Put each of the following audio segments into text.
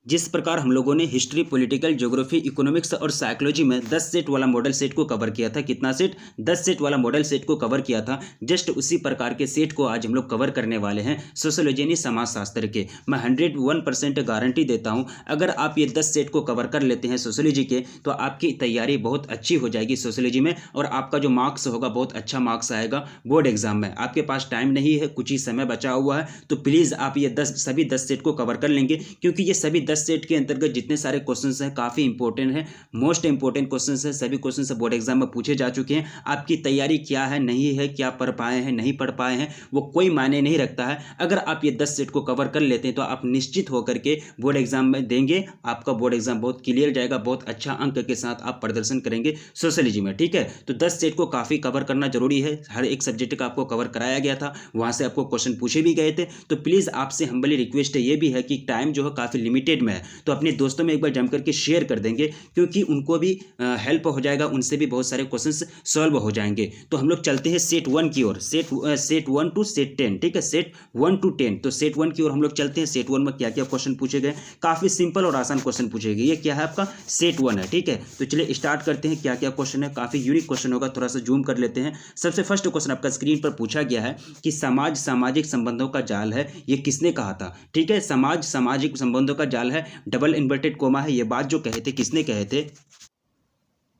जिस प्रकार हम लोगों ने हिस्ट्री, पॉलिटिकल, ज्योग्राफी, इकोनॉमिक्स और साइकोलॉजी में 10 सेट वाला मॉडल सेट को कवर किया था। कितना सेट? 10 सेट वाला मॉडल सेट को कवर किया था। जस्ट उसी प्रकार के सेट को आज हम लोग कवर करने वाले हैं सोशियोलॉजी यानी समाजशास्त्र के। मैं 101% गारंटी देता हूं, अगर आप ये 10 सेट को कवर कर लेते हैं सोशियोलॉजी के, तो आपकी तैयारी बहुत अच्छी हो जाएगी सोशियोलॉजी में, और आपका जो मार्क्स होगा बहुत अच्छा मार्क्स आएगा बोर्ड एग्जाम में। आपके पास टाइम नहीं है, कुछ ही समय बचा हुआ है, तो प्लीज़ आप ये सभी 10 सेट को कवर कर लेंगे, क्योंकि ये सभी 10 सेट के अंतर्गत जितने सारे क्वेश्चंस हैं काफ़ी इंपॉर्टेंट हैं, मोस्ट इंपॉर्टेंट क्वेश्चंस हैं। सभी क्वेश्चंस बोर्ड एग्जाम में पूछे जा चुके हैं। आपकी तैयारी क्या है, नहीं है, क्या पढ़ पाए हैं, नहीं पढ़ पाए हैं, वो कोई मायने नहीं रखता है। अगर आप ये 10 सेट को कवर कर लेते हैं तो आप निश्चित होकर के बोर्ड एग्जाम में देंगे, आपका बोर्ड एग्जाम बहुत क्लियर जाएगा, बहुत अच्छा अंक के साथ आप प्रदर्शन करेंगे सोशियोलॉजी में। ठीक है, तो 10 सेट को काफ़ी कवर करना जरूरी है। हर एक सब्जेक्ट का आपको कवर कराया गया था, वहाँ से आपको क्वेश्चन पूछे भी गए थे। तो प्लीज़ आपसे हम्बली रिक्वेस्ट ये भी है कि टाइम जो है काफ़ी लिमिटेड में है, तो अपने दोस्तों में एक बार जम करके शेयर कर देंगे, क्योंकि उनको भी हेल्प हो जाएगा, उनसे भी बहुत सारे क्वेश्चंस सॉल्व हो जाएंगे। तो हम लोग चलते हैं सेट 1 की ओर, सेट 1 टू सेट 10। ठीक है, सेट 1 टू 10, तो सेट 1 की ओर हम लोग चलते हैं। सेट 1 में क्या क्या क्वेश्चन पूछे गए? काफ़ी सिंपल और आसान क्वेश्चन पूछे गए। ये क्या है? आपका सेट 1 है। ठीक है, तो चलिए स्टार्ट करते हैं। क्या क्या क्वेश्चन है? काफ़ी यूनिक क्वेश्चन होगा, थोड़ा सा जूम कर लेते हैं। सबसे फर्स्ट क्वेश्चन आपका स्क्रीन पर पूछा गया है कि समाज सामाजिक संबंधों का जाल है, ये किसने कहा था? ठीक है, समाज सामाजिक संबंधों का जाल है, डबल इन्वर्टेड कोमा है। ये बात जो कहे थे, किसने कहे थे?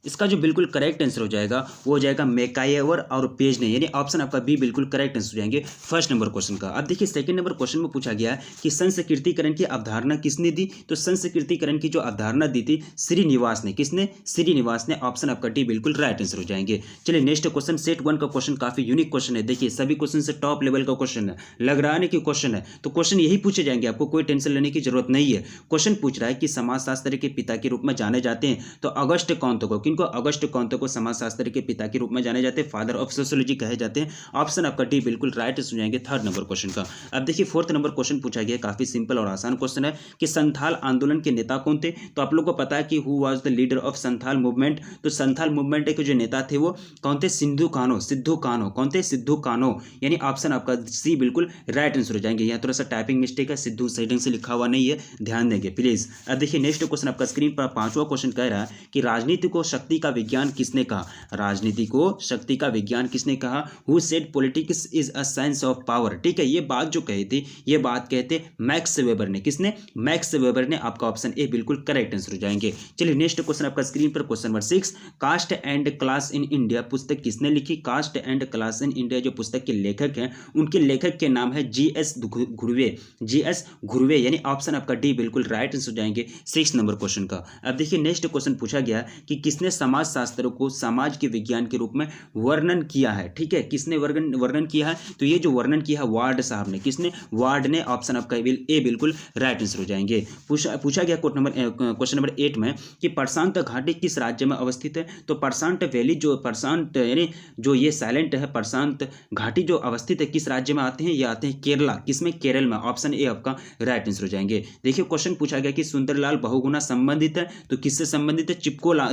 इसका जो बिल्कुल करेक्ट आंसर हो जाएगा वो हो जाएगा मैकायवर और पेज ने, यानी ऑप्शन आपका बी बिल्कुल करेक्ट आंसर हो जाएंगे फर्स्ट नंबर क्वेश्चन का। अब देखिए सेकंड नंबर क्वेश्चन में पूछा गया है कि संस्कृतिकरण की अवधारणा किसने दी? तो संस्कृतिकरण की जो अवधारणा दी थी श्रीनिवास ने। किसने? श्रीनिवास ने। ऑप्शन आपका डी बिल्कुल राइट आंसर हो जाएंगे। चलिए नेक्स्ट क्वेश्चन, सेट 1 का क्वेश्चन काफी यूनिक क्वेश्चन है। देखिए सभी क्वेश्चन से टॉप लेवल का क्वेश्चन है, लग रहा है कि क्वेश्चन है, तो क्वेश्चन यही पूछे जाएंगे, आपको कोई टेंशन लेने की जरूरत नहीं है। क्वेश्चन पूछ रहा है कि समाजशास्त्र के पिता के रूप में जाने जाते हैं तो अगस्ट कौंत को, किनको? अगस्ट कौंत को समाजशास्त्र के पिता के रूप में जाने जाते हैं, फादर ऑफ सोशियोलॉजी कहे जाते हैं। ऑप्शन आपका डी बिल्कुल राइट हो जाएंगे थर्ड नंबर क्वेश्चन का। अब देखिए फोर्थ नंबर क्वेश्चन पूछा गया, काफी सिंपल और आसान क्वेश्चन है कि संथाल आंदोलन के नेता कौन थे? तो आप लोगों को पता है कि who was the leader of Santhal movement. तो संथाल मूवमेंट के जो नेता थे वो कौन थे? सिद्धू कान्हो। सिद्धू कान्हो कौन थे? सिद्धू कान्हो, यानी ऑप्शन आपका सी बिल्कुल राइट आंसर हो जाएंगे। यहाँ थोड़ा सा टाइपिंग मिस्टेक है, सिद्धू सेटिंग से लिखा हुआ नहीं है, ध्यान देंगे प्लीज। अब देखिए नेक्स्ट क्वेश्चन आपका स्क्रीन पर पांचवा क्वेश्चन कह रहा है कि राजनीति को शक्ति का विज्ञान किसने कहा? राजनीति को शक्ति का विज्ञान किसने कहा? Who said politics is a science of power. ठीक है, ये बात जो कही थी, ये बात कहते मैक्स वेबर ने। किसने? मैक्स वेबर ने। आपका ऑप्शन ए बिल्कुल करेक्ट आंसर हो जाएंगे। चलिए नेक्स्ट क्वेश्चन आपका स्क्रीन पर question number 6, caste and class in India पुस्तक किसने लिखी? Caste and class in India जो पुस्तक के लेखक हैं, उनके लेखक के नाम है जीएस घुर्वे। जीएस घुर्वे, यानी ऑप्शन आपका डी बिल्कुल राइट आंसर हो जाएंगे 6 नंबर क्वेश्चन का। अब देखिए नेक्स्ट क्वेश्चन पूछा गया कि किसने समाज शास्त्र को समाज के विज्ञान के रूप में वर्णन किया है? ठीक है, किसने वर्णन किया है? तो ये जो वर्णन किया है वार्ड साहब ने। किसने? वार्ड ने। ऑप्शन आपका ए बिल्कुल राइट आंसर हो जाएंगे। पूछा गया क्वेश्चन नंबर 8 में कि प्रशांत घाटी किस राज्य में अवस्थित है? तो प्रशांत वैली जो प्रशांत यानी जो ये साइलेंट है, प्रशांत घाटी जो अवस्थित है, किस राज्य में आते हैं? ये आते हैं केरला। किसमें? केरल में। ऑप्शन ए आपका राइट आंसर हो जाएंगे। देखिए क्वेश्चन पूछा गया कि सुंदरलाल बहुगुणा संबंधित है, तो किससे संबंधित है?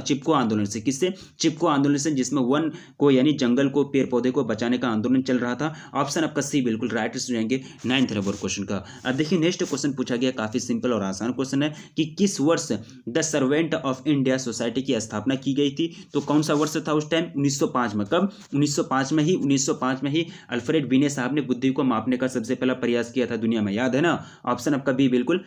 चिपको आंदोलन से। किससे? चिपको आंदोलन से, जिसमें वन को यानी जंगल को, पेड़ पौधे को बचाने का आंदोलन चल रहा था। ऑप्शन आपका सी बिल्कुल राइट हो जाएंगे 9th नंबर क्वेश्चन का। अब देखिए नेक्स्ट क्वेश्चन पूछा गया, काफी सिंपल और आसान क्वेश्चन है कि किस वर्ष the servant of India society की स्थापना की गई थी? तो कौन सा वर्ष था उस टाइम? 1905 में। कब? 1905 में ही अल्फ्रेड बीने साहब ने बुद्धि को मापने का सबसे पहला प्रयास किया था दुनिया में, याद है ना? ऑप्शन आपका बी बिल्कुल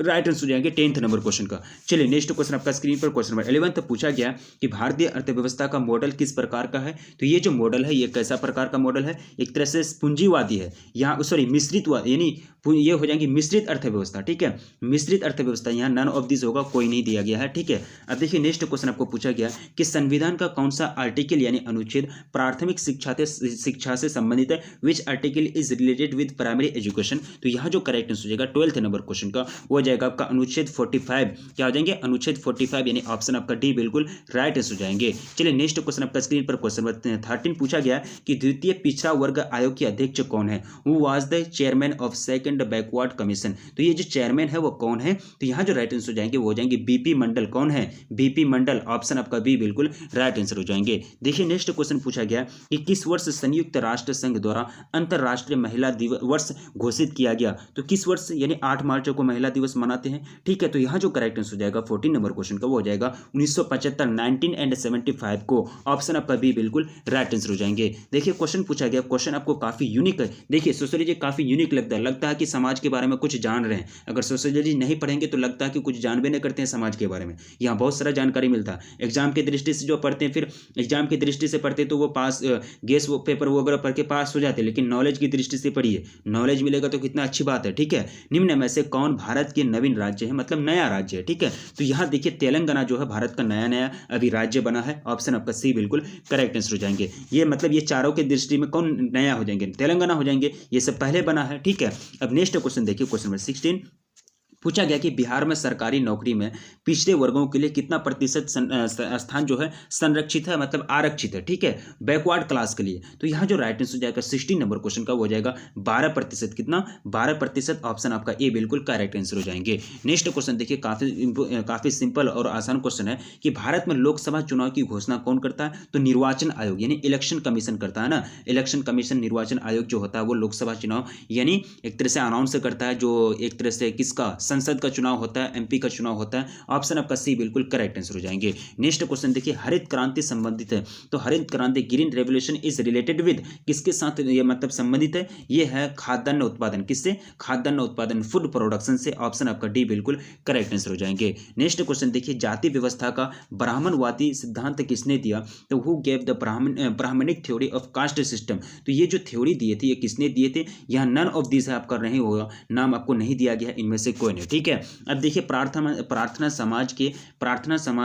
राइट आंसर हो जाएंगे 10th नंबर क्वेश्चन का। चलिए नेक्स्ट क्वेश्चन आपका स्क्रीन पर क्वेश्चन नंबर 11 पूछा गया कि भारतीय अर्थव्यवस्था का मॉडल किस प्रकार का है? तो ये जो मॉडल है ये कैसा प्रकार का मॉडल है? एक तरह से पूंजीवादी है, यहाँ सॉरी मिश्रितवाद, यानी ये हो जाएंगी मिश्रित अर्थव्यवस्था। ठीक है, मिश्रित अर्थव्यवस्था, यहाँ नन ऑफ दिस होगा, कोई नहीं दिया गया है। ठीक है, अब देखिए नेक्स्ट क्वेश्चन आपको पूछा गया कि संविधान का कौन सा आर्टिकल यानी अनुच्छेद प्राथमिक शिक्षा से संबंधित है? Which article is related with primary education? तो यहाँ जो करेक्ट आंसर हो जाएगा 12th नंबर क्वेश्चन का वो हो जाएगा आपका अनुच्छेद 45। क्या हो जाएंगे? अनुच्छेद 45, यानी ऑप्शन आपका डी बिल्कुल बिल्कुल राइट आंसर हो जाएंगे। चलिए नेक्स्ट क्वेश्चन आपका स्क्रीन पर क्वेश्चन नंबर 13 पूछा गया कि द्वितीय पिछड़ा वर्ग आयोग के अध्यक्ष कौन है? Who was the chairman of second backward commission? तो ये जो चेयरमैन है वो कौन है? तो यहाँ जो राइट आंसर हो जाएंगे वो हो जाएंगे बीपी मंडल। कौन है? बीपी मंडल। ऑप्शन आपका बी बिल्कुल राइट आंसर हो जाएंगे। देखिए नेक्स्ट क्वेश्चन पूछा गया कि किस वर्ष संयुक्त राष्ट्र संघ द्वारा अंतरराष्ट्रीय महिला दिवस वर्ष घोषित किया गया? तो किस वर्ष, यानी 8 मार्च को महिला दिवस मनाते हैं, ठीक है। तो यहाँ जो करेक्ट आंसर हो जाएगा 14 नंबर क्वेश्चन का वो हो जाएगा 1975, 1975 को। ऑप्शन आपका बी बिल्कुल राइट आंसर हो जाएंगे। देखिए क्वेश्चन पूछा गया, क्वेश्चन आपको काफी यूनिक है। देखिए सोशियोलॉजी काफी यूनिक लगता है कि समाज के बारे में कुछ जान रहे हैं। अगर सोशियोलॉजी नहीं पढ़ेंगे तो लगता है कि कुछ जान भी नहीं करते हैं समाज के बारे में। यहाँ बहुत सारा जानकारी मिलता है। एग्जाम की दृष्टि से जो पढ़ते हैं, फिर एग्जाम की दृष्टि से पढ़ते तो वो पास गेस वो पेपर वो अगर पढ़ के पास हो जाते हैं, लेकिन नॉलेज की दृष्टि से पढ़िए, नॉलेज मिलेगा तो कितना अच्छी बात है, ठीक है। निम्न में से कौन भारत के नवीन राज्य है, मतलब नया राज्य है, ठीक है। तो यहाँ देखिए तेलंगाना जो है भारत का नया अभी राज्य बना है। ऑप्शन आपका सी बिल्कुल करेक्ट आंसर हो जाएंगे। ये मतलब ये चारों के दृष्टि में कौन नया हो जाएंगे? तेलंगाना हो जाएंगे। ये सब पहले बना है, ठीक है। अब नेक्स्ट क्वेश्चन देखिए, क्वेश्चन नंबर 16 पूछा गया कि बिहार में सरकारी नौकरी में पिछड़े वर्गों के लिए कितना प्रतिशत स्थान जो है संरक्षित है, मतलब आरक्षित है, ठीक है, बैकवर्ड क्लास के लिए। तो यहाँ जो राइट आंसर हो जाएगा 16 नंबर क्वेश्चन का वो हो जाएगा 12%। कितना? 12%। ऑप्शन आपका ए बिल्कुल करेक्ट आंसर हो जाएंगे। नेक्स्ट क्वेश्चन देखिए, काफी सिंपल और आसान क्वेश्चन है कि भारत में लोकसभा चुनाव की घोषणा कौन करता है? तो निर्वाचन आयोग यानी इलेक्शन कमीशन करता है ना। इलेक्शन कमीशन, निर्वाचन आयोग जो होता है वो लोकसभा चुनाव यानी एक तरह से अनाउंस करता है, जो एक तरह से किसका, संसद का चुनाव होता है, एमपी का चुनाव होता है। ऑप्शन आपका सी बिल्कुल करेक्ट आंसर हो जाएंगे। नेक्स्ट क्वेश्चन देखिए, हरित क्रांति संबंधित है। तो हरित क्रांति, green revolution is related with, किसके साथ ये मतलब संबंधित है? ये है खाद्यान्न उत्पादन। किससे? खाद्यान्न उत्पादन, फूड प्रोडक्शन से। ऑप्शन आपका डी बिल्कुल करेक्ट आंसर हो जाएंगे। नेक्स्ट क्वेश्चन देखिए, जाति व्यवस्था का ब्राह्मणवादी सिद्धांत किसने दिया? तो who gave the Brahmanic theory of caste system? तो ये जो थ्योरी दिए थे ये किसने दिए थे? यहाँ नन ऑफ दिस है आपका नहीं होगा, नाम आपको नहीं दिया गया इनमें से कोई नहीं, ठीक है। अब देखिए प्रार्थना समाज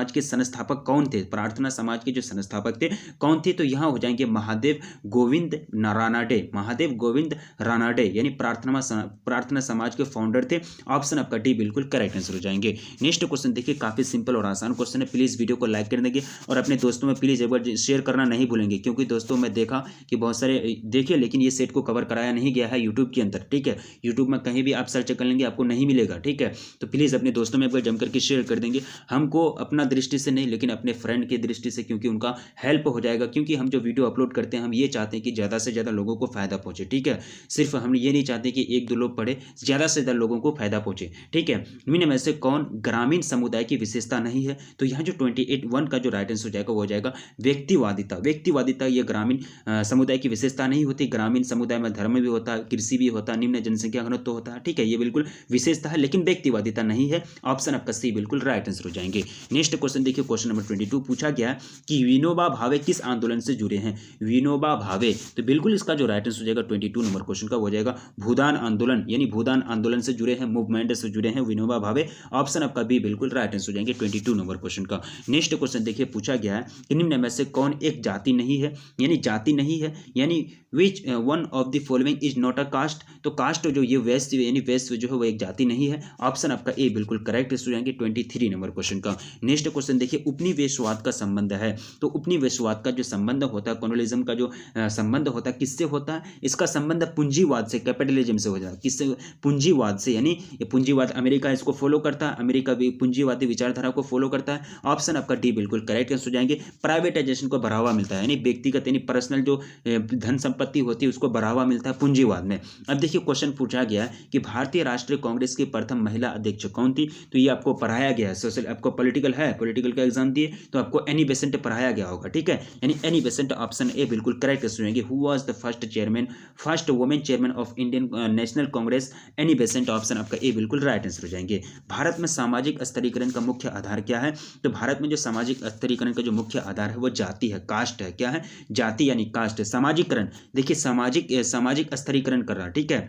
के संस्थापक कौन थे? प्रार्थना समाज के जो संस्थापक थे कौन थे? तो यहाँ हो जाएंगे महादेव गोविंद रानाडे। महादेव गोविंद रानाडे यानी प्रार्थना समाज के फाउंडर थे। ऑप्शन आपका डी बिल्कुल करेक्ट आंसर हो जाएंगे। नेक्स्ट क्वेश्चन देखिए, काफी सिंपल और आसान क्वेश्चन है। प्लीज वीडियो को लाइक कर देंगे और अपने दोस्तों में प्लीज एक बार शेयर करना नहीं भूलेंगे, क्योंकि दोस्तों मैं देखा कि बहुत सारे देखिए लेकिन ये सेट को कवर कराया नहीं गया है यूट्यूब के अंदर, ठीक है। यूट्यूब में कहीं भी आप सर्च कर लेंगे आपको नहीं मिलेगा, ठीक है। तो प्लीज़ अपने दोस्तों में एक बार जम करके शेयर कर देंगे। हमको अपना दृष्टि से नहीं, लेकिन अपने फ्रेंड की दृष्टि से, क्योंकि उनका हेल्प हो जाएगा। क्योंकि हम जो वीडियो अपलोड करते हैं हम ये चाहते हैं कि ज़्यादा से ज़्यादा लोगों को फायदा पहुंचे, ठीक है। सिर्फ हम ये नहीं चाहते कि 1-2 लोग पढ़े, ज़्यादा से ज़्यादा लोगों को फायदा पहुंचे, ठीक है। निम्न में से कौन ग्रामीण समुदाय की विशेषता नहीं है? तो यहाँ जो 28(1) का जो राइट आंसर हो जाएगा वो हो जाएगा व्यक्तिवादिता। व्यक्तिवादिता ये ग्रामीण समुदाय की विशेषता नहीं होती। ग्रामीण समुदाय में धर्म भी होता है, कृषि भी होता है, निम्न जनसंख्या घनत्व होता है, ठीक है। ये बिल्कुल विशेषता है, लेकिन व्यक्तिवादिता नहीं है। ऑप्शन आपका सी बिल्कुल राइट आंसर हो जाएंगे। नेक्स्ट क्वेश्चन देखिए, क्वेश्चन नंबर 22 पूछा गया कि विनोबा भावे किस आंदोलन से जुड़े हैं? विनोबा भावे, तो बिल्कुल इसका जो राइट आंसर हो जाएगा 22 नंबर क्वेश्चन का हो जाएगा भूदान आंदोलन, यानी भूदान आंदोलन से जुड़े हैं, मूवमेंट से जुड़े हैं विनोबा भावे। ऑप्शन आपका बी बिल्कुल राइट आंसर हो जाएंगे 22 नंबर क्वेश्चन का। नेक्स्ट क्वेश्चन देखिए, पूछा गया है कि निम्न में से कौन एक जाति नहीं है? यानी जाति नहीं है, यानी which one of the following is not a caste? तो कास्ट जो ये वेस्ट यानी वेस्ट जो है वो एक जाति नहीं है। ऑप्शन आपका ए बिल्कुल करेक्ट हो जाएंगे 23 नंबर क्वेश्चन का। नेक्स्ट क्वेश्चन देखिए, उपनिवेशवाद का संबंध है। तो उपनिवेशवाद का जो संबंध होता है, कॉलोनियलिज्म का जो संबंध होता है, किससे होता है? इसका संबंध पूंजीवाद से, कैपिटलिज्म से हो जाता है। किससे? पूंजीवाद से, यानी ये पूंजीवाद अमेरिका इसको फॉलो करता है, अमेरिका भी पूंजीवादी विचारधारा को फॉलो करता है। ऑप्शन आपका डी बिल्कुल करेक्ट हो जाएंगे। प्राइवेटाइजेशन को बढ़ावा मिलता है, यानी व्यक्तिगत यानी पर्सनल जो धन संपत्ति होती है उसको बढ़ावा मिलता है पूंजीवाद में। अब देखिए क्वेश्चन पूछा गया है कि भारतीय राष्ट्रीय कांग्रेस की प्रथम महिला अध्यक्ष कौन थी? तो ये आपको पढ़ाया गया है, सोशल आपको पॉलिटिकल है, पॉलिटिकल का एग्जाम दिए तो आपको एनी बेसेंट पढ़ाया गया होगा, ठीक है। यानी एनी बेसेंट ऑप्शन ए बिल्कुल करेक्ट हो जाएंगे। Who was the first women chairman of Indian national Congress? Annie Besant option आपका ए बिल्कुल राइट आंसर हो जाएंगे। भारत में सामाजिक स्तरीकरण का मुख्य आधार क्या है? तो भारत में जो सामाजिक स्तरीकरण का जो मुख्य आधार है वो जाति है, कास्ट है। क्या है? जाति यानी कास्ट है। सामाजिकरण देखिए सामाजिक स्तरीकरण कर रहा है, ठीक है।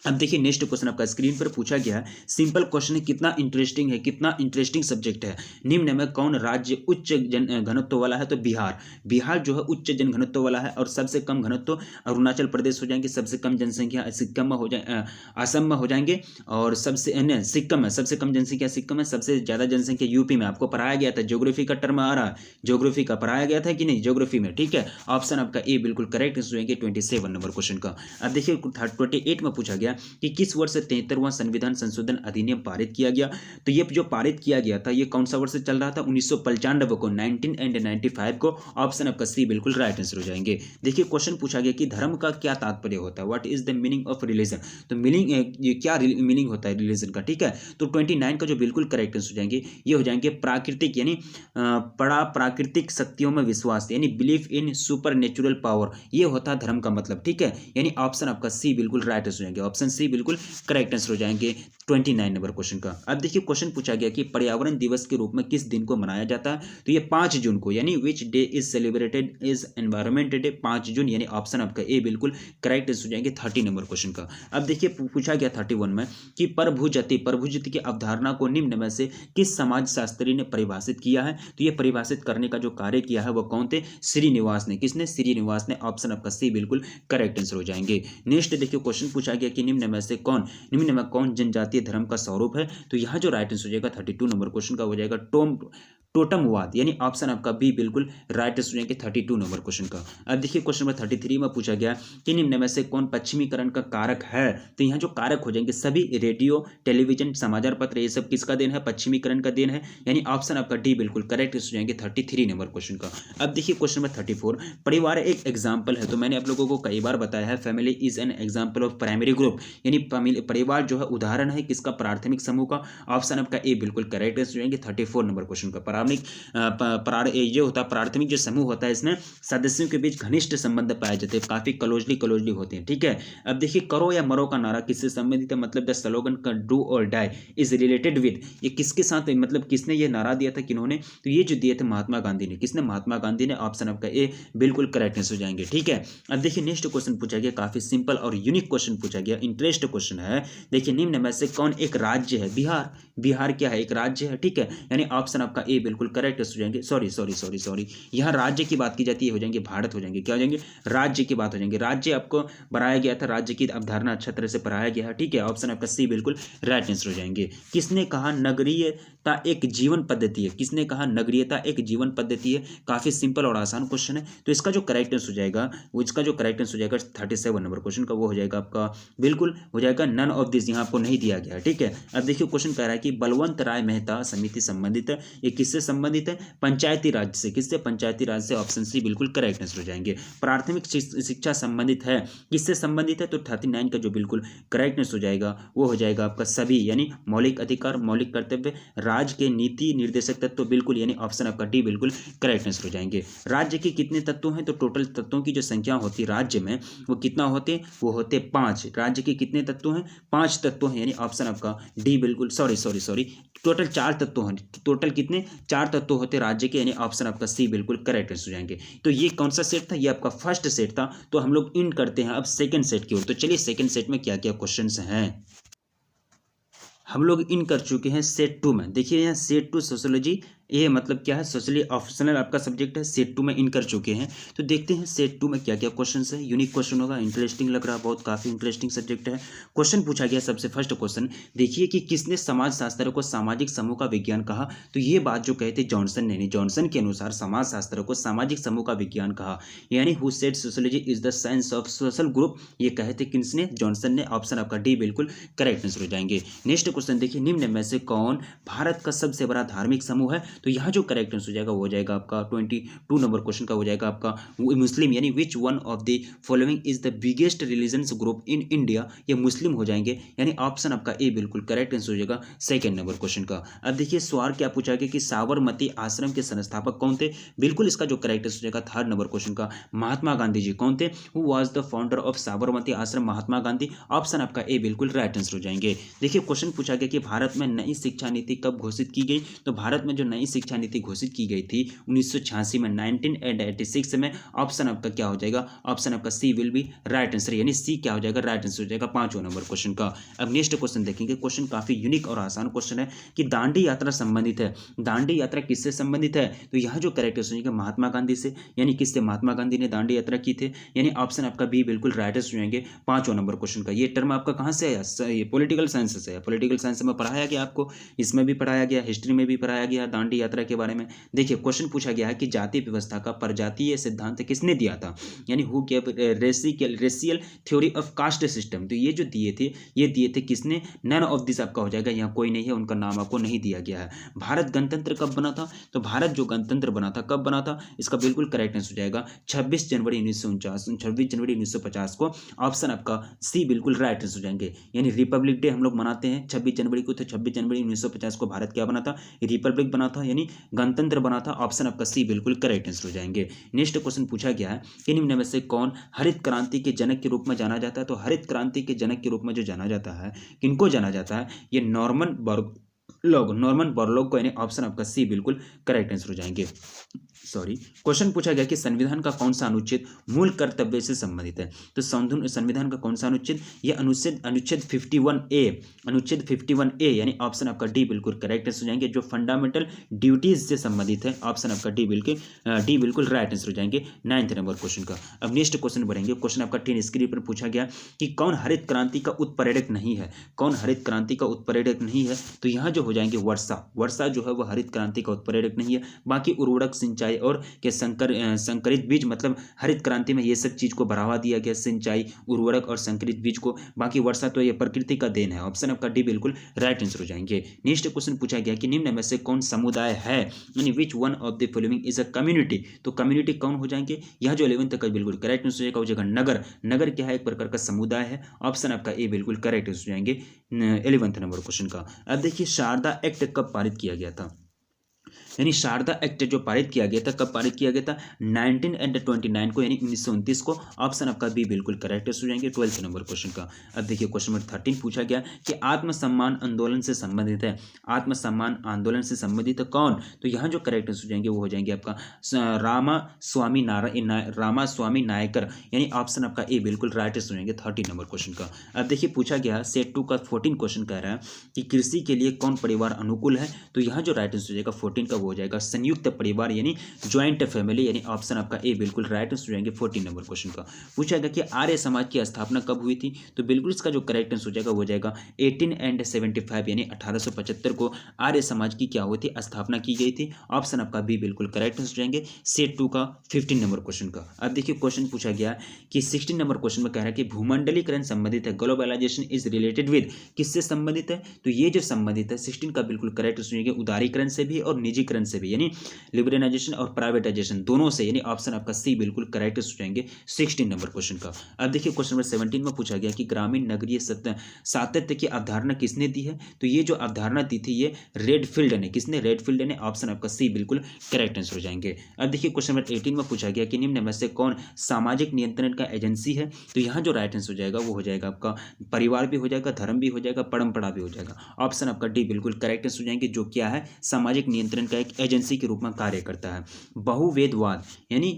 अब देखिए नेक्स्ट क्वेश्चन आपका स्क्रीन पर पूछा गया है, सिंपल क्वेश्चन है, कितना इंटरेस्टिंग है, कितना इंटरेस्टिंग सब्जेक्ट है। निम्न में कौन राज्य उच्च जन घनत्व वाला है? तो बिहार। बिहार जो है उच्च जन घनत्व वाला है, और सबसे कम घनत्व अरुणाचल प्रदेश हो जाएंगे, सबसे कम जनसंख्या सिक्किम में हो जाए, असम में हो जाएंगे, और सबसे सिक्किम में सबसे कम जनसंख्या सिक्किम में, सबसे ज़्यादा जनसंख्या यूपी में। आपको पढ़ाया गया था, ज्योग्राफी का टर्म आ रहा है, ज्योग्राफी का पढ़ाया गया था कि नहीं, ज्योग्राफी में, ठीक है। ऑप्शन आपका ए बिल्कुल करेक्ट हो जाएंगे 27 नंबर क्वेश्चन का। अब देखिए 28 में पूछा गया कि किस वर्ष 73वां संविधान संशोधन अधिनियम पारित किया गया? तो ये जो पारित किया गया था, ये कौन सा वर्ष चल रहा था? 1995 को, 1995 को। ऑप्शन आपका सी बिल्कुल राइट आंसर हो जाएंगे। देखिए क्वेश्चन पूछा गया कि धर्म का क्या तात्पर्य होता है? What is the meaning of religion? तो मीनिंग ये क्या मीनिंग होता है रिलीजन का, ठीक है। तो 29 का जो बिल्कुल करेक्ट आंसर हो जाएंगे, ये हो जाएंगे प्राकृतिक, यानी प्राकृतिक शक्तियों में विश्वास, यानी belief in super natural power, ये होता है धर्म का मतलब, ठीक है। यानी ऑप्शन आपका सी बिल्कुल राइट आंसर हो जाएंगे, ऑप्शन सी बिल्कुल करेक्ट आंसर हो जाएंगे 29 नंबर क्वेश्चन का। अब देखिए क्वेश्चन पूछा गया कि पर्यावरण दिवस के रूप में किस दिन को मनाया जाता है? तो ये 5 जून को, यानी which day is celebrated is environment day, 5 जून, यानी ऑप्शन आपका ए बिल्कुल करेक्ट आंसर हो जाएंगे 30 नंबर क्वेश्चन का। अब देखिए पूछा गया 31 में कि प्रभुजति की अवधारणा को निम्न में से किस समाज शास्त्री ने परिभाषित किया है? तो ये परिभाषित करने का जो कार्य किया है वो कौन थे? श्रीनिवास ने। किसने? श्रीनिवास ने। ऑप्शन आपका सी बिल्कुल करेक्ट आंसर हो जाएंगे। नेक्स्ट देखिए क्वेश्चन पूछा गया कि निम्न में कौन जनजातीय धर्म का स्वरूप है? तो यहाँ जो राइट आंसर हो जाएगा 32 नंबर क्वेश्चन का हो जाएगा टोटमवाद, यानी ऑप्शन आपका बी बिल्कुल राइट आंसर हो जाएंगे 32 नंबर क्वेश्चन का। अब देखिए क्वेश्चन नंबर 33 में पूछा गया कि निम्न में से कौन पश्चिमीकरण का कारक है? तो यहाँ जो कारक हो जाएंगे सभी रेडियो, टेलीविजन, समाचार पत्र, ये सब किसका देन है? पश्चिमीकरण का देन है, यानी ऑप्शन आपका डी बिल्कुल करेक्ट हो जाएंगे 33 नंबर क्वेश्चन का। अब देखिए क्वेश्चन नंबर 34, परिवार एक एग्जाम्पल है। तो मैंने आप लोगों को कई बार बताया है, family is an example of primary group, यानी परिवार जो है उदाहरण है किसका? प्राथमिक समूह का। ऑप्शन आपका ए बिल्कुल करेक्ट हो जाएंगे 34 नंबर क्वेश्चन का। ये होता है प्राथमिक जो समूह होता है, इसमें सदस्यों के बीच घनिष्ठ संबंध पाए जाते हैं, काफी क्लोजली होते हैं, ठीक है। अब देखिए करो या मरो का नारा किससे संबंधित है? मतलब द स्लोगन का डू और डाई इज रिलेटेड विद, ये किसके साथ है? मतलब किसने ये नारा दिया था, किन्होंने? तो ये जो दिए थे महात्मा गांधी ने। किसने? महात्मा गांधी ने। ऑप्शन आपका ए बिल्कुल करेक्ट हो जाएंगे, ठीक है। अब देखिए नेक्स्ट क्वेश्चन पूछा गया, काफी सिंपल और यूनिक क्वेश्चन पूछा गया, इंटरेस्ट क्वेश्चन है। देखिए निम्न में से कौन एक राज्य है? बिहार। बिहार क्या है? एक राज्य है, ठीक है। यानी ऑप्शन आपका ए बिल्कुल करेक्ट हो जाएंगे। सॉरी, यहाँ राज्य की बात की जाती है, हो जाएंगे भारत, हो जाएंगे क्या हो जाएंगे? राज्य की बात हो जाएंगे। राज्य आपको बनाया गया था, राज्य की अवधारणा अच्छा तरह से पढ़ाया गया है, ठीक है। ऑप्शन आपका सी बिल्कुल राइट आंसर हो जाएंगे। किसने कहा नगरीयता एक जीवन पद्धति है? किसने कहा नगरीयता एक जीवन पद्धति है? काफी सिंपल और आसान क्वेश्चन है। तो इसका जो करेक्ट आंसर हो जाएगा, 37 नंबर क्वेश्चन का, वो हो जाएगा आपका बिल्कुल हो जाएगा नन ऑफ दिस, यहाँ आपको नहीं दिया गया, ठीक है। अब देखिए क्वेश्चन कह रहा है कि बलवंत राय मेहता समिति संबंधित है, ये किससे संबंधित है? पंचायती राज से। किससे? पंचायती राज से। ऑप्शन सी बिल्कुल करेक्ट आंसर हो जाएंगे। प्राथमिक शिक्षा संबंधित है, किससे संबंधित है? तो 39 का जो बिल्कुल करेक्ट आंसर हो जाएगा वो हो जाएगा आपका सभी, यानी मौलिक अधिकार, मौलिक कर्तव्य, राज्य के नीति निर्देशक तत्व, बिल्कुल, यानी ऑप्शन आपका डी बिल्कुल करेक्ट आंसर हो जाएंगे। राज्य के कितने तत्व हैं? तो टोटल तत्वों की जो संख्या होती है राज्य में वो कितना होते? वो होते 5। राज्य के कितने तत्व हैं? 5 तत्व हैं, यानी ऑप्शन आपका डी बिल्कुल सॉरी टोटल 4 तत्व हैं। टोटल कितने? 4 तत्व होते राज्य के, यानी ऑप्शन आपका सी बिल्कुल करेक्ट हो जाएंगे। तो ये कौन सा सेट था? ये आपका फर्स्ट सेट था। तो हम लोग इन करते हैं अब सेकंड सेट की ओर। तो चलिए सेकंड सेट में क्या क्या क्वेश्चंस हैं हम लोग इन कर चुके हैं सेट 2 में। देखिए यहाँ सेट 2 सोशियोलॉजी, ये मतलब क्या है? सोशली ऑप्शनल आपका सब्जेक्ट है, सेट 2 में इन कर चुके हैं। तो देखते हैं सेट 2 में क्या क्या क्वेश्चंस है। यूनिक क्वेश्चन होगा, इंटरेस्टिंग लग रहा है, बहुत काफी इंटरेस्टिंग सब्जेक्ट है। क्वेश्चन पूछा गया सबसे फर्स्ट क्वेश्चन, देखिए कि किसने समाज शास्त्र को सामाजिक समूह का विज्ञान कहा? तो ये बात जो कहते जॉनसन ने, जॉनसन के अनुसार समाज शास्त्र को सामाजिक समूह का विज्ञान कहा, यानी who said sociology is the science of social group, ये कहते किसने? जॉनसन ने। ऑप्शन आपका डी बिल्कुल करेक्ट आंसर हो जाएंगे। नेक्स्ट क्वेश्चन देखिए, निम्न में से कौन भारत का सबसे बड़ा धार्मिक समूह है? तो यहाँ जो करेक्ट आंसर हो जाएगा वो हो जाएगा आपका 22 नंबर क्वेश्चन का हो जाएगा आपका मुस्लिम, यानी which one of the following is the biggest religions group in India, ये मुस्लिम हो जाएंगे, यानी ऑप्शन आपका ए बिल्कुल करेक्ट आंसर हो जाएगा सेकंड नंबर क्वेश्चन का। अब देखिए सवाल क्या पूछा गया कि साबरमती आश्रम के संस्थापक कौन थे? बिल्कुल इसका जो करेक्ट आंसर हो जाएगा थर्ड नंबर क्वेश्चन का, महात्मा गांधी जी। कौन थे? Who was the founder of Sabarmati आश्रम? महात्मा गांधी। ऑप्शन आपका ए बिल्कुल राइट आंसर हो जाएंगे। देखिए क्वेश्चन पूछा गया कि भारत में नई शिक्षा नीति कब घोषित की गई? तो भारत में जो नई नई शिक्षा नीति घोषित की गई थी 1986 में, 1986 में। ऑप्शन आपका क्या हो जाएगा? ऑप्शन आपका सी विल बी राइट आंसर, यानी सी क्या हो जाएगा? राइट आंसर हो जाएगा 5वां नंबर क्वेश्चन का। अब नेक्स्ट क्वेश्चन देखेंगे। क्वेश्चन काफी यूनिक और आसान क्वेश्चन है कि दांडी यात्रा संबंधित है। दांडी यात्रा किससे संबंधित है? तो यहाँ जो करेक्ट हो जाएगा महात्मा गांधी से, यानी किससे? महात्मा गांधी ने दांडी यात्रा की थी, यानी ऑप्शन आपका बी बिल्कुल राइट हो जाएंगे 5वां नंबर क्वेश्चन का। ये टर्म आपका कहाँ से आया? ये पॉलिटिकल साइंस से है। पॉलिटिकल साइंस में पढ़ाया गया आपको, इसमें भी पढ़ाया गया, हिस्ट्री में भी पढ़ाया गया दांडी यात्रा के बारे में। देखिए क्वेश्चन पूछा गया है कि जाति व्यवस्था का परजातीय सिद्धांत किसने दिया था, यानी who cave racial theory of caste system. तो ये जो दिए थे, ये दिए थे किसने? नन ऑफ दिस आपका हो जाएगा, यहाँ कोई नहीं है, उनका नाम आपको नहीं दिया गया है। भारत गणतंत्र कब बना था? तो भारत जो गणतंत्र बना था कब बना था? इसका बिल्कुल करेक्ट आंसर हो जाएगा 26 जनवरी 1950 को। ऑप्शन आपका सी बिल्कुल राइट आंसर हो जाएंगे, यानी रिपब्लिक डे हम लोग मनाते हैं 26 जनवरी को, तो 26 जनवरी 1950 को भारत क्या बना था? रिपब्लिक बना था, यानी गणतंत्र बना था। ऑप्शन आपका सी बिल्कुल करेक्ट आंसर हो जाएंगे। नेक्स्ट क्वेश्चन पूछा गया है कि निम्न में से कौन हरित क्रांति के जनक के रूप में जाना जाता है? तो हरित क्रांति के जनक के रूप में जो जाना जाता है, किनको जाना जाता है? ये नॉर्मन बोरलॉग को, यानी ऑप्शन आपका सी बिल्कुल करेक्ट आंसर हो जाएंगे। क्वेश्चन पूछा गया कि संविधान का कौन सा अनुच्छेद मूल कर्तव्य से संबंधित है? तो संविधान का कौन सा अनुच्छेद? ये अनुच्छेद 51A, यानी ऑप्शन आपका डी बिल्कुल करेक्ट आंसर हो जाएंगे, जो फंडामेंटल ड्यूटीज से संबंधित है। ऑप्शन आपका डी बिल्कुल राइट आंसर हो जाएंगे 9th नंबर क्वेश्चन का। अब नेक्स्ट क्वेश्चन बढ़ेंगे। क्वेश्चन आपका 10 स्क्रीन पर पूछा गया कि कौन हरित क्रांति का उत्प्रेरक नहीं है? कौन हरित क्रांति का उत्प्रेरक नहीं है? तो यहाँ जो हो जाएंगे वर्षा जो है वो हरित क्रांति का उत्प्रेरक नहीं है। बाकी उर्वरक, सिंचाई और के संकरित बीज, मतलब हरित क्रांति में ये सब चीज को बढ़ावा दिया गया, सिंचाई, उर्वरक और संकरित बीज को। बाकी वर्षा तो ये प्रकृति का देन है। ऑप्शन आपका डी बिल्कुल राइट आंसर हो जाएंगे। नेक्स्ट क्वेश्चन पूछा गया कि निम्न में से कौन समुदाय है, यानी which one of the following is a community? तो कम्युनिटी कौन हो जाएंगे? यह जो 11th का बिल्कुल करेक्ट आंसर हो जाएगा नगर क्या है? एक प्रकार का समुदाय है। ऑप्शन आपका ए बिल्कुल करेक्ट हो जाएंगे 11th नंबर क्वेश्चन का। अब देखिए शारदा एक्ट कब पारित किया गया था? यानी शारदा एक्ट जो पारित किया गया था, कब पारित किया गया था? 1929 को, यानी 1929 को। ऑप्शन आपका बी बिल्कुल करेक्ट हो जाएंगे 12th नंबर क्वेश्चन का। अब देखिए क्वेश्चन नंबर 13 पूछा गया कि आत्मसम्मान आंदोलन से संबंधित है। आत्मसम्मान आंदोलन से संबंधित है कौन? तो यहाँ जो करेक्ट हो जाएंगे वो हो जाएंगे आपका रामास्वामी नायकर, यानी ऑप्शन आपका ए बिल्कुल राइट हो जाएंगे 13 नंबर क्वेश्चन का। अब देखिए पूछा गया सेट 2 का 14 क्वेश्चन कह रहा है कि कृषि के लिए कौन परिवार अनुकूल है? तो यहाँ जो राइट आंसर हो जाएगा 14 का वो हो जाएगा संयुक्त परिवार, यानी ज्वाइंट फैमिली, यानी ऑप्शन आपका ए बिल्कुल राइट आंसर हो जाएंगे 14 नंबर क्वेश्चन का। पूछा गया कि आर्य समाज की स्थापना कब हुई थी? तो बिल्कुल इसका जो करेक्ट आंसर हो जाएगा वो हो जाएगा 1875, यानी 1875 को आर्य समाज की क्या हुई थी? स्थापना की गई थी। ऑप्शन आपका बी बिल्कुल करेक्ट आंसर हो जाएंगे सेट 2 का 15 नंबर क्वेश्चन का। अब देखिए क्वेश्चन पूछा गया कि 16 नंबर क्वेश्चन में कह रहा है कि भूमंडलीकरण संबंधित है, ग्लोबलाइजेशन इज रिलेटेड विद, किससे संबंधित है? तो ये जो संबंधित है 16 का बिल्कुल करेक्ट आंसर हो जाएगा उदारीकरण से भी और निजीकरण से भी, यानी लिबरलाइजेशन और प्राइवेटाइजेशन दोनों से, यानी ऑप्शन आपका सी बिल्कुल करेक्ट हो जाएंगे 16 नंबर क्वेश्चन का। अब देखिए क्वेश्चन नंबर 17 में पूछा गया कि ग्रामीण नगरीय सातत्य की अवधारणा किसने दी है? तो ये जो अवधारणा दी थी ये रेडफील्ड ने, किसने? रेडफील्ड ने। ऑप्शन आपका सी बिल्कुल करेक्ट आंसर हो जाएंगे। अब देखिए क्वेश्चन नंबर 18 में पूछा गया कि निम्न में से कौन सामाजिक नियंत्रण का एजेंसी है? तो यहाँ जो राइट आंसर हो जाएगा वो हो जाएगा आपका परिवार भी हो जाएगा, धर्म भी हो जाएगा, परंपरा भी हो जाएगा। ऑप्शन आपका डी बिल्कुल करेक्ट आंसर हो जाएंगे, जो क्या है? सामाजिक नियंत्रण का एक एजेंसी के रूप में कार्य करता है। बहुवेदवाद यानी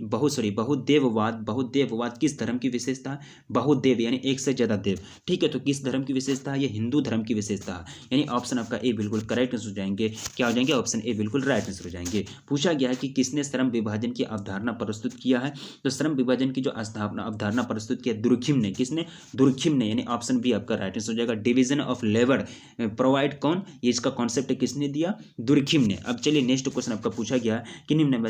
बहुदेववाद किस धर्म की विशेषता है? बहुदेव यानी एक से ज्यादा देव, ठीक है। तो किस धर्म की विशेषता है? ये हिंदू धर्म की विशेषता है, यानी ऑप्शन आपका ए बिल्कुल करेक्ट आंसर हो जाएंगे। क्या हो जाएंगे? ऑप्शन ए बिल्कुल राइट आंसर हो जाएंगे। पूछा गया है कि किसने श्रम विभाजन की अवधारणा प्रस्तुत किया है? तो श्रम विभाजन की जो अवधारणा प्रस्तुत किया दुर्खिम ने, किसने? दुर्खिम ने, यानी ऑप्शन बी आपका राइट आंसर हो जाएगा। डिवीजन ऑफ लेबर प्रोवाइड कौन? ये इसका कॉन्सेप्ट किसने दिया? दुर्खिम ने। अब चलिए नेक्स्ट क्वेश्चन आपका पूछा गया कि निम्न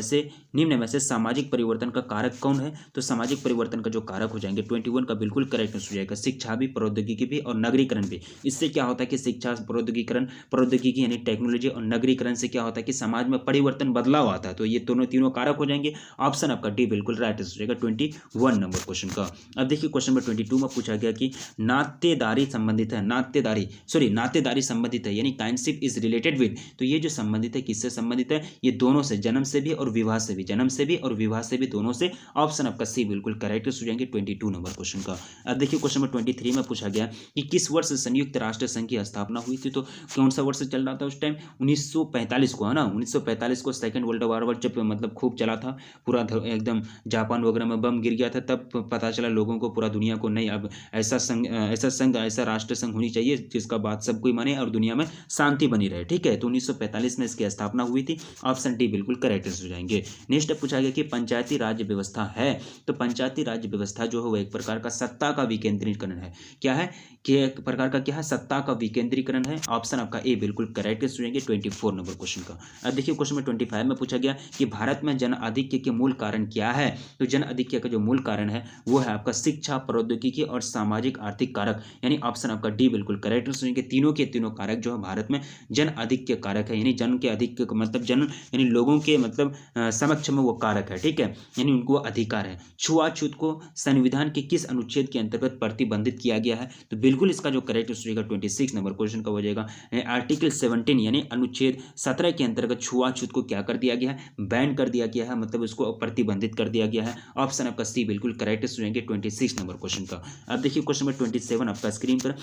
में से सामाजिक परिवर्तन का कारक कौन है? तो सामाजिक परिवर्तन का जो कारक हो जाएंगे 21 का बिल्कुल करेक्ट आंसर हो जाएगा शिक्षा भी, प्रौद्योगिकी भी और नगरीकरण भी। इससे क्या होता है कि शिक्षा, प्रौद्योगिकी यानी टेक्नोलॉजी और नगरीकरण से क्या होता है कि समाज में परिवर्तन, बदलाव आता है। तो ये तीनों कारक हो जाएंगे। ऑप्शन आपका डी बिल्कुल राइट आंसर हो जाएगा 21 नंबर क्वेश्चन का। अब देखिए क्वेश्चन नंबर 22 में पूछा गया कि नातेदारी संबंधित है, नातेदारी संबंधित है, यानी काइंडशिप इज रिलेटेड विद। तो ये जो संबंधित है किससे संबंधित संबंधित है? ये दोनों से, जन्म से भी और विवाह से भी, जन्म से भी और विवाह से भी, दोनों से। ऑप्शन आपका सी बिल्कुल करेक्ट हो जाएंगे 22 नंबर क्वेश्चन का। अब देखिए क्वेश्चन नंबर 23 में पूछा गया कि किस वर्ष संयुक्त राष्ट्र संघ की स्थापना हुई थी? तो कौन सा वर्ष चल रहा था उस टाइम? 1945 को, है ना, 1945 को सेकंड वर्ल्ड वार जब मतलब खूब चला था, पूरा एकदम जापान वगैरह में बम गिर गया था, तब पता चला लोगों को, पूरा दुनिया को, नहीं अब ऐसा संघ ऐसा राष्ट्र संघ होनी चाहिए जिसका बात सब कोई माने और दुनिया में शांति बनी रहे। ठीक है, तो 1945 में इसकी स्थापना हुई थी। ऑप्शन डी बिल्कुल करेक्ट हो जाएंगे। नेक्स्ट पूछा गया कि पंचायती राज व्यवस्था है, तो पंचायती राज व्यवस्था जो है वो एक प्रकार का सत्ता का विकेंद्रीकरण है। क्या है कि एक प्रकार का क्या है? सत्ता का विकेंद्रीकरण है। ऑप्शन आपका ए बिल्कुल करेक्ट हो जाएंगे 24 नंबर क्वेश्चन का। अब देखिए क्वेश्चन नंबर 25 में पूछा गया कि भारत में जन आधिक्य के मूल कारण क्या है? तो जन आधिक्य का जो मूल कारण है वो है आपका शिक्षा, प्रौद्योगिकी और सामाजिक आर्थिक कारक, यानी ऑप्शन आपका डी बिल्कुल करेक्ट हो जाएंगे। तीनों के तीनों कारक जो है भारत में जन आधिक्य कारक है, यानी जन के आधिक्य का मतलब जन यानी लोगों के मतलब समक्ष में वो कारक है। ठीक है, यानी उनको अधिकार है। छुआछूत को संविधान के किस अनुच्छेद के अंतर्गत प्रतिबंधित किया गया है? तो बिल्कुल इसका जो करेक्ट हो 26 नंबर क्वेश्चन का हो जाएगा आर्टिकल 17 यानी अनुच्छेद 17 के अंतर्गत छुआछूत को क्या कर दिया गया है? बैन कर दिया गया है, मतलब उसको प्रतिबंधित कर दिया गया है। ऑप्शन आपका सी बिल्कुल करेक्ट हो जाएंगे 26 नंबर क्वेश्चन का। अब देखिए क्वेश्चन नंबर 27 आपका स्क्रीन पर,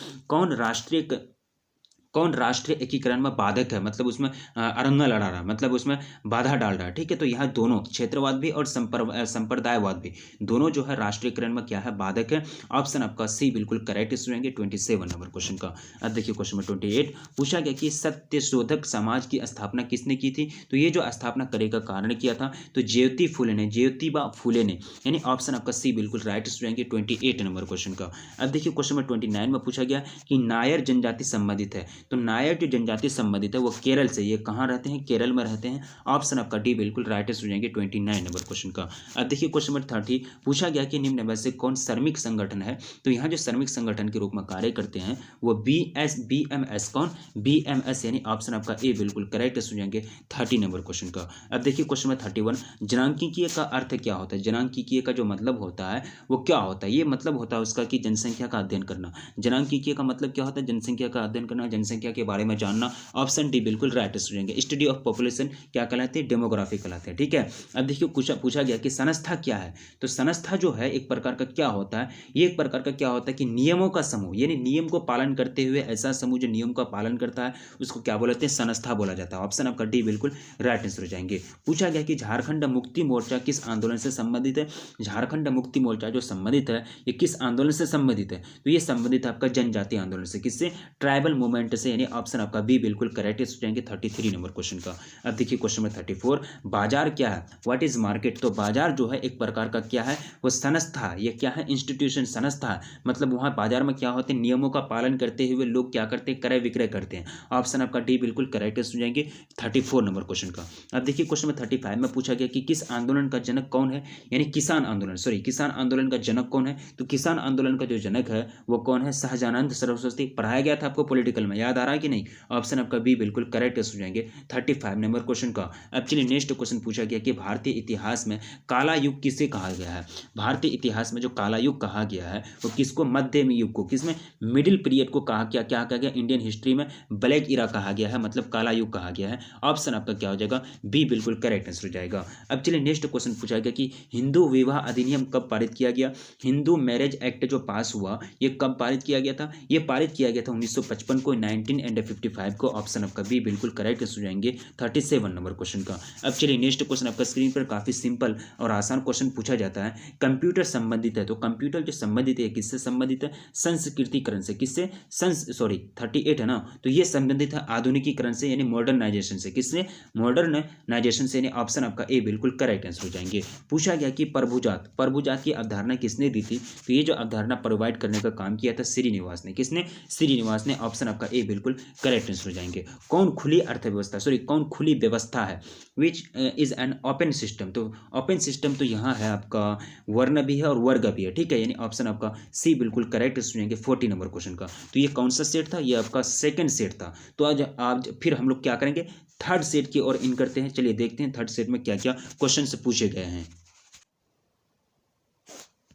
कौन राष्ट्रीय एकीकरण में बाधक है, मतलब उसमें अरंगा लड़ा रहा है, मतलब उसमें बाधा डाल रहा है। ठीक है, तो यहाँ दोनों क्षेत्रवाद भी और संप्रदायवाद भी, दोनों जो है राष्ट्रीयकरण में क्या है? बाधक है। ऑप्शन आपका सी बिल्कुल करेक्ट रहेंगे 27 नंबर क्वेश्चन का। अब देखिए क्वेश्चन नंबर 28 पूछा गया कि सत्यशोधक समाज की स्थापना किसने की थी? तो ये जो स्थापना करने का कारण किया था तो ज्योतिबा फुले ने, यानी ऑप्शन आपका सी बिल्कुल राइट रहेंगे 28 नंबर क्वेश्चन का। अब देखिए क्वेश्चन नंबर 29 में पूछा गया कि नायर जनजाति संबंधित है, तो नायर जो जनजाति संबंधित है वो केरल से, ये कहाँ रहते हैं? केरल में रहते हैं। ऑप्शन आपका डी बिल्कुल राइट हो जाएंगे 29 नंबर क्वेश्चन का। अब देखिए क्वेश्चन नंबर 30 पूछा गया कि निम्न में से कौन श्रमिक संगठन है? तो यहाँ जो श्रमिक संगठन के रूप में कार्य करते हैं वो BMS, कौन? BMS, यानी ऑप्शन आपका ए बिल्कुल करेक्ट हो जाएंगे 30 नंबर क्वेश्चन का। अब देखिए क्वेश्चन नंबर 31 जनांकीय का अर्थ क्या होता है? जनांकीय का जो मतलब होता है वो क्या होता है? ये मतलब होता है उसका कि जनसंख्या का अध्ययन करना। जनांकीय का मतलब क्या होता है? जनसंख्या का अध्ययन करना, जनसंख्या के बारे में जानना। ऑप्शन डी बिल्कुल राइट हो जाएंगे। स्टडी ऑफ पॉपुलेशन क्या कहलाते हैं? डेमोग्राफी कहलाते हैं। ठीक है, अब देखिए पूछा गया कि संस्था क्या है? तो संस्था जो है एक प्रकार का क्या होता है? ये एक प्रकार का क्या होता है कि नियमों का समूह, यानी नियम को पालन करते हुए ऐसा समूह जो नियम का पालन करता है उसको क्या बोलते हैं? संस्था बोला जाता है। ऑप्शन आपका डी बिल्कुल राइट आंसर हो जाएंगे। पूछा गया कि झारखंड मुक्ति मोर्चा किस आंदोलन से संबंधित है? झारखंड मुक्ति मोर्चा जो संबंधित है ये किस आंदोलन से संबंधित है? तो ये संबंधित है आपका जनजातीय आंदोलन से। किससे? ट्राइबल मूवमेंट से, यानी ऑप्शन आपका बी बिल्कुल करेक्ट हो जाएंगे 33 नंबर क्वेश्चन का। अब देखिए क्वेश्चन नंबर 34 बाजार क्या है? What is market? तो बाजार जो है एक प्रकार का क्या है? वो संस्था, ये क्या है? इंस्टीट्यूशन, संस्था, मतलब वहाँ बाजार में क्या होते हैं? नियमों का पालन करते हुए लोग क्या करते हैं? क्रय विक्रय करते हैं। ऑप्शन आपका डी बिल्कुल करेक्ट हो जाएंगे 34 नंबर क्वेश्चन का। अब देखिए क्वेश्चन नंबर 35 में पूछा गया कि किस आंदोलन का जनक कौन है? यानी किसान आंदोलन का जनक कौन है? तो किसान आंदोलन का जो जनक है वो कौन है? सहजानंद सरस्वती। पढ़ाया गया था आपको पॉलिटिकल में, याद आ रहा है कि नहीं? ऑप्शन आपका बी बिल्कुल करेक्ट हो जाएंगे 35 नंबर क्वेश्चन का। अब चलिए नेक्स्ट क्वेश्चन पूछा गया कि भारतीय इतिहास में काला युग किसे कहा गया है? भारतीय इतिहास में जो काला युग कहा गया है वो किसको? मध्य युग को। किसमें? मिडिल पीरियड को कहा क्या कहा गया? इंडियन हिस्ट्री में ब्लैक इरा कहा गया है, मतलब काला युग कहा गया है। ऑप्शन आपका क्या हो जाएगा? बी बिल्कुल करेक्ट आंसर हो जाएगा। अब चलिए नेक्स्ट क्वेश्चन पूछा गया कि हिंदू विवाह अधिनियम कब पारित किया गया? हिंदू मैरिज एक्ट जो पास हुआ ये कब पारित किया गया था? ये पारित किया गया था 1955 को, 1955 को। ऑप्शन आपका बी बिल्कुल करेक्ट हो जाएंगे 37 नंबर क्वेश्चन का। अब चलिए नेक्स्ट क्वेश्चन आपका स्क्रीन पर काफी सिंपल और आसान क्वेश्चन पूछा जाता है। कंप्यूटर संबंधित है, तो कंप्यूटर जो संबंधित है किससे संबंधित है? संस्कृतिकरण से। किससे? 38 है ना, तो ये संबंधित है आधुनिकीकरण से, यानी मॉडर्नाइजेशन से। किससे? मॉडर्नाइजेशन से, यानी ऑप्शन आपका ए बिल्कुल करेक्ट आंसर हो जाएंगे। पूछा गया कि प्रभुजात की अवधारणा किसने दी थी? तो ये जो अवधारणा प्रोवाइड करने का काम किया था श्रीनिवास ने। किसने? श्रीनिवास ने। ऑप्शन आपका ए बिल्कुल करेक्ट आंसर हो जाएंगे। कौन खुली व्यवस्था है? Which is an open system? तो ओपन सिस्टम तो यहाँ है आपका वर्ण भी है और वर्ग भी है। ठीक है, यानी ऑप्शन आपका सी बिल्कुल करेक्ट आंसर हो जाएंगे 40 नंबर क्वेश्चन का। तो ये कौन सा सेट था? ये आपका सेकंड सेट था। तो आज फिर हम लोग क्या करेंगे? थर्ड सेट की ओर इन करते हैं। चलिए देखते हैं थर्ड सेट में क्या क्या क्वेश्चन से पूछे गए हैं।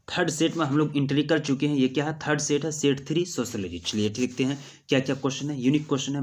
थर्ड सेट में हम लोग एंट्री कर चुके हैं। ये क्या है? थर्ड सेट है, सेट 3 सोशियोलॉजी। चलिए देखते हैं क्या क्या क्वेश्चन है। यूनिक क्वेश्चन है,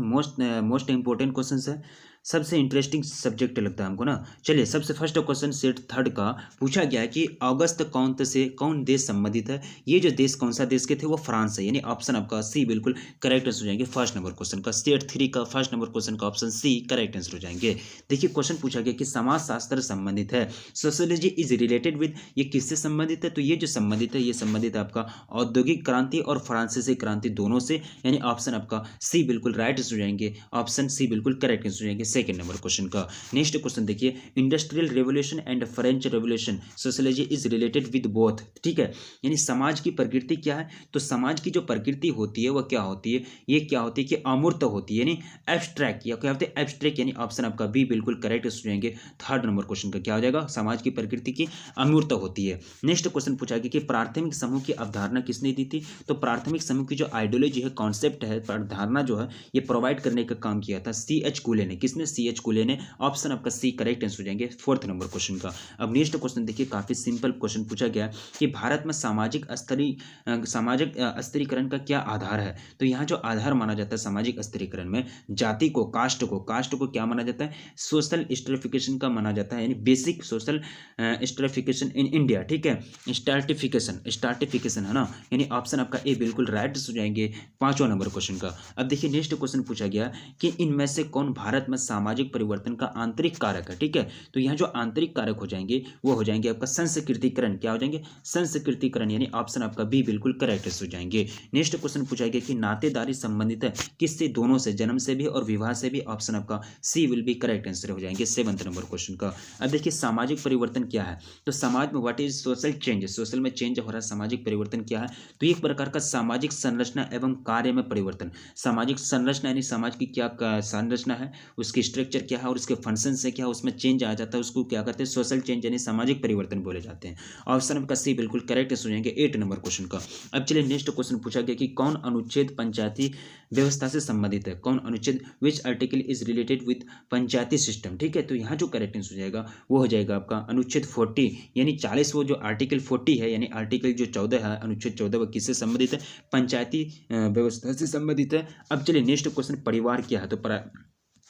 मोस्ट इंपॉर्टेंट क्वेश्चन है। सबसे इंटरेस्टिंग सब्जेक्ट लगता है हमको ना। चलिए सबसे फर्स्ट क्वेश्चन सेट थर्ड का पूछा गया है कि अगस्त कौंत से कौन देश संबंधित है। ये जो देश कौन सा देश के थे वो फ्रांस है, यानी ऑप्शन आपका सी बिल्कुल करेक्ट आंसर हो जाएंगे फर्स्ट नंबर क्वेश्चन का। सेट थ्री का फर्स्ट नंबर क्वेश्चन का ऑप्शन सी करेक्ट आंसर हो जाएंगे। देखिए क्वेश्चन पूछा गया कि समाजशास्त्र संबंधित है, सोशियोलॉजी इज रिलेटेड विद, ये किससे संबंधित है। तो ये जो संबंधित है ये संबंधित है आपका औद्योगिक क्रांति और फ्रांसीसी क्रांति दोनों से, यानी ऑप्शन आपका सी बिल्कुल राइट आंसर हो जाएंगे, ऑप्शन सी बिल्कुल करेक्ट आंसर हो जाएंगे सेकंड नंबर क्वेश्चन का। नेक्स्ट क्वेश्चन देखिए, industrial revolution and French revolution sociology is related with both, ठीक है, यानी समाज की प्रकृति क्या है। तो समाज की जो प्रकृति होती है वह क्या होती है, ये क्या होती है कि अमूर्त होती है, यानी एब्स्ट्रैक्ट, या क्या होते हैं एब्स्ट्रैक्ट, यानी ऑप्शन आपका बी बिल्कुल करेक्ट आंसर हो जाएंगे थर्ड नंबर क्वेश्चन का। क्या हो जाएगा, समाज की प्रकृति की अमूर्त होती है। नेक्स्ट क्वेश्चन पूछा गया कि प्राथमिक समूह की अवधारणा किसने दी थी। तो प्राथमिक समूह की जो आइडियोलॉजी है, कॉन्सेप्ट है, अवधारणा जो है, ये प्रोवाइड करने का काम किया था C.H. कूले ने। किसने, C.H. कूले ने, ऑप्शन आपका सी करेक्ट आंसर हो जाएंगे फोर्थ नंबर क्वेश्चन का। अब नेक्स्ट क्वेश्चन देखिए, काफी सिंपल क्वेश्चन पूछा गया कि भारत में सामाजिक स्थिरीकरण का क्या आधार है। तो यहाँ जो आधार माना जाता है सामाजिक स्थिरीकरण में, जाति को, कास्ट को क्या माना जाता है, सोशल स्ट्रेटिफिकेशन का माना जाता है, यानी basic social stratification in India, ठीक है, स्टार्टिफिकेशन है ना, यानी ऑप्शन आपका ए बिल्कुल राइट हो जाएंगे पांचवा नंबर क्वेश्चन का। अब देखिए नेक्स्ट क्वेश्चन पूछा गया कि इनमें से कौन भारत में सामाजिक परिवर्तन का आंतरिक कारक है, ठीक है। तो यहाँ जो आंतरिक कारक हो जाएंगे वो हो जाएंगे आपका संस्कृतिकरण, क्या हो जाएंगे, संस्कृतिकरण, यानी ऑप्शन आपका बी बिल्कुल करेक्ट हो जाएंगे। नेक्स्ट क्वेश्चन पूछा गया कि नातेदारी संबंधित है किससे, दोनों से, जन्म से भी और विवाह से भी, ऑप्शन आपका सी विल बी करेक्ट आंसर हो जाएंगे सेवंथ नंबर क्वेश्चन का। अब देखिए सामाजिक परिवर्तन क्या है, तो समाज में what is social change, social में चेंज हो रहा है, सामाजिक परिवर्तन क्या है। तो एक प्रकार का सामाजिक संरचना एवं कार्य में परिवर्तन, सामाजिक संरचना यानी समाज की क्या संरचना है, उसकी स्ट्रक्चर क्या है और उसके फंक्शन से क्या है, उसमें चेंज आ जाता है, उसको क्या कहते हैं, सोशल चेंज यानी सामाजिक परिवर्तन बोले जाते हैं। ऑप्शन आपका सी बिल्कुल करेक्ट हो जाएंगे एट नंबर क्वेश्चन का। अब चलिए नेक्स्ट क्वेश्चन पूछा गया कि कौन अनुच्छेद पंचायती व्यवस्था से संबंधित है, कौन अनुच्छेद, which article is related with Panchayati system, ठीक है। तो यहाँ जो करेक्ट आंसर हो जाएगा वो हो जाएगा आपका अनुच्छेद 40, यानी 40, वो जो आर्टिकल 40 है, यानी आर्टिकल जो 14 है, अनुच्छेद 14, वह किससे संबंधित है, पंचायती व्यवस्था से संबंधित है। अब चलिए नेक्स्ट क्वेश्चन, परिवार क्या है। तो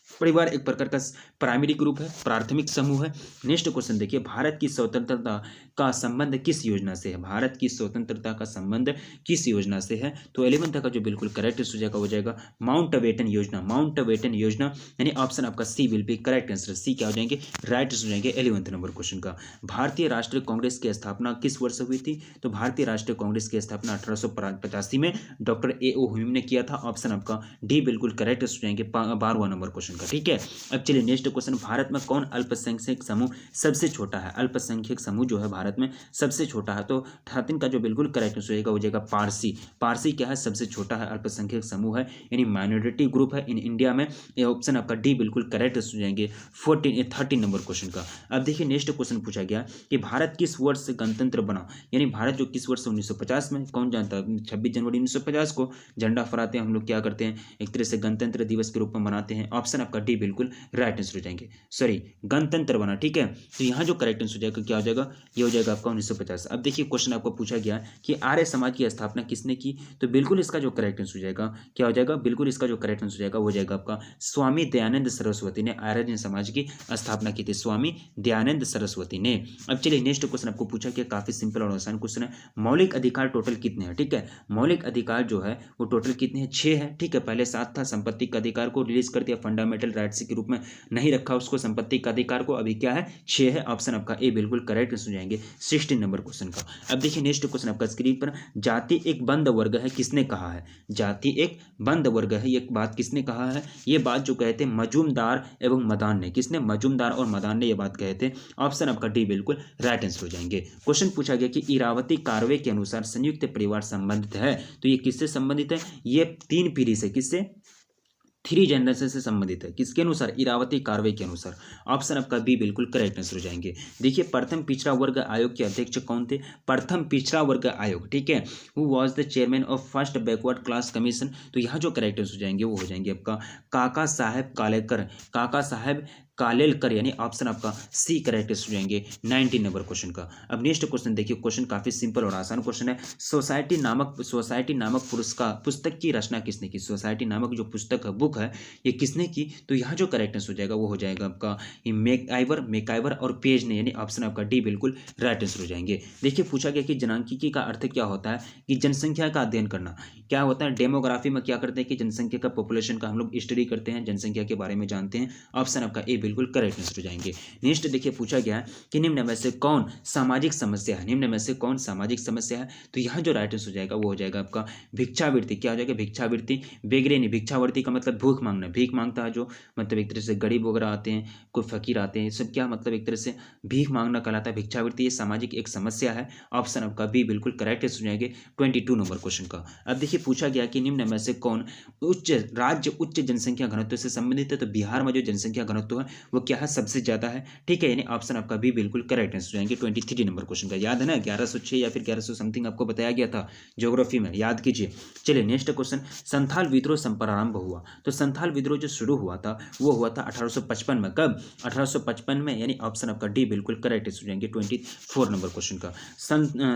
परिवार एक प्रकार का प्राइमरी ग्रुप है, प्राथमिक समूह है। नेक्स्ट क्वेश्चन देखिए, भारत की स्वतंत्रता का संबंध किस योजना से है, भारत की स्वतंत्रता का संबंध किस योजना से है। तो 11th का जो बिल्कुल करेक्ट हो जाएगा माउंटबेटन योजना, माउंटबेटन योजना, यानी ऑप्शन आपका सी विल बी करेक्ट आंसर, सी क्या हो जाएंगे, राइट हो जाएंगे 11th नंबर क्वेश्चन का। भारतीय राष्ट्रीय कांग्रेस की स्थापना किस वर्ष हुई थी। तो भारतीय राष्ट्रीय कांग्रेस की स्थापना 1885 में डॉक्टर A.O. ह्यूम ने किया था, ऑप्शन आपका डी बिल्कुल करेक्ट हो जाएंगे 12वां नंबर क्वेश्चन का, ठीक है। अब चलिए नेक्स्ट क्वेश्चन, भारत में कौन अल्पसंख्यक समूह सबसे छोटा है, अल्पसंख्यक समूह जो है भारत में सबसे छोटा है। तो 13 का जो बिल्कुल करेक्ट हो जाएगा पारसी, पारसी क्या है, सबसे छोटा है अल्पसंख्यक समूह है, यानी माइनॉरिटी ग्रुप है इन इंडिया में, ये ऑप्शन आपका डी बिल्कुल करेक्ट हो जाएंगे 13 नंबर क्वेश्चन का। अब देखिए नेक्स्ट क्वेश्चन पूछा गया कि भारत किस वर्ष से गणतंत्र बना, यानी भारत जो किस वर्ष 1950 में, कौन जानता है, 26 जनवरी 1950 को झंडा फहराते हैं हम लोग, क्या करते हैं, एक तरह से गणतंत्र दिवस के रूप में मनाते हैं, ऑप्शन आपका डी बिल्कुल राइट आंसर हो जाएंगे, सॉरी गणतंत्र बना, ठीक है। तो यहाँ जो करेक्ट आंसर हो जाएगा क्या हो जाएगा, ये हो जाएगा आपका 1950। अब देखिए क्वेश्चन आपको पूछा गया कि आर्य समाज की स्थापना किसने की। तो बिल्कुल इसका जो करेक्ट आंसर हो जाएगा क्या हो जाएगा, बिल्कुल इसका जो करेक्ट आंसर हो जाएगा वो हो जाएगा आपका स्वामी दयानंद सरस्वती ने आर्य समाज की स्थापना की थी, स्वामी दयानंद सरस्वती ने। अब चलिए नेक्स्ट क्वेश्चन आपको पूछा गया, काफी सिंपल और आसान क्वेश्चन है, मौलिक अधिकार टोटल कितने हैं, ठीक है। मौलिक अधिकार जो है वो टोटल कितने हैं, 6 है, ठीक है। पहले 7 था, संपत्ति का अधिकार को रिलीज कर दिया, फंडामेंटल राइट्स के रूप में नहीं रखा उसको, संपत्ति का अधिकार को, अभी क्या है 6 है, ऑप्शन आपका ए बिल्कुल करेक्ट हो जाएंगे 16 नंबर क्वेश्चन का। अब देखिए नेक्स्ट क्वेश्चन आपका स्क्रीन पर, जाति एक बंद वर्ग है किसने कहा है, जाति एक बंद वर्ग है, ये बात किसने कहा है, ये बात जो कहते हैं मजूमदार एवं मदान ने, किसने, मजूमदार और मदान ने ये बात कहे थे, ऑप्शन आपका डी बिल्कुल राइट आंसर हो जाएंगे। क्वेश्चन पूछा गया कि इरावती कार्वे के अनुसार संयुक्त परिवार संबंधित है, तो ये किससे संबंधित है, ये 3 पीढ़ी से, किससे, 3 जनरेशन से संबंधित है, किसके अनुसार, इरावती कार्वे के अनुसार, ऑप्शन आपका बी बिल्कुल करेक्ट आंसर हो जाएंगे। देखिए प्रथम पिछड़ा वर्ग आयोग के अध्यक्ष कौन थे, प्रथम पिछड़ा वर्ग आयोग, ठीक है, who was the chairman of first backward class commission. तो यहाँ जो करेक्ट आंसर हो जाएंगे वो हो जाएंगे आपका काका साहेब कालेकर, काका साहेब कालेलकर, यानी ऑप्शन आपका सी करेक्ट हो जाएंगे 19 नंबर क्वेश्चन का। अब नेक्स्ट क्वेश्चन देखिए, क्वेश्चन काफी सिंपल और आसान क्वेश्चन है। सोसाइटी नामक पुस्तक की रचना किसने की? सोसाइटी नामक जो पुस्तक है, बुक है, ये किसने की? तो यहाँ जो करेक्टनेस हो जाएगा वो हो जाएगा आपका मेकाइवर और पेज ने, यानी ऑप्शन आपका डी बिल्कुल राइट आंसर हो जाएंगे। देखिए पूछा गया कि जनांकीकी का अर्थ क्या होता है? कि जनसंख्या का अध्ययन करना। क्या होता है? डेमोग्राफी में क्या करते हैं कि जनसंख्या का, पॉपुलेशन का हम लोग स्टडी करते हैं, जनसंख्या के बारे में जानते हैं। ऑप्शन आपका ए बिल्कुल करेक्ट आंसर हो जाएंगे। नेक्स्ट देखिए पूछा गया है कि निम्न में से कौन सामाजिक समस्या है? निम्न में से कौन सामाजिक समस्या है? तो यहाँ जो राइट आंसर हो जाएगा वो हो जाएगा आपका भिक्षावृत्ति। क्या हो जाएगा? भिक्षावृत्ति। बेगरेनी, भिक्षावृत्ति का मतलब भूख मांगना, भीख मांगता है जो, मतलब एक तरह से गरीब वगैरह आते हैं, कोई फकीर आते हैं, सब क्या मतलब एक तरह से भीख मांगना कहलाता है भिक्षावृत्ति। ये सामाजिक एक समस्या है। ऑप्शन आपका बी बिल्कुल करेक्ट हो जाएंगे 22 नंबर क्वेश्चन का। अब देखिए पूछा गया कि निम्न में से कौन उच्च जनसंख्या घनत्व से संबंधित है? तो बिहार में जो जनसंख्या घनत्व है वो क्या है? सबसे ज्यादा है। ठीक है, यानी ऑप्शन आपका बी बिल्कुल करेक्ट आंसर हो जाएंगे 23 नंबर क्वेश्चन का। याद है ना, 1106 या फिर 1100 समथिंग आपको बताया गया था ज्योग्राफी में, याद कीजिए। चलिए नेक्स्ट क्वेश्चन, संथाल विद्रोह संप्रारंभ हुआ। तो संथाल विद्रोह जो शुरू हुआ था वो हुआ था 1855 में। कब? 1855 में, यानी ऑप्शन आपका डी बिल्कुल करेक्ट हो जाएंगे 24 नंबर क्वेश्चन का।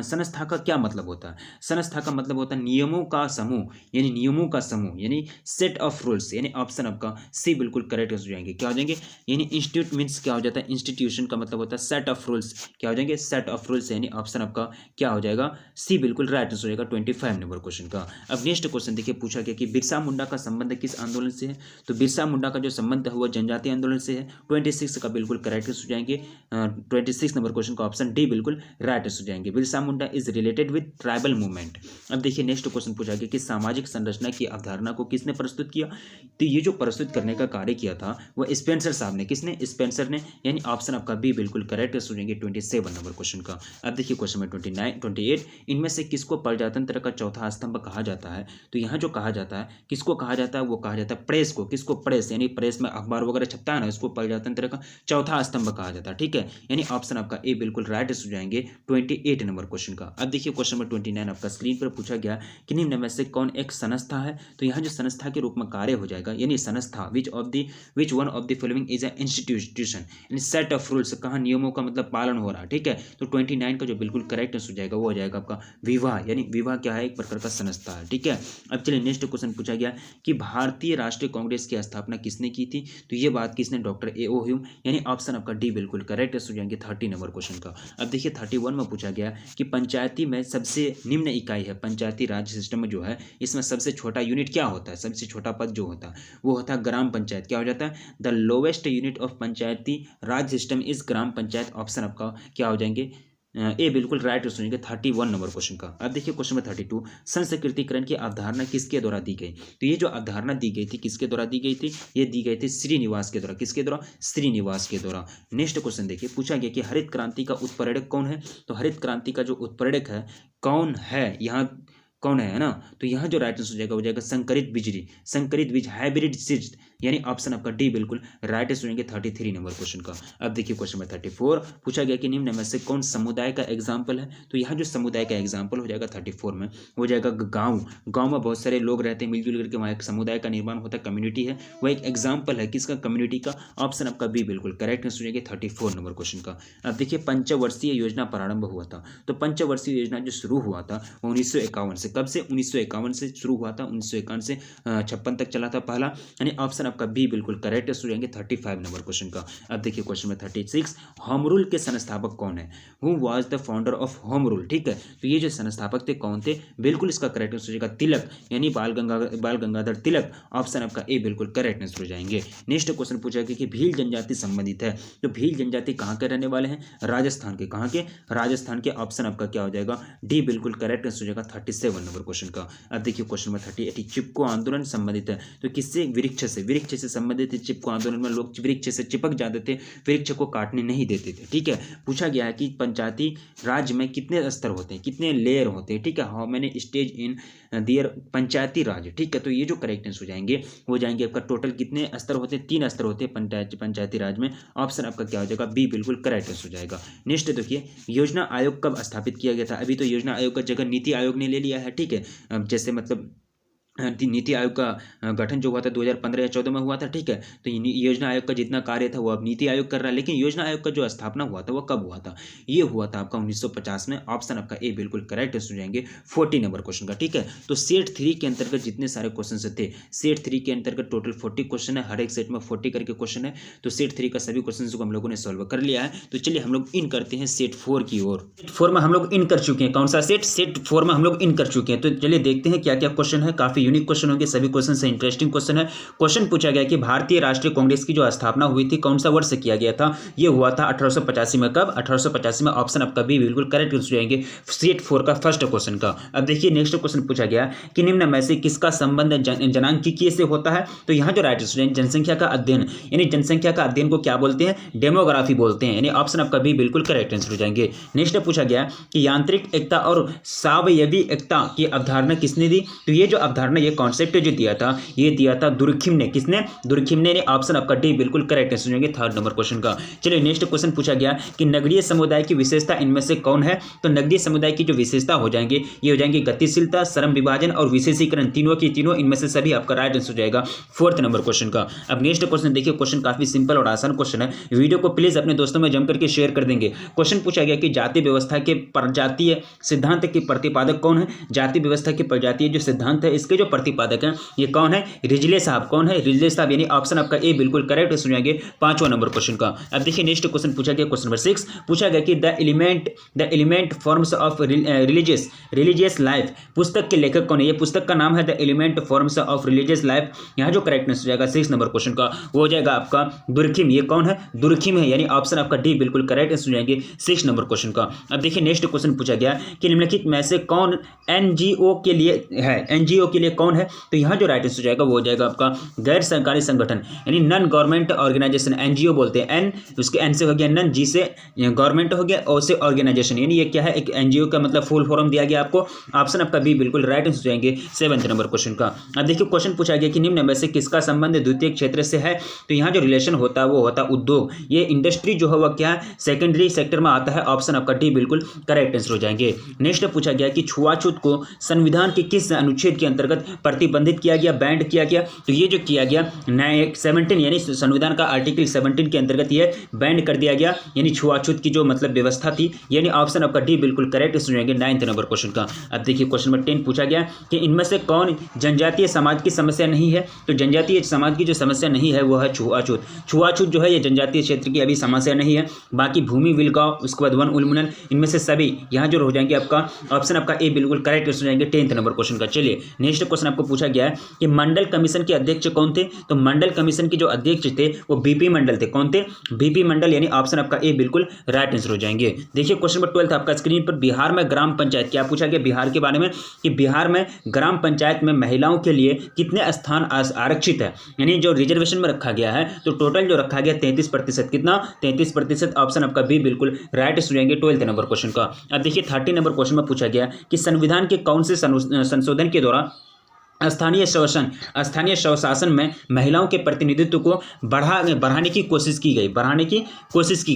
संस्था का क्या मतलब होता है? संस्था का मतलब होता है नियमों का समूह, यानी नियमों का समूह, यानी सेट ऑफ रूल्स, यानी ऑप्शन आपका सी बिल्कुल करेक्ट हो जाएंगे। क्या हो जाएंगे? यानी इंस्टीट्यूट मीन्स क्या हो जाता है? इंस्टीट्यूशन का मतलब होता है सेट ऑफ रूल्स। क्या हो जाएंगे? सेट ऑफ रूल्स, यानी ऑप्शन आपका क्या हो जाएगा? सी बिल्कुल राइट आंसर हो जाएगा 25 नंबर क्वेश्चन का। अब नेक्स्ट क्वेश्चन देखिए, पूछा गया कि बिरसा मुंडा का संबंध किस आंदोलन से है? तो बिरसा मुंडा का जो संबंध है वो जनजातीय आंदोलन से है। 26 का बिल्कुल करेक्ट हो जाएंगे 26 नंबर क्वेश्चन का ऑप्शन डी बिल्कुल राइट हो जाएंगे। Birsa Munda is related with tribal movement. अब देखिए नेक्स्ट क्वेश्चन पूछा गया कि सामाजिक संरचना की अवधारणा को किसने प्रस्तुत किया? तो ये जो प्रस्तुत करने का कार्य किया था वो स्पेंसर साहब ने। किसने? स्पेंसर ने, यानी ऑप्शन आपका बी बिल्कुल करेक्ट हो जाएंगे 27 नंबर क्वेश्चन का। अब देखिए क्वेश्चन में 28 इनमें से किसको प्रजातंत्र का चौथा स्तंभ कहा जाता है? तो यहाँ जो कहा जाता है, किसको कहा जाता है? वो कहा जाता है प्रेस को। किसको? प्रेस, यानी प्रेस में अखबार वगैरह छपता है ना, उसको प्रजातंत्र का चौथा स्तंभ कहा जाता है। ठीक है, यानी ऑप्शन आपका ए बिल्कुल राइट हो जाएंगे 28 नंबर क्वेश्चन का। अब देखिए क्वेश्चन में 29 आपका स्क्रीन पर पूछा गया कि निम्न में से कौन एक संस्था है? तो यहाँ जो संस्था के रूप में कार्य हो जाएगा, यानी संस्था विच one of the following is a institution, यानी सेट ऑफ रूल्स, कहाँ नियमों का मतलब पालन हो रहा है। ठीक है, तो 29 का जो बिल्कुल करेक्ट हो जाएगा वो हो जाएगा आपका विवाह, यानी विवाह क्या है? एक प्रकार का संस्था है। ठीक है, अब चलिए नेक्स्ट क्वेश्चन पूछा गया कि भारतीय राष्ट्रीय कांग्रेस की स्थापना किसने की थी? तो ये बात किसने? Doctor A.O. ह्यूम, यानी ऑप्शन आपका डी बिल्कुल करेक्ट हो जाएंगे 30 नंबर क्वेश्चन का। अब देखिए 31 में पूछा गया कि पंचायती में सबसे निम्न इकाई है, पंचायती राज सिस्टम में जो है इसमें सबसे छोटा यूनिट क्या होता है? सबसे छोटा पद जो होता है वो होता है ग्राम पंचायत। क्या हो जाता है? The lowest unit of Panchayati Raj system is gram panchayat. Option आपका क्या हो जाएंगे? ए बिल्कुल राइट हो जाएंगे 31 नंबर क्वेश्चन का। अब देखिए क्वेश्चन में 32, संस्कृतिकरण की अवधारणा किसके द्वारा दी गई? तो ये जो अवधारणा दी गई थी किसके द्वारा दी गई थी? ये दी गई थी श्रीनिवास के द्वारा। किसके द्वारा? श्रीनिवास के द्वारा। नेक्स्ट क्वेश्चन देखिए, पूछा गया कि हरित क्रांति का उत्प्रेरक कौन है? तो हरित क्रांति का जो उत्प्रेरक है कौन है? यहाँ कौन है ना? तो यहाँ जो राइट आंसर हो जाएगा वो जाएगा संकरित बीज हाइब्रिड सीड्स, यानी ऑप्शन आपका डी बिल्कुल राइट आंसर हो जाएंगे 33 नंबर क्वेश्चन का। अब देखिए क्वेश्चन में 34 पूछा गया कि निम्न में से कौन समुदाय का एग्जाम्पल है? तो यहाँ जो समुदाय का एग्जाम्पल हो जाएगा 34 में हो जाएगा गाँव में बहुत सारे लोग रहते हैं मिलजुल करके, वहाँ एक समुदाय का निर्माण होता है, कम्युनिटी है, वह एक एग्जाम्पल है किसका? कम्युनिटी का। ऑप्शन आपका बी बिल्कुल करेक्ट आंसर हो जाएगी 34 नंबर क्वेश्चन का। अब देखिए पंचवर्षीय योजना प्रारंभ हुआ था। तो पंचवर्षीय योजना जो शुरू हुआ था वो 1951 से। कब से? 1951 से शुरू हुआ था, 1951 से 56 तक चला था पहला, यानी ऑप्शन आपका बी बिल्कुल करेक्ट हो जाएंगे 35 नंबर क्वेश्चन का। अब देखिए क्वेश्चन में 36, होम रूल के संस्थापक कौन है? Who was the founder of home rule? ठीक है, तो ये जो संस्थापक थे कौन थे? बिल्कुल इसका करेक्ट आंसर हो जाएगा तिलक, यानी बाल गंगाधर तिलक। ऑप्शन आपका ए बिल्कुल करेक्ट आंसर हो जाएंगे। नेक्स्ट क्वेश्चन पूछा गया कि भील जनजाति संबंधित है। तो भील जनजाति कहाँ के रहने वाले हैं? राजस्थान के। कहाँ के? राजस्थान के। ऑप्शन आपका क्या हो जाएगा? डी बिल्कुल करेक्ट आंसर हो जाएगा 37 नंबर क्वेश्चन का। अब देखिए क्वेश्चन में 38, चिपको आंदोलन संबंधित है। तो किससे? वृक्ष से संबंधित है। चिपको आंदोलन में लोग वृक्ष से चिपक जाते थे, वृक्ष को काटने नहीं देते थे। ठीक है, पूछा गया है कि पंचायती राज में कितने स्तर होते हैं, कितने लेयर होते हैं? ठीक है, हाउ मेनी स्टेज इन दियर पंचायती राज? ठीक है, तो ये जो करेक्टनेस हो जाएंगे आपका टोटल कितने स्तर होते हैं? 3 स्तर होते हैं पंचायती राज में। ऑप्शन आपका क्या हो जाएगा? बी बिल्कुल करेक्ट हो जाएगा। नेक्स्ट देखिए, योजना आयोग कब स्थापित किया गया था? अभी तो योजना आयोग का जगह नीति आयोग ने ले लिया है। ठीक है, जैसे मतलब नीति आयोग का गठन जो हुआ था 2015 या 14 में हुआ था, ठीक है। तो योजना आयोग का जितना कार्य था वो अब नीति आयोग कर रहा है, लेकिन योजना आयोग का जो स्थापना हुआ था वो कब हुआ था? ये हुआ था आपका 1950 में। ऑप्शन आपका ए बिल्कुल करेक्ट हो जाएंगे 40 नंबर क्वेश्चन का, ठीक है। तो सेट 3 के अंतर्गत जितने सारे क्वेश्चन थे, सेट 3 के अंतर्गत टोटल 40 क्वेश्चन है, हर एक सेट में 40 करके क्वेश्चन है। तो सेट 3 का सभी क्वेश्चन को हम लोगों ने सॉल्व कर लिया है। तो चलिए हम लोग इन करते हैं सेट 4 की ओर। सेट 4 में हम लोग इन कर चुके हैं। कौन सा सेट? सेट 4 में हम लोग इन कर चुके हैं। तो चलिए देखते हैं क्या क्या क्वेश्चन है। काफी यूनिक क्वेश्चन होंगे, सभी क्वेश्चन से इंटरेस्टिंग क्वेश्चन है। क्वेश्चन पूछा गया कि भारतीय राष्ट्रीय कांग्रेस की जो स्थापना हुई थी कौन सा वर्ष से किया गया था? ये हुआ था 1885 में। कब? 1885 में। ऑप्शन आपका बी बिल्कुल करेक्ट हो जाएंगे सेट 4 का फर्स्ट क्वेश्चन का। अब देखिए नेक्स्ट क्वेश्चन पूछा गया कि निम्न में से किसका संबंध जनांकीय से होता है? तो यहाँ जो राइट स्टूडेंट जनसंख्या का अध्ययन, यानी जनसंख्या का अध्ययन को क्या बोलते हैं? डेमोग्राफी बोलते हैं। यानी ऑप्शन आपका बी बिल्कुल करेक्ट आंसर हो जाएंगे। नेक्स्ट पूछा गया कि यांत्रिक एकता और सावयवी एकता की अवधारणा किसने दी? तो ये जो अवधारणा, ये कॉन्सेप्ट जो दिया था, ये दिया था दुर्खिम ने। किसने? दुर्खिम ने। ऑप्शन आपका डी बिल्कुल करेक्ट आंसर हो जाएंगे थर्ड नंबर क्वेश्चन का। चलिए नेक्स्ट क्वेश्चन पूछा गया कि नगरीय समुदाय की विशेषता इनमें से कौन है? तो नगरीय समुदाय की जो विशेषता हो जाएंगे, ये हो जाएंगे गतिशीलता, श्रम विभाजन और विशेषीकरण। तीनों की तीनों इनमें से सभी आपका राइट आंसर हो जाएगा फोर्थ नंबर क्वेश्चन का। अब नेक्स्ट क्वेश्चन देखिए, क्वेश्चन काफी सिंपल और आसान क्वेश्चन है। वीडियो को प्लीज अपने दोस्तों में जम करके शेयर कर देंगे। क्वेश्चन पूछा गया कि जाति व्यवस्था के प्रजातीय सिद्धांत के प्रतिपादक कौन है? जाति व्यवस्था के प्रजातीय जो सिद्धांत है, इसके जो प्रतिपादक हैं ये कौन है? रिजले साहब। कौन है? रिजले साहब। यानी ऑप्शन आपका ए बिल्कुल करेक्ट सुनिएंगे पांचवां नंबर क्वेश्चन का। अब देखिए नेक्स्ट क्वेश्चन पूछा गया, क्वेश्चन नंबर 6 पूछा गया कि the element forms of religious life पुस्तक के लेखक कौन है? ये पुस्तक का नाम है the element forms of religious life. यहाँ जो करेक्ट आंसर हो जाएगा 6 नंबर क्वेश्चन का वो हो जाएगा आपका दुर्खिम। ये कौन है? दुर्खिम है। यानी ऑप्शन आपका डी बिल्कुल करेक्ट आंसर हो जाएंगे 6 नंबर क्वेश्चन का। अब देखिए नेक्स्ट क्वेश्चन पूछा गया कि निम्नलिखित में से कौन एनजीओ के लिए है? एनजीओ के लिए कौन है? तो यहाँ जो राइट आंसर हो जाएगा वो हो जाएगा आपका गैर सरकारी संगठन, यानी नॉन गवर्नमेंट ऑर्गेनाइजेशन। एनजीओ बोलते हैं। एन उसके एन से हो गया नन, जी से गवर्नमेंट हो गया, ओ से ऑर्गेनाइजेशन। यानी ये क्या है? एक एनजीओ का मतलब फुल फॉर्म दिया गया आपको। ऑप्शन आपका बी बिल्कुल राइट आंसर हो जाएंगे 7 नंबर क्वेश्चन का। अब देखिए क्वेश्चन पूछा गया कि निम्न में से किसका संबंध द्वितीय क्षेत्र से है? तो यहाँ जो रिलेशन होता है वो होता है उद्योग। ये इंडस्ट्री जो है वह क्या है? सेकेंडरी सेक्टर में आता है। ऑप्शन आपका डी बिल्कुल करेक्ट आंसर हो जाएंगे। नेक्स्ट पूछा गया कि छुआछूत को संविधान के किस अनुच्छेद के अंतर्गत प्रतिबंधित किया गया, बैंड किया गया? तो ये जो किया गया 17 यानी संविधान का आर्टिकल 17 के अंतर्गत ये बैंड कर दिया गया, यानी छुआछूत की जो मतलब व्यवस्था थी। यानी ऑप्शन आपका डी बिल्कुल करेक्ट सुनेंगे 9 नंबर क्वेश्चन का। अब देखिए क्वेश्चन नंबर 10 पूछा गया कि इनमें से कौन जनजातीय समाज की समस्या नहीं है? तो जनजातीय समाज की जो समस्या नहीं है वो है छुआछूत। छुआछूत जो है ये जनजातीय क्षेत्र की अभी समस्या नहीं है। बाकी भूमि विलगाव, उसके बाद वन उन्मूलन, इनमें से सभी यहाँ जो हो जाएंगे आपका ऑप्शन आपका ए बिल्कुल करेक्ट हो जाएंगे 10 नंबर क्वेश्चन का। चलिए नेक्स्ट क्वेश्चन आपको पूछा गया है कि मंडल कमीशन के अध्यक्ष कौन थे? तो मंडल कमीशन के जो अध्यक्ष थे वो बीपी मंडल थे। कौन थे? बीपी मंडल। यानी ऑप्शन आपका ए बिल्कुल राइट आंसर हो जाएंगे। देखिए क्वेश्चन नंबर 12 आपका स्क्रीन पर। बिहार में ग्राम पंचायत, क्या पूछा गया बिहार के बारे में कि बिहार में ग्राम पंचायत में महिलाओं के लिए कितने स्थान आरक्षित है, यानी जो रिजर्वेशन में रखा गया है। तो टोटल जो रखा गया 33%। कितना? 33%। ऑप्शन आपका बी बिल्कुल राइट हो जाएंगे 12 नंबर क्वेश्चन का। अब देखिए 30 नंबर क्वेश्चन में पूछा गया कि संविधान के कौन से संशोधन के द्वारा स्थानीय स्वशासन में महिलाओं के प्रतिनिधित्व को बढ़ाने की कोशिश की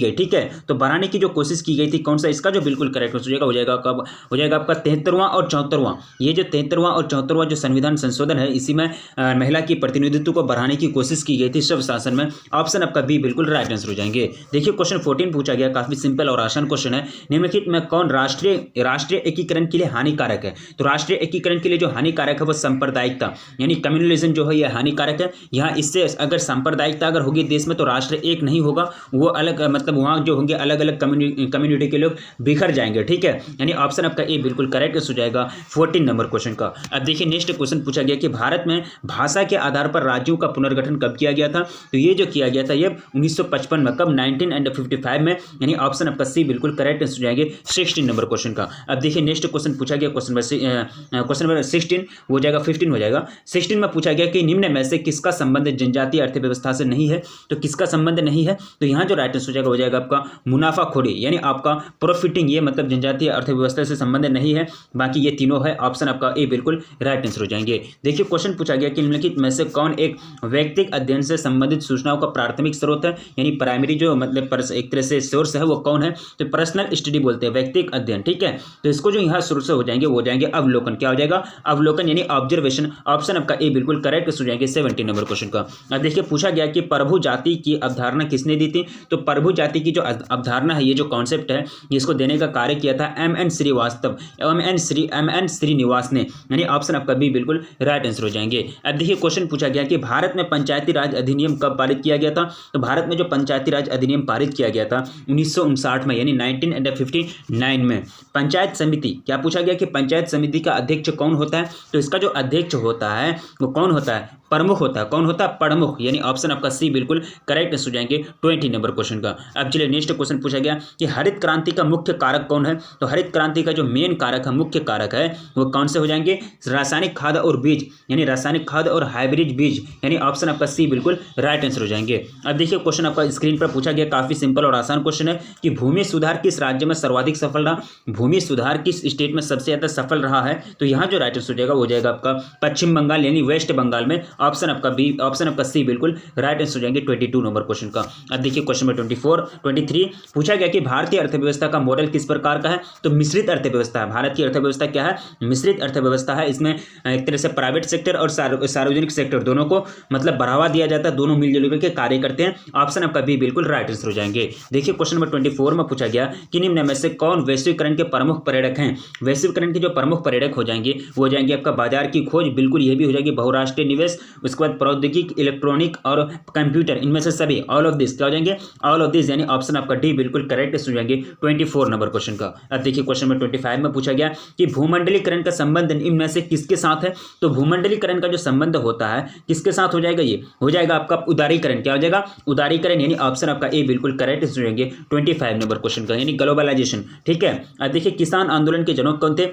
गई। ठीक है, तो बढ़ाने की जो कोशिश की गई थी कौन सा? इसका जो बिल्कुल करेक्ट हो जाएगा कब हो जाएगा आपका 73वां और 74वां। ये जो 73वां और 74वां जो संविधान संशोधन है, इसी में महिला की प्रतिनिधित्व को बढ़ाने की कोशिश की गई थी स्वशासन में। ऑप्शन आपका बी बिल्कुल राइट आंसर हो जाएंगे। देखिए क्वेश्चन 14 पूछा गया, काफी सिंपल और आसान क्वेश्चन है। निम्नलिखित में कौन राष्ट्रीय एकीकरण के लिए हानिकारक है? तो राष्ट्रीय एकीकरण के लिए जो हानिकारक है वो सांप्रदायिकता, यानी कम्युनलिज्म जो है यह हानिकारक है। यहाँ इससे अगर सांप्रदायिकता अगर होगी देश में तो राष्ट्र एक नहीं होगा, वो अलग मतलब वहाँ जो होंगे अलग अलग कम्युनिटी के लोग बिखर जाएंगे। ठीक है, यानी ऑप्शन आपका ए बिल्कुल करेक्ट हो जाएगा 14 नंबर क्वेश्चन का। अब देखिए नेक्स्ट क्वेश्चन पूछा गया कि भारत में भाषा के आधार पर राज्यों का पुनर्गठन कब किया गया था? तो ये जो किया गया था ये 1955 में। कब? 1955 में। यानी ऑप्शन आपका सी बिल्कुल करेक्ट हो जाएंगे 16 नंबर क्वेश्चन का। अब देखिए नेक्स्ट क्वेश्चन पूछा गया, क्वेश्चन नंबर 16 हो जाएगा 15 हो जाएगा। 16 में पूछा गया कि निम्न में से किसका संबंध जनजातीय अर्थव्यवस्था से नहीं है? तो किसका संबंध नहीं है? तो यहाँ जो राइट आंसर हो जाएगा आपका मुनाफाखोरी, यानी आपका प्रॉफिटिंग। ये मतलब जनजातीय अर्थव्यवस्था से संबंध नहीं है। बाकी ये तीनों है। ऑप्शन आपका ए बिल्कुल राइट आंसर हो जाएंगे। देखिए क्वेश्चन पूछा गया कि निम्नलिखित में से कौन एक व्यक्तिगत अध्ययन से संबंधित सूचनाओं का प्राथमिक स्रोत है, यानी प्राइमरी जो मतलब एक तरह से सोर्स है वो कौन है? तो पर्सनल स्टडी बोलते हैं, व्यक्तिगत अध्ययन। ठीक है, तो इसको जो यहाँ सोर्स हो जाएंगे वो हो जाएंगे अवलोकन। क्या हो जाएगा? अवलोकन, यानी ऑब्जर्वेशन ग्लोबलाइजेशन, ऑप्शन आपका ए बिल्कुल करेक्ट हो जाएंगे 70 नंबर क्वेश्चन का। अब देखिए पूछा गया कि प्रभु जाति की अवधारणा किसने दी थी, तो प्रभु जाति की जो अवधारणा है, ये जो कॉन्सेप्ट है, इसको देने का कार्य किया था एम.एन. श्रीवास्तव, एम.एन. श्रीनिवास ने, यानी ऑप्शन आपका बी बिल्कुल राइट आंसर हो जाएंगे। अब देखिए क्वेश्चन पूछा गया कि भारत में पंचायती राज अधिनियम कब पारित किया गया था, तो भारत में जो पंचायती राज अधिनियम पारित किया गया था 1959 में, यानी 1959 में। पंचायत समिति, क्या पूछा गया कि पंचायत समिति का अध्यक्ष कौन होता है, तो इसका जो अध्यक्ष होता है वो कौन होता है, प्रमुख होता है। कौन होता है, प्रमुख, यानी ऑप्शन आपका सी बिल्कुल करेक्ट हो जाएंगे 20 नंबर क्वेश्चन का। अब चलिए नेक्स्ट क्वेश्चन पूछा गया कि हरित क्रांति का मुख्य कारक कौन है, तो हरित क्रांति का जो मेन कारक है, मुख्य कारक है, वो कौन से हो जाएंगे, रासायनिक खाद और बीज, यानी रासायनिक खाद और हाइब्रिड बीज, यानी ऑप्शन आपका सी बिल्कुल राइट आंसर हो जाएंगे। अब देखिए क्वेश्चन आपका स्क्रीन पर पूछा गया, काफी सिंपल और आसान क्वेश्चन है कि भूमि सुधार किस राज्य में सर्वाधिक सफल रहा, भूमि सुधार किस स्टेट में सबसे ज्यादा सफल रहा है, तो यहाँ जो राइट आंसर हो जाएगा वो जाएगा आपका पश्चिम बंगाल, यानी वेस्ट बंगाल में। ऑप्शन आपका बी, ऑप्शन आपका सी बिल्कुल राइट आंसर हो जाएंगे 22 नंबर क्वेश्चन का। अब देखिए क्वेश्चन नंबर 23 पूछा गया कि भारतीय अर्थव्यवस्था का मॉडल किस प्रकार का है, तो मिश्रित अर्थव्यवस्था है। भारत की अर्थव्यवस्था क्या है, मिश्रित अर्थव्यवस्था है। इसमें एक तरह से प्राइवेट सेक्टर और सार्वजनिक सेक्टर दोनों को मतलब बढ़ावा दिया जाता है, दोनों मिलजुल करके कार्य करते हैं। ऑप्शन आपका बी बिल्कुल राइट आंसर हो जाएंगे। देखिए क्वेश्चन नंबर 24 में पूछा गया कि निम्न में से कौन वैश्वीकरण के प्रमुख प्रेरक हैं। वैश्वीकरण के जो प्रमुख प्रेरक हो जाएंगे वो हो जाएंगे आपका बाजार की खोज, बिल्कुल ये भी हो जाएगी, बहुराष्ट्रीय निवेश, उसके बाद प्रौद्योगिकी, इलेक्ट्रॉनिक और कंप्यूटर, इनमें से सभी, ऑल ऑफ दिस क्या हो जाएंगे, ऑल ऑफ दिस, यानी ऑप्शन आपका डी बिल्कुल करेक्ट हो जाएंगे 24 नंबर क्वेश्चन का। अब देखिए क्वेश्चन नंबर 25 में पूछा गया कि भूमंडलीकरण का संबंध इनमें से किसके साथ है, तो भूमंडलीकरण का जो संबंध होता है किसके साथ हो जाएगा, ये हो जाएगा आपका उदारीकरण, क्या हो जाएगा, उदारीकरण, यानी ऑप्शन आपका ए बिल्कुल करेक्ट हो जाएंगे 25 नंबर क्वेश्चन का, यानी ग्लोबलाइजेशन। ठीक है। अब देखिए किसान आंदोलन के जनक कौन थे,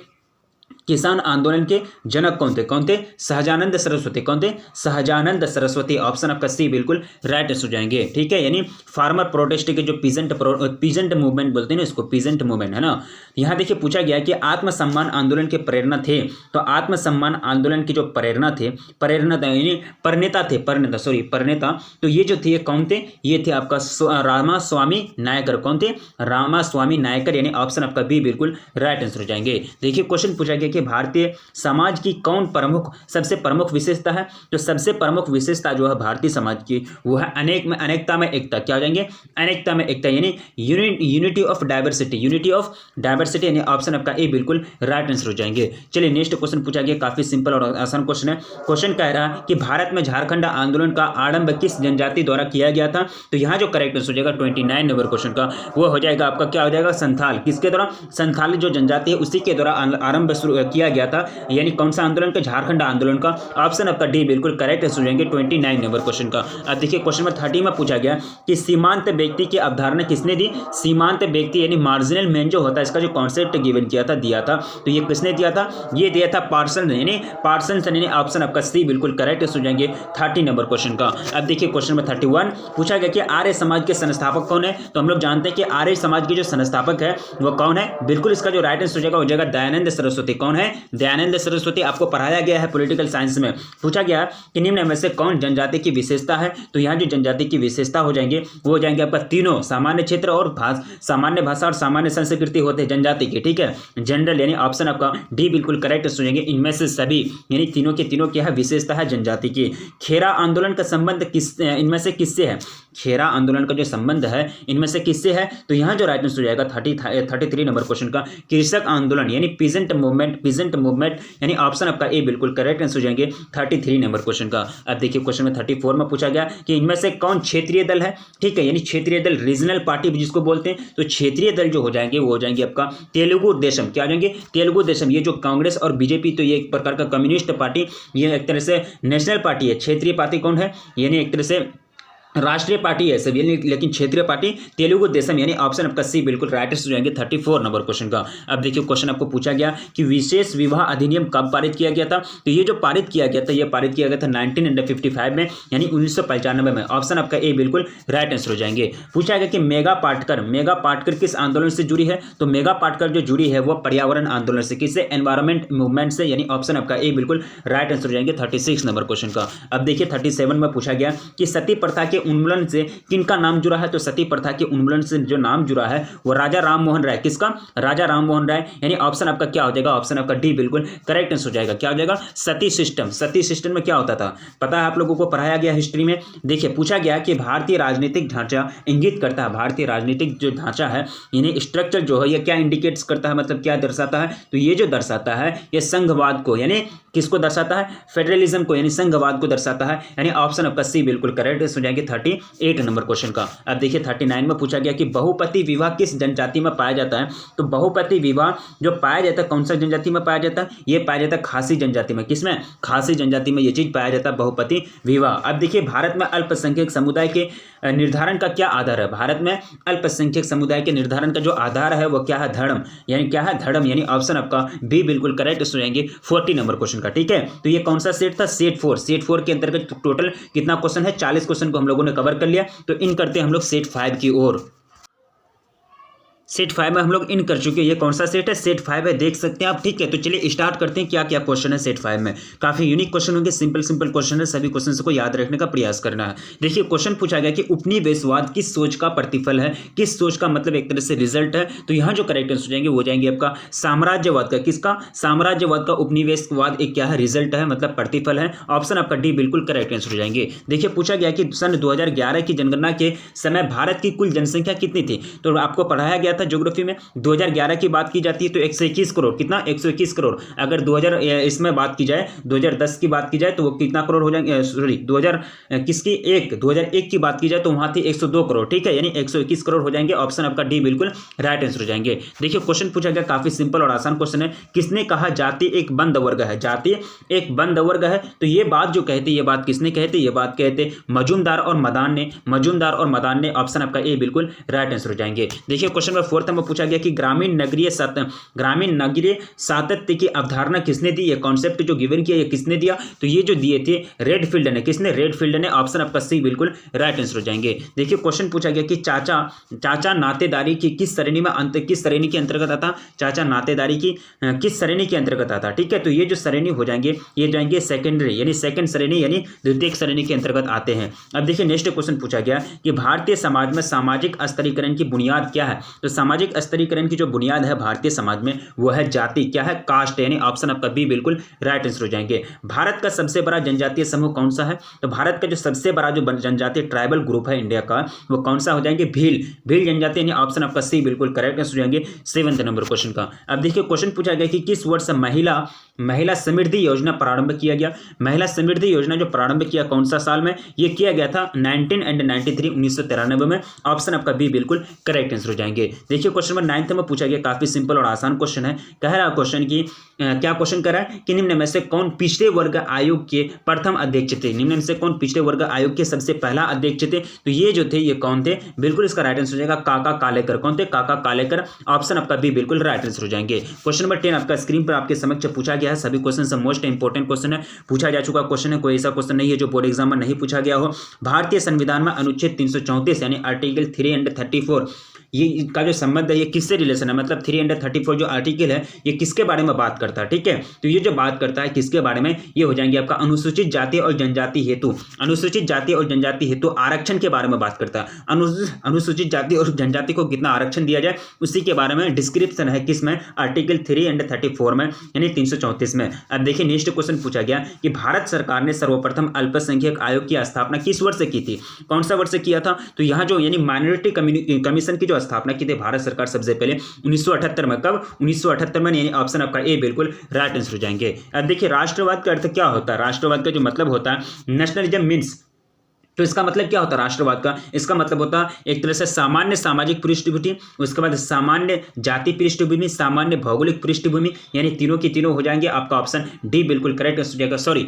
किसान आंदोलन के जनक कौन थे, कौन थे, सहजानंद सरस्वती, कौन थे, सहजानंद सरस्वती। ऑप्शन आपका सी बिल्कुल राइट हो जाएंगे। ठीक है, यानी फार्मर प्रोटेस्ट के जो पीजेंट मूवमेंट बोलते हैं ना, इसको पीजेंट मूवमेंट है ना। यहाँ देखिए पूछा गया कि आत्मसम्मान आंदोलन के प्रेरणा थे, तो आत्मसम्मान आंदोलन की जो प्रेरणा थे, प्रणेता, तो ये जो थे कौन थे, ये थे आपका रामास्वामी नायकर। कौन थे, रामास्वामी नायकर, यानी ऑप्शन आपका बी बिल्कुल राइट आंसर हो जाएंगे। देखिए क्वेश्चन पूछा गया कि भारतीय समाज की कौन सबसे प्रमुख विशेषता है, तो सबसे प्रमुख विशेषता जो है भारतीय समाज की वो है अनेकता में एकता। क्या हो जाएंगे, अनेकता में एकता, यानी unity of diversity, unity of diversity, यानी ऑप्शन आपका ए बिल्कुल राइट आंसर हो जाएंगे। चलिए नेक्स्ट क्वेश्चन पूछा गया, काफी सिंपल और आसान क्वेश्चन है। क्वेश्चन कह रहा है कि भारत में झारखंड आंदोलन का आरंभ किस जनजाति द्वारा किया गया था, तो यहाँ जो करेक्ट आंसर हो जाएगा 29 नंबर क्वेश्चन का, वो हो जाएगा आपका क्या हो जाएगा, संथाल। किसके द्वारा, संथाल जो जनजाति है उसी के द्वारा आरंभ किया गया था, यानी कौन सा आंदोलन का, झारखंड आंदोलन का। ऑप्शन आपका डी बिल्कुल करेक्ट हो जाएंगे 29 नंबर क्वेश्चन का। अब देखिए क्वेश्चन नंबर 30 में पूछा गया कि सीमांत व्यक्ति की अवधारणा किसने दी, सीमांत व्यक्ति यानी मार्जिनल मैन जो होता है, इसका जो कॉन्सेप्ट गिवन किया था, दिया था, तो ये किसने दिया था, ये दिया था पार्सन, यानी ऑप्शन आपका सी बिल्कुल करेक्ट हो जाएंगे 30 नंबर क्वेश्चन का। अब देखिए क्वेश्चन नंबर 31 पूछा गया कि आर्य समाज के संस्थापक कौन है, तो हम लोग जानते हैं कि आर्य समाज के जो संस्थापक है वो कौन है, बिल्कुल इसका जो राइट आंसर हो जाएगा दयानंद सरस्वती। कौन है, दयानंद सरस्वती। आपको पढ़ाया गया है पॉलिटिकल साइंस में। पूछा गया कि निम्न में से कौन जनजाति की विशेषता है, तो यहाँ जो जनजाति की विशेषता हो जाएंगे वो हो जाएंगे आपका तीनों, सामान्य क्षेत्र और सामान्य भाषा और सामान्य संस्कृति होते हैं जनजाति के। ठीक है, जनरल, यानी ऑप्शन आपका डी बिल्कुल करेक्ट हो जाएंगे। इनमें से सभी, यानी तीनों के तीनों क्या है, विशेषता है जनजाति की। खेरा आंदोलन का संबंध इनमें से किससे है, खेरा आंदोलन का जो संबंध है इनमें से किससे है, तो यहाँ जो राइट आंसर हो जाएगा 33 नंबर क्वेश्चन का, कृषक आंदोलन, यानी पीजेंट मूवमेंट, यानी ऑप्शन आपका ए बिल्कुल करेक्ट आंसर हो जाएंगे 33 नंबर क्वेश्चन का। अब देखिए क्वेश्चन में 34 में पूछा गया कि इनमें से कौन क्षेत्रीय दल है। ठीक है, यानी क्षेत्रीय दल, रीजनल पार्टी जिसको बोलते हैं, तो क्षेत्रीय दल जो हो जाएंगे वो हो जाएंगे आपका तेलुगु देशम। क्या हो जाएंगे, तेलुगु देशम। ये जो कांग्रेस और बीजेपी, तो ये एक प्रकार का कम्युनिस्ट पार्टी, ये एक तरह से नेशनल पार्टी है। क्षेत्रीय पार्टी कौन है, यानी एक तरह से राष्ट्रीय पार्टी है सब, लेकिन क्षेत्रीय पार्टी तेलुगु देशम, यानी ऑप्शन आपका सी बिल्कुल राइट हो जाएंगे 34 नंबर क्वेश्चन का। अब देखिए क्वेश्चन आपको पूछा गया कि विशेष विवाह अधिनियम कब पारित किया गया था, तो ये जो पारित किया गया था, ये पारित किया गया था 1955 में, यानी 1995 में। ऑप्शन आपका ए बिल्कुल राइट आंसर हो जाएंगे। पूछा गया कि मेगा पाटकर किस आंदोलन से जुड़ी है, तो मेगा पाटकर जो जुड़ी है वो पर्यावरण आंदोलन से, किससे, एनवायरमेंट मूवमेंट से, यानी ऑप्शन आपका ए बिल्कुल राइट आंसर हो जाएंगे 36 नंबर क्वेश्चन का। अब देखिए 37 में पूछा गया कि सती प्रथा के उन्मूलन से किनका नाम जुड़ा है? तो सती प्रथा के उन्मूलन से जो नाम जुड़ा है वो राजा राम मोहन राय, किसका? राजा राम मोहन राय, यानी ऑप्शन आपका क्या हो जाएगा? ऑप्शन आपका डी बिल्कुल करेक्ट आंसर हो जाएगा। क्या हो जाएगा? सती सिस्टम। सती सिस्टम में क्या होता था पता है आप लोगों को? पढ़ाया गया हिस्ट्री में। देखिए पूछा गया कि भारतीय राजनीतिक ढांचा इंगित करता है, भारतीय राजनीतिक जो ढांचा है यानी स्ट्रक्चर जो है ये क्या इंडिकेट्स करता है, मतलब क्या दर्शाता है? तो ये जो दर्शाता है ये संघवाद को, यानी किसको दर्शाता है? फेडरलिज्म को, यानी संघवाद को दर्शाता है, यानी ऑप्शन आपका सी बिल्कुल करेक्ट हो जाएंगे 38 नंबर क्वेश्चन का। अब देखिए 39 में पूछा गया कि बहुपति विवाह किस जनजाति में पाया जाता है? तो बहुपति विवाह जो पाया जाता है कौन सा जनजाति में पाया जाता है? ये पाया जाता है खासी जनजाति में। किसमें? खासी जनजाति में ये चीज पाया जाता है, बहुपति विवाह। अब देखिए भारत में अल्पसंख्यक समुदाय के निर्धारण का क्या आधार है? भारत में अल्पसंख्यक समुदाय के निर्धारण का जो आधार है वो क्या है? धर्म, यानी क्या है? धर्म, यानी ऑप्शन आपका बी बिल्कुल करेक्ट हो जाएंगे 40 नंबर क्वेश्चन का। ठीक है, तो ये कौन सा सेट था? सेट 4। सेट 4 के अंतर्गत टोटल कितना क्वेश्चन है? 40 क्वेश्चन को हम लोगों ने कवर कर लिया। तो इन करते हम लोग सेट 5 की ओर। सेट 5 में हम लोग इन कर चुके हैं। ये कौन सा सेट है? सेट 5 है, देख सकते हैं आप। ठीक है, तो चलिए स्टार्ट करते हैं क्या क्या क्वेश्चन है सेट 5 में। काफी यूनिक क्वेश्चन होंगे, सिंपल क्वेश्चन है, सभी क्वेश्चन को याद रखने का प्रयास करना है। देखिए क्वेश्चन पूछा गया कि उपनिवेशवाद किस सोच का प्रतिफल है? किस सोच का मतलब एक तरह से रिजल्ट है? तो यहाँ जो करेक्ट आंसर हो जाएंगे वो जाएंगे आपका साम्राज्यवाद का। किसका? साम्राज्यवाद का उपनिवेशवाद एक क्या है? रिजल्ट है, मतलब प्रतिफल है। ऑप्शन आपका डी बिल्कुल करेक्ट आंसर हो जाएंगे। देखिए पूछा गया कि सन 2011 की जनगणना के समय भारत की कुल जनसंख्या कितनी थी? तो आपको पढ़ाया गया था ज्योग्राफी में 2011 की बात की जाती है तो 121 करोड़। कितना? 121 करोड़। अगर 2000 इसमें बात की जाए, 2010 की बात की जाए तो वो कितना करोड़ हो जाएंगे? सॉरी 2001 की बात की जाए तो वहां थी 102 करोड़। ठीक है, यानी 121 करोड़ हो जाएंगे। ऑप्शन आपका डी बिल्कुल राइट आंसर हो जाएंगे। देखिए क्वेश्चन पूछा गया काफी सिंपल और आसान क्वेश्चन है। किसने कहा जाति एक बंद वर्ग है? जाति एक बंद वर्ग है, तो ये बात जो कहते, ये बात किसने कहते? ये बात कहते मजूमदार और मदान ने। मजूमदार और मदान ने। ऑप्शन आपका ए बिल्कुल राइट आंसर हो जाएंगे। देखिए क्वेश्चन नंबर 4 में पूछा गया कि ग्रामीण नगरीय सातत्य की अवधारणा किसने दी? ये कॉन्सेप्ट जो गिवन किया ये किसने दिया? तो ये जो दिए थे रेडफील्ड ने। किसने? रेडफील्ड ने। ऑप्शन आपका सी बिल्कुल राइट आंसर हो जाएंगे। देखिए क्वेश्चन पूछा गया कि चाचा नातेदारी की किस श्रेणी में किस श्रेणी के अंतर्गत आता? चाचा नातेदारी की किस श्रेणी के अंतर्गत आता? ठीक है, तो ये जो श्रेणी हो जाएंगे ये जाएंगे सेकेंडरी, यानी सेकंड श्रेणी, यानी द्वितीय श्रेणी के अंतर्गत आते हैं। अब देखिए नेक्स्ट क्वेश्चन पूछा गया कि भारतीय समाज में सामाजिक स्तरीकरण की बुनियाद क्या है? तो सामाजिक स्तरीकरण की जो बुनियाद है भारतीय समाज में वो है जाति। क्या है? कास्ट, यानी ऑप्शन आपका बी बिल्कुल राइट आंसर हो जाएंगे। भारत का सबसे बड़ा जनजातीय समूह कौन सा है? तो भारत का जो सबसे बड़ा जो जनजातीय ट्राइबल ग्रुप है इंडिया का वो कौन सा हो जाएंगे? भील जनजाति, यानी ऑप्शन आपका सी बिल्कुल करेक्ट आंसर हो जाएंगे 7 नंबर क्वेश्चन का। अब देखिए क्वेश्चन पूछा गया कि किस वर्ष महिला समृद्धि योजना प्रारंभ किया गया? महिला समृद्धि योजना जो प्रारंभ किया कौन सा साल में? ये किया गया था 1993 में। ऑप्शन आपका बी बिल्कुल करेक्ट आंसर हो जाएंगे। देखिए क्वेश्चन नंबर 9 में पूछा गया, काफी सिंपल और आसान क्वेश्चन है। कह रहा क्वेश्चन की क्या क्वेश्चन कर रहा है कि निम्न में से कौन पिछड़े वर्ग आयोग के प्रथम अध्यक्ष थे? निम्न में से कौन पिछड़े वर्ग आयोग के सबसे पहला अध्यक्ष थे? तो ये जो थे ये कौन थे? बिल्कुल इसका राइट आंसर हो जाएगा काका कालेकर। कौन थे? काका कालेकर। ऑप्शन आपका बी बिल्कुल राइट आंसर हो जाएंगे। क्वेश्चन नंबर 10 आपका स्क्रीन पर आपके समक्ष पूछा गया है। सभी क्वेश्चन से मोस्ट इंपोर्टेंट क्वेश्चन है, पूछा जा चुका क्वेश्चन है, कोई ऐसा क्वेश्चन नहीं है जो बोर्ड एग्जाम में नहीं पूछा गया हो। भारतीय संविधान में अनुच्छेद 334 यानी आर्टिकल 334 ये का जो संबंध है ये किससे रिलेशन है? मतलब 334 जो आर्टिकल है ये किसके बारे में बात करता है? ठीक है, तो ये जो बात करता है किसके बारे में? ये हो जाएंगे आपका अनुसूचित जाति और जनजाति हेतु, अनुसूचित जाति और जनजाति हेतु आरक्षण के बारे में बात करता है। अनुसूचित जाति और जनजाति को कितना आरक्षण दिया जाए उसी के बारे में डिस्क्रिप्शन है किसमें? आर्टिकल 334 में, यानी 334 में। अब देखिए नेक्स्ट क्वेश्चन पूछा गया कि भारत सरकार ने सर्वप्रथम अल्पसंख्यक आयोग की स्थापना किस वर्ष से की थी? कौन सा वर्ष से किया था? तो यहाँ जो यानी माइनॉरिटी कमीशन की जो स्थापना की थी भारत सरकार सबसे पहले 1978 में। कब? 1978 में, यानी ऑप्शन आपका ए बिल्कुल राइट आंसर हो जाएंगे। अब देखिए राष्ट्रवाद का अर्थ क्या होता है? राष्ट्रवाद का जो मतलब होता है नेशनलिज्म मीन्स, तो इसका मतलब क्या होता है राष्ट्रवाद का? इसका मतलब होता है एक तरह से सामान्य सामाजिक पृष्ठभूमि, उसके बाद सामान्य जाति पृष्ठभूमि, सामान्य भौगोलिक पृष्ठभूमि, यानी तीनों की तीनों हो जाएंगे। आपका ऑप्शन डी बिल्कुल करेक्ट हो जाएगा। सॉरी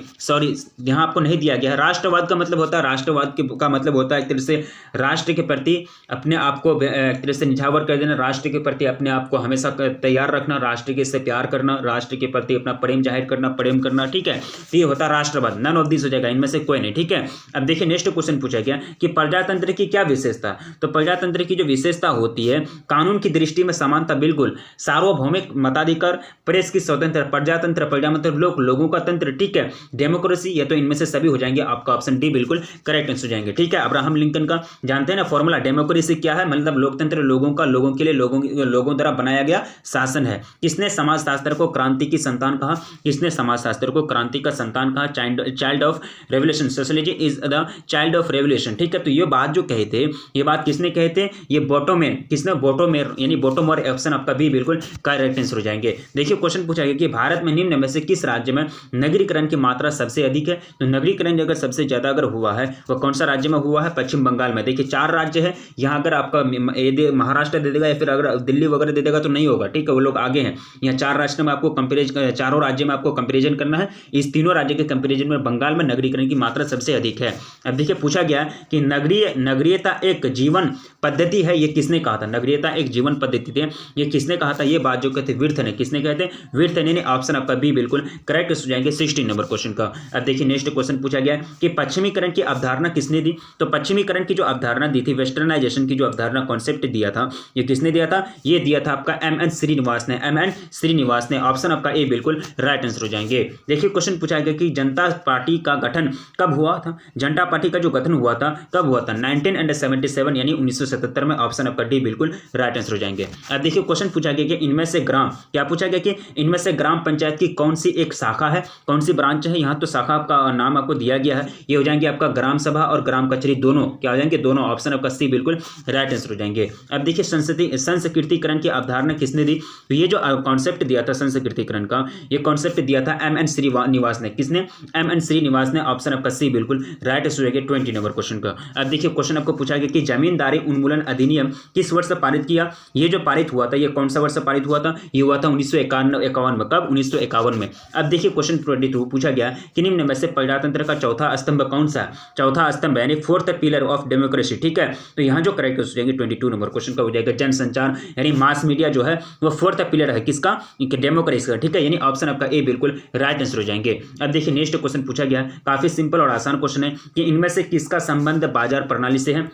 यहाँ आपको नहीं दिया गया है। राष्ट्रवाद का मतलब होता है, राष्ट्रवाद का मतलब होता है एक तरह से राष्ट्र के प्रति अपने आप को एक तरह से निछावर कर देना, राष्ट्र के प्रति अपने आप को हमेशा तैयार रखना, राष्ट्र के से प्यार करना, राष्ट्र के प्रति अपना प्रेम जाहिर करना, प्रेम करना। ठीक है, तो ये होता है राष्ट्रवाद। नन ऑफ दिस हो जाएगा, इनमें से कोई नहीं। ठीक है, अब देखिए नेक्स्ट क्वेश्चन पूछा गया कि प्रजातंत्र की क्या विशेषता, तो प्रजातंत्र की जो विशेषता होती है, कानून की दृष्टि में समानता, बिल्कुल, सार्वभौमिक मताधिकार, प्रेस की स्वतंत्र, प्रजातंत्र, प्रजा मतलब लोगों का तंत्र, ठीक है, डेमोक्रेसी, या तो इनमें से सभी हो जाएंगे, आपका ऑप्शन डी बिल्कुल करेक्ट आंसर हो जाएंगे। ठीक है, अब्राहम लिंकन का जानते हैं ना फॉर्मूला, डेमोक्रेसी क्या है, मतलब लोकतंत्र लोगों का, लोगों के लिए, लोगों द्वारा बनाया गया शासन है। किसने समाजशास्त्र को क्रांति की संतान कहा, किसने समाजशास्त्र को क्रांति का संतान कहा, child of revolution, socialism is the child of revolution. ठीक है, तो ये बात जो कहे थे, ये बात किसने कहे थे, ये बोटोमेर, किसने, बोटोमेर, यानी बोटोमेर, ऑप्शन आपका बी बिल्कुल करेक्ट आंसर हो जाएंगे। देखिए क्वेश्चन पूछा गया कि भारत में निम्न में से किस राज्य में नगरीकरण की मात्रा सबसे अधिक है, तो नगरीकरण अगर सबसे ज्यादा अगर हुआ है वह कौन सा राज्य में हुआ है, पश्चिम बंगाल में। देखिए 4 राज्य है यहाँ, अगर आपका महाराष्ट्र दे देगा या फिर अगर दिल्ली वगैरह दे देगा तो नहीं होगा, ठीक है, वो लोग आगे हैं। यहाँ 4 राज्य में आपको कंपेरिजन, चारों राज्य में आपको कंपेरिजन करना है, इस तीनों राज्य के कंपेरिजन में बंगाल में नगरीकरण की मात्रा सबसे अधिक है। अब देखिए पूछा गया कि नगरीयता एक जीवन पद्धति है, ये किसने कहा था, नगरीयता एक जीवन पद्धति थी, ये किसने कहा था, ये बात जो कहते विर्थ ने, किसने कहते विर्थ ने, ऑप्शन आपका बी बिल्कुल करेक्ट हो जाएंगे 16 नंबर क्वेश्चन का। अब देखिए नेक्स्ट क्वेश्चन पूछा गया कि पश्चिमीकरण की अवधारणा किसने दी, तो पश्चिमीकरण की जो अवधारणा दी थी, वेस्टर्नाइजेशन की जो अवधारणा कॉन्सेप्ट दिया था, ये किसने दिया था, ये दिया था आपका एम.एन. श्रीनिवास ने, एम.एन. श्रीनिवास ने, ऑप्शन आपका ए बिल्कुल राइट आंसर हो जाएंगे। देखिए क्वेश्चन पूछा गया कि जनता पार्टी का गठन कब हुआ था, जनता पार्टी का जो गठन हुआ था कब हुआ था, 1977 यानी 1977 में, ऑप्शन आपका डी बिल्कुल राइट आंसर हो जाएंगे। अब देखिए क्वेश्चन पूछा गया कि इनमें से ग्राम, क्या पूछा गया कि इनमें से ग्राम पंचायत की कौन सी एक शाखा है, कौन सी ब्रांच है, यहाँ तो शाखा का नाम आपको दिया गया है, ये हो जाएंगे आपका ग्राम सभा और ग्राम कचहरी, दोनों क्या हो जाएंगे, दोनों, ऑप्शन आपका सी बिल्कुल राइट आंसर हो जाएंगे। अब देखिए संस्कृतिकरण की अवधारणा किसने दी, तो ये जो कॉन्सेप्ट दिया था संस्कृतिकरण का, ये कॉन्सेप्ट दिया था एम.एन. श्रीनिवास ने, किसने, एम.एन. श्रीनिवास ने, ऑप्शन आपका सी बिल्कुल राइट आंसर हो जाएगा 20 नंबर क्वेश्चन का। अब देखिए क्वेश्चन आपको पूछा गया कि जमींदारी उन्मूलन अधिनियम किस वर्ष पारित किया, ये जो पारित हुआ था ये कौन सा वर्ष पारित हुआ था, ये हुआ था 1951 में, कब, 1951 में। अब देखिए क्वेश्चन 22 पूछा गया कि निम्न में से प्रजातंत्र का चौथा स्तंभ कौन सा, चौथा स्तंभ यानी 4th पिलर ऑफ डेमोक्रेसी। ठीक है, तो यहाँ जो करेक्ट हो जाएंगे 22 नंबर क्वेश्चन का हो जाएगा जनसंचार, यानी मास मीडिया जो है वो 4th पिलर है, किसका, डेमोक्रेसी का। ठीक है, यानी ऑप्शन आपका ए बिल्कुल राइट आंसर हो जाएंगे। अब देखिए नेक्स्ट क्वेश्चन पूछा गया, काफी सिंपल और आसान क्वेश्चन है कि इनमें से किसका संबंध बाजार प्रणाली से है,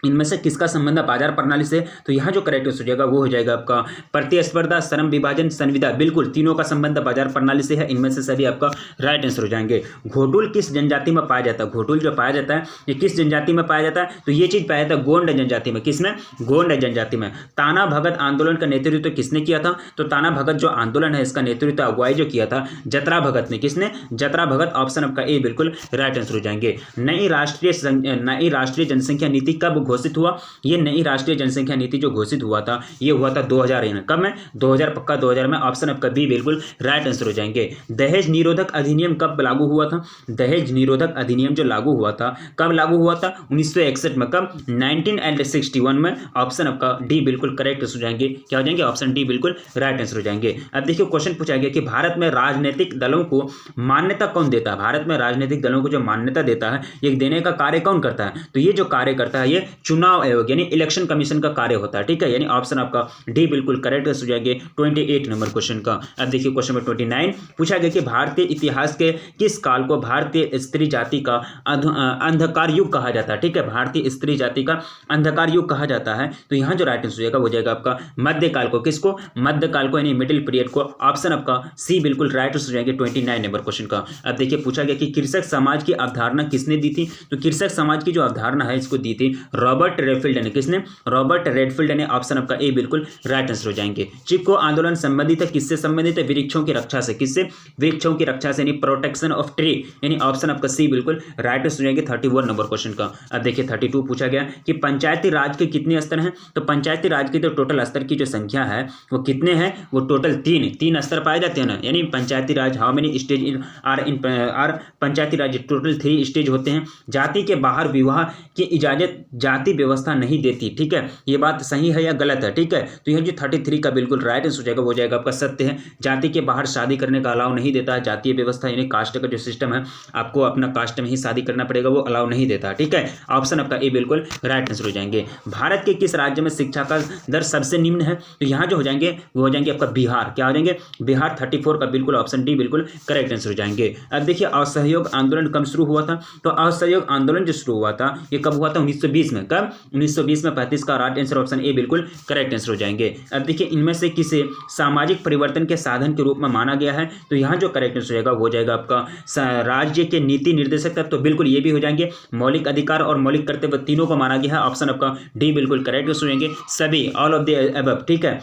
इनमें से किसका संबंध बाजार प्रणाली से, तो यहाँ जो करेक्ट हो जाएगा वो हो जाएगा आपका प्रतिस्पर्धा, श्रम विभाजन, संविदा, बिल्कुल तीनों का संबंध बाजार प्रणाली से है, इनमें से सभी आपका राइट आंसर हो जाएंगे। घोटुल किस जनजाति में पाया जाता है, घोटुल जो पाया जाता है ये किस जनजाति में पाया जाता है, तो ये चीज पाया जाता है गोंड जनजाति में, किसमें, गोंड जनजाति में। ताना भगत आंदोलन का नेतृत्व किसने किया था, तो ताना भगत जो आंदोलन है इसका नेतृत्व अगुवाई जो किया था जतरा भगत ने, किसने, जतरा भगत, ऑप्शन आपका ए बिल्कुल राइट आंसर हो जाएंगे। नई राष्ट्रीय जनसंख्या नीति कब घोषित हुआ, ये नई राष्ट्रीय जनसंख्या नीति जो घोषित हुआ था ये हुआ था 2000 में, कब में, 2000, पक्का 2000 में, ऑप्शन आपका बी बिल्कुल राइट आंसर हो जाएंगे। दहेज निरोधक अधिनियम कब लागू हुआ था, दहेज निरोधक अधिनियम जो लागू हुआ था कब लागू हुआ था, 1961 में, कब, 1961 में, ऑप्शन आपका डी बिल्कुल करेक्ट हो जाएंगे, क्या हो जाएंगे, ऑप्शन डी बिल्कुल राइट आंसर हो जाएंगे। अब देखिए क्वेश्चन पूछा गया कि भारत में राजनीतिक दलों को मान्यता कौन देता है, भारत में राजनीतिक दलों को जो मान्यता देता है ये देने का कार्य कौन करता है, तो ये जो कार्य करता है ये चुनाव आयोग यानी इलेक्शन कमीशन का कार्य होता है। ठीक है, यानी ऑप्शन आपका डी बिल्कुल करेक्ट हो जाएंगे 28 नंबर क्वेश्चन का। अब देखिए क्वेश्चन नंबर 29 पूछा गया कि भारतीय इतिहास के किस काल को भारतीय स्त्री जाति का अंधकार युग कहा जाता है। ठीक है, भारतीय स्त्री जाति का अंधकार युग कहा जाता है, तो यहाँ जो राइट आंसर हो जाएगा वो जाएगा आपका मध्यकाल को, किसको, मध्यकाल को यानी मिडिल पीरियड को, ऑप्शन आपका सी बिल्कुल राइट हो जाएंगे 29 नंबर क्वेश्चन का। अब देखिए पूछा गया कि कृषक समाज की अवधारणा किसने दी थी, तो कृषक समाज की जो अवधारणा है इसको दी थी रॉबर्ट रेडफील्ड ने, किसने, रॉबर्ट रेडफील्ड ने, ऑप्शन आपका ए बिल्कुल राइट आंसर हो जाएंगे। चिपको आंदोलन संबंधित है, किससे संबंधित है, वृक्षों की रक्षा से, किससे, वृक्षों की रक्षा से यानी प्रोटेक्शन ऑफ ट्री, यानी ऑप्शन आपका सी बिल्कुल राइट आंसर हो जाएंगे 31 नंबर क्वेश्चन का। अब देखिए 32 पूछा गया कि पंचायती राज के कितने स्तर हैं, तो पंचायती राज के तो टोटल स्तर की जो संख्या है वो कितने हैं, वो टोटल तीन स्तर पाए जाते हैं ना, यानी Panchayati Raj how many stage are Panchayati Raj total 3 stage होते हैं। जाति के बाहर विवाह की इजाजत जाति व्यवस्था नहीं देती, ठीक है, ये बात सही है या गलत है, ठीक है। तो यह जो 33 का बिल्कुल राइट आंसर हो जाएगा, वो जाएगा आपका सत्य है। जाति के बाहर शादी करने का अलाउ नहीं देता है, जातीय व्यवस्था यानी कास्ट का जो सिस्टम है, आपको अपना कास्ट में ही शादी करना पड़ेगा, वो अलाउ नहीं देता, ठीक है। ऑप्शन आपका ए बिल्कुल राइट आंसर हो जाएंगे। भारत के किस राज्य में शिक्षा का दर सबसे निम्न है? तो यहाँ जो हो जाएंगे वो हो जाएंगे आपका बिहार। क्या हो जाएंगे? बिहार 34 का बिल्कुल ऑप्शन डी बिल्कुल करेक्ट आंसर हो जाएंगे। अब देखिए असहयोग आंदोलन कब शुरू हुआ था? तो असहयोग आंदोलन जो शुरू हुआ था ये कब हुआ था? 1920 में। कब? 1920 में। 35 का राइट आंसर ऑप्शन ए बिल्कुल करेक्ट आंसर हो जाएंगे। अब देखिए इनमें से किसे सामाजिक परिवर्तन के साधन के रूप में माना गया है? तो यहाँ जो करेक्ट आंसर हो जाएगा वो जाएगा आपका राज्य के नीति निर्देशक तत्व, तो बिल्कुल ये भी हो जाएंगे। मौलिक अधिकार और मौलिक कर्तव्य तीनों को माना गया है, ऑप्शन आपका डी बिल्कुल करेक्ट हो जाएंगे सभी, ऑल ऑफ द अबव, ठीक है।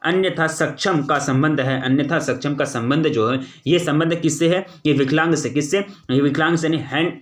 अन्यथा सक्षम का संबंध है, अन्यथा सक्षम का संबंध जो है ये संबंध किससे है? ये विकलांग से। किससे? ये विकलांग से यानी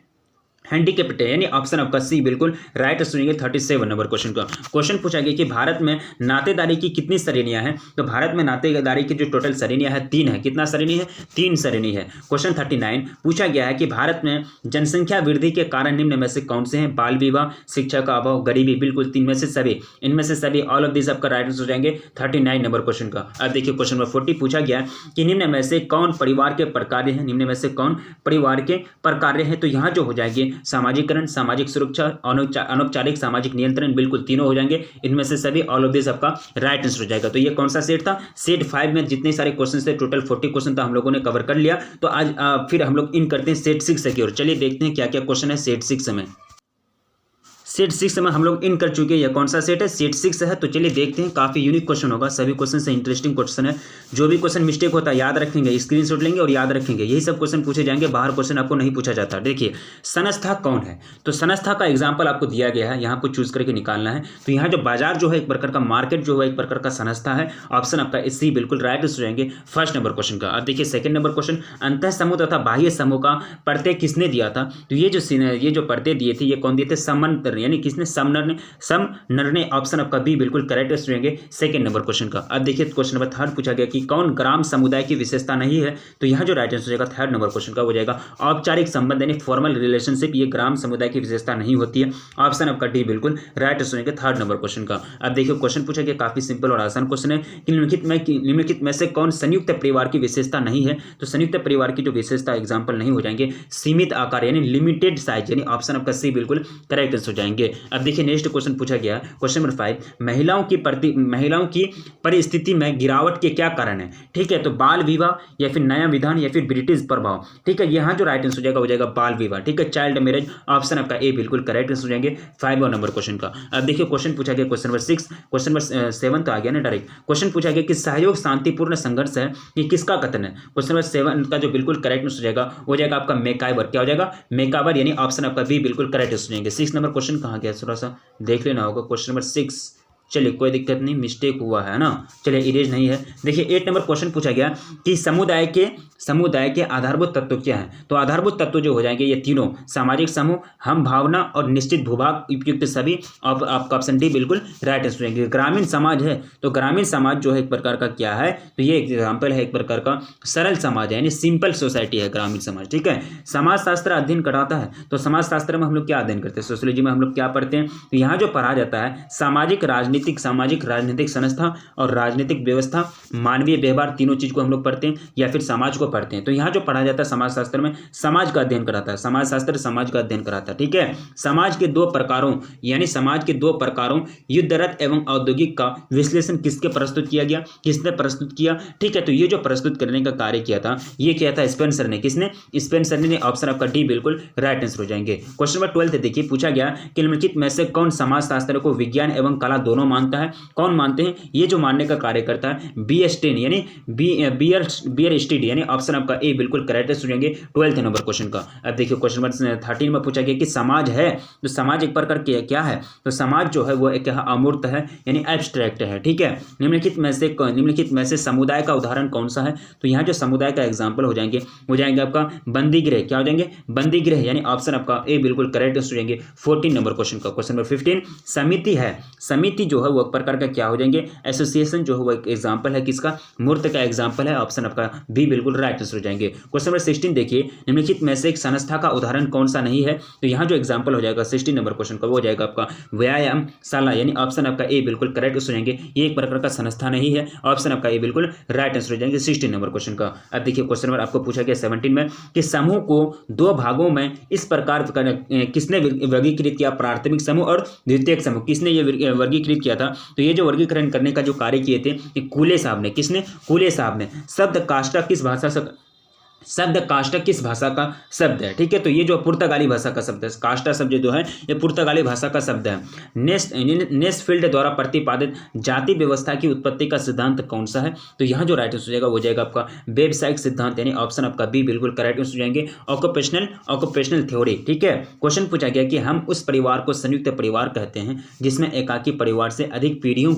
हैंडीकेप्ड है, यानी ऑप्शन आपका सी बिल्कुल राइट सुनेंगे। 37 नंबर क्वेश्चन का क्वेश्चन पूछा गया कि भारत में नातेदारी की कितनी श्रेणियां हैं? तो भारत में नातेदारी की जो टोटल श्रेणियां है 3 है। कितना श्रेणी है? 3 श्रेणी है। क्वेश्चन 39 पूछा गया है कि भारत में जनसंख्या वृद्धि के कारण निम्न में से कौन से हैं? बाल विवाह, शिक्षा का अभाव, गरीबी, बिल्कुल 3 में से सभी, इनमें से सभी, ऑल ऑफ दिस आपका राइट आंसर हो जाएंगे 39 नंबर क्वेश्चन का। अब देखिए क्वेश्चन नंबर 40 पूछा गया कि निम्न में से कौन परिवार के प्रकार हैं? निम्न में से कौन परिवार के प्रकार हैं? तो यहाँ जो हो जाएंगे सामाजिकरण, सामाजिक सुरक्षा, अनौपचारिक सामाजिक नियंत्रण, बिल्कुल तीनों हो जाएंगे, इनमें से सभी, ऑल ऑफ दिस आपका राइट आंसर हो जाएगा। तो ये कौन सा सेट था? सेट 5 में जितने सारे क्वेश्चन थे, टोटल 40 क्वेश्चन था, हम लोगों ने कवर कर लिया। तो आज फिर हम लोग इन करते हैं सेट 6 की ओर। चलिए देखते हैं क्या क्या क्वेश्चन है सेट 6 में। सेट 6 में हम लोग इन कर चुके हैं। यह कौन सा सेट है? सेट 6 है। तो चलिए देखते हैं, काफी यूनिक क्वेश्चन होगा, सभी क्वेश्चन से इंटरेस्टिंग क्वेश्चन है। जो भी क्वेश्चन मिस्टेक होता है याद रखेंगे, स्क्रीनशॉट लेंगे और याद रखेंगे, यही सब क्वेश्चन पूछे जाएंगे, बाहर क्वेश्चन आपको नहीं पूछा जाता। देखिए संस्था कौन है? तो संस्था का एग्जाम्पल आपको दिया गया है, यहाँ को चूज करके निकालना है। तो यहाँ जो बाजार जो है एक प्रकार का, मार्केट जो है एक प्रकार का संस्था है, ऑप्शन आपका सी बिल्कुल राइट हो जाएंगे फर्स्ट नंबर क्वेश्चन का। अब देखिए सेकंड नंबर क्वेश्चन, अंतः समूह तथा बाह्य समूह का प्रत्यय किसने दिया था? तो ये जो प्रत्यय दिए थे ये कौन दिए थे? समन्तर, यानी किसने? समनर ने, ऑप्शन आपका बी बिल्कुल करेक्ट रहेंगे सेकंड नंबर क्वेश्चन का। अब देखिए क्वेश्चन नंबर 3 पूछा गया कि कौन ग्राम समुदाय की विशेषता नहीं है? तो यहाँ जो राइट आंसर हो जाएगा 3rd नंबर क्वेश्चन का हो जाएगा औपचारिक संबंध, यानी फॉर्मल रिलेशनशिप, ये ग्राम समुदाय की विशेषता नहीं होती है, ऑप्शन आपका डी बिल्कुल राइट आंसर होंगे 3rd नंबर क्वेश्चन का। अब देखिए क्वेश्चन पूछा गया काफी सिंपल और आसान क्वेश्चन है कि निम्नलिखित में से कौन संयुक्त परिवार की विशेषता नहीं है? तो संयुक्त परिवार की जो विशेषता एग्जाम्पल नहीं हो जाएंगे सीमित आकार, यानी लिमिटेड साइज, यानी ऑप्शन आपका सी बिल्कुल करेक्ट आंसर हो जाएंगे। अब देखिए नेक्स्ट क्वेश्चन पूछा गया क्वेश्चन नंबर 5, महिलाओं की परिस्थिति में गिरावट के क्या कारण है? ठीक है, तो बाल विवाह या फिर नया विधान या फिर ब्रिटिश प्रभाव, ठीक है, यहाँ जो राइट आंसर हो जाएगा बाल विवाह, ठीक है, चाइल्ड मैरिज, ऑप्शन आपका ए बिल्कुल करेक्ट आंसर हो जाएंगे 5 नंबर क्वेश्चन का। अब देखिए क्वेश्चन पूछा गया क्वेश्चन नंबर 6, क्वेश्चन नंबर 7 तो आ गया ना डायरेक्ट। क्वेश्चन पूछा गया कि सहयोग शांतिपूर्ण संघर्ष है, ये किसका कथन है? क्वेश्चन नंबर 7 का जो बिल्कुल करेक्ट आंसर हो जाएगा वो जाएगा आपका मैकाइवर। क्या हो जाएगा? मैकाइवर, यानी ऑप्शन आपका बी बिल्कुल करेक्ट आंसर हो जाएंगे। 6 नंबर क्वेश्चन कहाँ गया, थोड़ा सा देख लेना होगा। क्वेश्चन नंबर 6, चलिए कोई दिक्कत नहीं, मिस्टेक हुआ है ना, चलिए इरेज नहीं है। देखिए 8 नंबर क्वेश्चन पूछा गया कि समुदाय के आधारभूत तत्व क्या है? तो आधारभूत तत्व जो हो जाएंगे ये तीनों, सामाजिक समूह, हम भावना और निश्चित भूभाग, उपयुक्त सभी, आपका ऑप्शन डी बिल्कुल राइट आंसर होंगे। ग्रामीण समाज है, तो ग्रामीण समाज जो है एक प्रकार का क्या है? तो ये एग्जाम्पल है एक प्रकार का सरल समाज है, यानी सिंपल सोसाइटी है ग्रामीण समाज, ठीक है। समाजशास्त्र अध्ययन कराता है, तो समाजशास्त्र में हम लोग क्या अध्ययन करते हैं? सोशियोलॉजी में हम लोग क्या पढ़ते हैं? तो यहाँ जो पढ़ा जाता है सामाजिक राजनीतिक संस्था और राजनीतिक व्यवस्था, मानवीय व्यवहार, तीनों चीज को हम लोग पढ़ते हैं या फिर समाज को पढ़ते हैं। तो यहाँ जो पढ़ा जाता है समाजशास्त्र में समाज का अध्ययन कराता है, समाजशास्त्र समाज का अध्ययन कराता है, ठीक है। समाज के 2 प्रकारों, यानी समाज के 2 प्रकारों युद्धरत एवं औद्योगिक का विश्लेषण किसके प्रस्तुत किया गया? किसने प्रस्तुत किया? ठीक है, तो ये जो प्रस्तुत करने का कार्य किया था ये किया था स्पेंसर ने। किसने? स्पेंसर ने, ऑप्शन आपका डी बिल्कुल राइट आंसर हो जाएंगे। क्वेश्चन नंबर 12 देखिए पूछा गया कि निम्नलिखित में से कौन समाजशास्त्र को विज्ञान एवं कला दोनों मानता है? कौन मानते हैं? ये जो मानने का कार्य करता है बीएस्टेन, यानी बियर स्टीड, यानी ऑप्शन आपका ए बिल्कुल करेक्ट हो जाएंगे 12 नंबर क्वेश्चन का। अब देखिए क्वेश्चन नंबर 13 में पूछा गया कि समाज है, तो समाज एक प्रकार क्या है? तो समाज जो है वो एक अमूर्त है, यानी एब्स्ट्रैक्ट है, ठीक है। निम्नलिखित में से समुदाय का उदाहरण कौन सा है? तो यहाँ जो समुदाय का एग्जाम्पल हो जाएंगे आपका बंदी गृह। क्या हो जाएंगे? बंदी गृह, यानी ऑप्शन आपका ए बिल्कुल करेक्ट हो जाएंगे 14 नंबर क्वेश्चन का। क्वेश्चन नंबर 15, समिति है, समिति जो जो है वो एक प्रकार का क्या हो जाएंगे, एसोसिएशन जो है वो एक एग्जाम्पल है किसका, मूर्त का एग्जाम्पल है। ऑप्शन आपका बी बिल्कुल राइट आंसर हो जाएंगे। क्वेश्चन नंबर 16 देखिए, निम्नलिखित में से एक संस्था का उदाहरण कौन सा नहीं है। तो यहाँ जो एग्जाम्पल हो जाएगा 16 नंबर क्वेश्चन का वो हो जाएगा आपका व्यायामशाला, यानी ऑप्शन आपका ए बिल्कुल करेक्ट हो जाएंगे। ये एक प्रकार का संस्था नहीं है, ऑप्शन आपका ए बिल्कुल राइट आंसर हो जाएंगे 16 नंबर क्वेश्चन का। अब देखिए क्वेश्चन नंबर आपको पूछा गया 17 में कि समूह को दो भागों में इस प्रकार किसने वर्गीकृत किया, प्राथमिक समूह और द्वितीयक समूह, किसने ये वर्गीकृत किया था। तो ये जो वर्गीकरण करने का जो कार्य किए थे ये कूले साहब ने, किसने, कूले साहब ने। शब्द काष्ठा किस भाषा से, शब्द काष्ठा किस भाषा का शब्द है, ठीक है। तो ये जो पुर्तगाली भाषा का शब्द है, काष्ठा शब्द जो है ये पुर्तगाली भाषा का शब्द है। नेस्फील्ड द्वारा प्रतिपादित जाति व्यवस्था की उत्पत्ति का सिद्धांत कौन सा है। तो यहाँ जो राइट आंसर हो जाएगा वो जाएगा आपका व्यावसायिक सिद्धांत, यानी ऑप्शन आपका बी बिल्कुल करेक्ट आंसर हो जाएंगे, ऑक्यूपेशनल थ्योरी, ठीक है। क्वेश्चन पूछा गया कि हम उस परिवार को संयुक्त परिवार कहते हैं जिसमें एकाकी परिवार से अधिक पीढ़ियों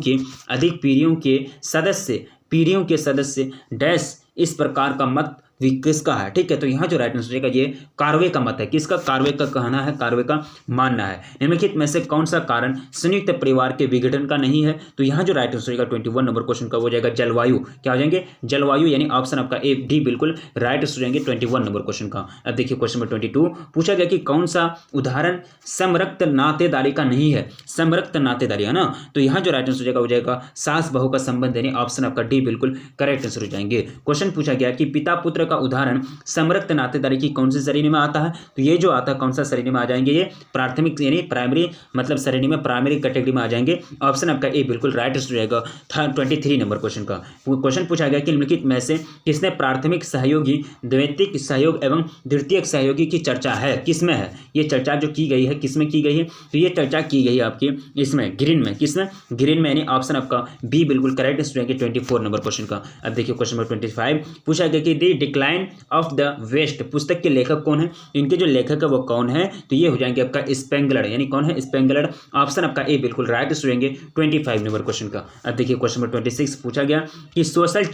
के सदस्य डैश इस प्रकार का मत किसका है, ठीक है। तो यहाँ जो राइट आंसर होगा ये कार्वे का मत है, किसका, कार्वे का कहना है, कार्वे का मानना है। निम्नलिखित में से कौन सा कारण संयुक्त परिवार के विघटन का नहीं है। तो यहाँ जो राइट आंसर होगा 21 नंबर क्वेश्चन का वो जाएगा जलवायु, क्या हो जाएंगे, जलवायु, यानी ऑप्शन आपका ए डी बिल्कुल राइट आंसर हो जाएंगे 21 नंबर क्वेश्चन का। अब देखिए क्वेश्चन नंबर 22 पूछा गया कि कौन सा उदाहरण समरक्त नातेदारी का नहीं है, समरक्त नातेदारी है ना। तो यहाँ जो राइट आंसर हो जाएगा वो जाएगा सास बहू का संबंध, यानी ऑप्शन आपका डी बिल्कुल करेक्ट आंसर हो जाएंगे। क्वेश्चन पूछा गया कि पिता पुत्र का उदाहरण समरक्त नातेदारी की कौन सी श्रेणी में आता है। तो ये जो आता है कौन सा श्रेणी में आ जाएंगे, ये प्राथमिक यानी प्राइमरी मतलब श्रेणी में, प्राइमरी कैटेगरी में आ जाएंगे। ऑप्शन आपका ए बिल्कुल राइट आंसर हो जाएगा 23 नंबर क्वेश्चन का। क्वेश्चन पूछा गया कि निम्नलिखित में से किसने प्राथमिक सहयोगी, द्वैतिक सहयोग एवं द्वितीयक सहयोगी की चर्चा है, किसमें है ये चर्चा जो की गई है, किसमें की गई है। तो ये चर्चा की गई है आपकी इसमें ग्रीन में, किसमें, ग्रीन में, यानी ऑप्शन आपका बी बिल्कुल करेक्ट आंसर हो जाएंगे 24 नंबर क्वेश्चन का। अब देखिए क्वेश्चन नंबर 25 पूछा गया कि the decline of the west पुस्तक के लेखक कौन है, इनके जो लेखक है वो कौन है। तो ये हो जाएंगे आपका स्पेंगलर, यानी कौन है, स्पेंगलर, ऑप्शन आपका ए बिल्कुल राइट आंसर हो जाएंगे 25 नंबर क्वेश्चन का। अब देखिए क्वेश्चन नंबर 26 पूछा गया कि सोशल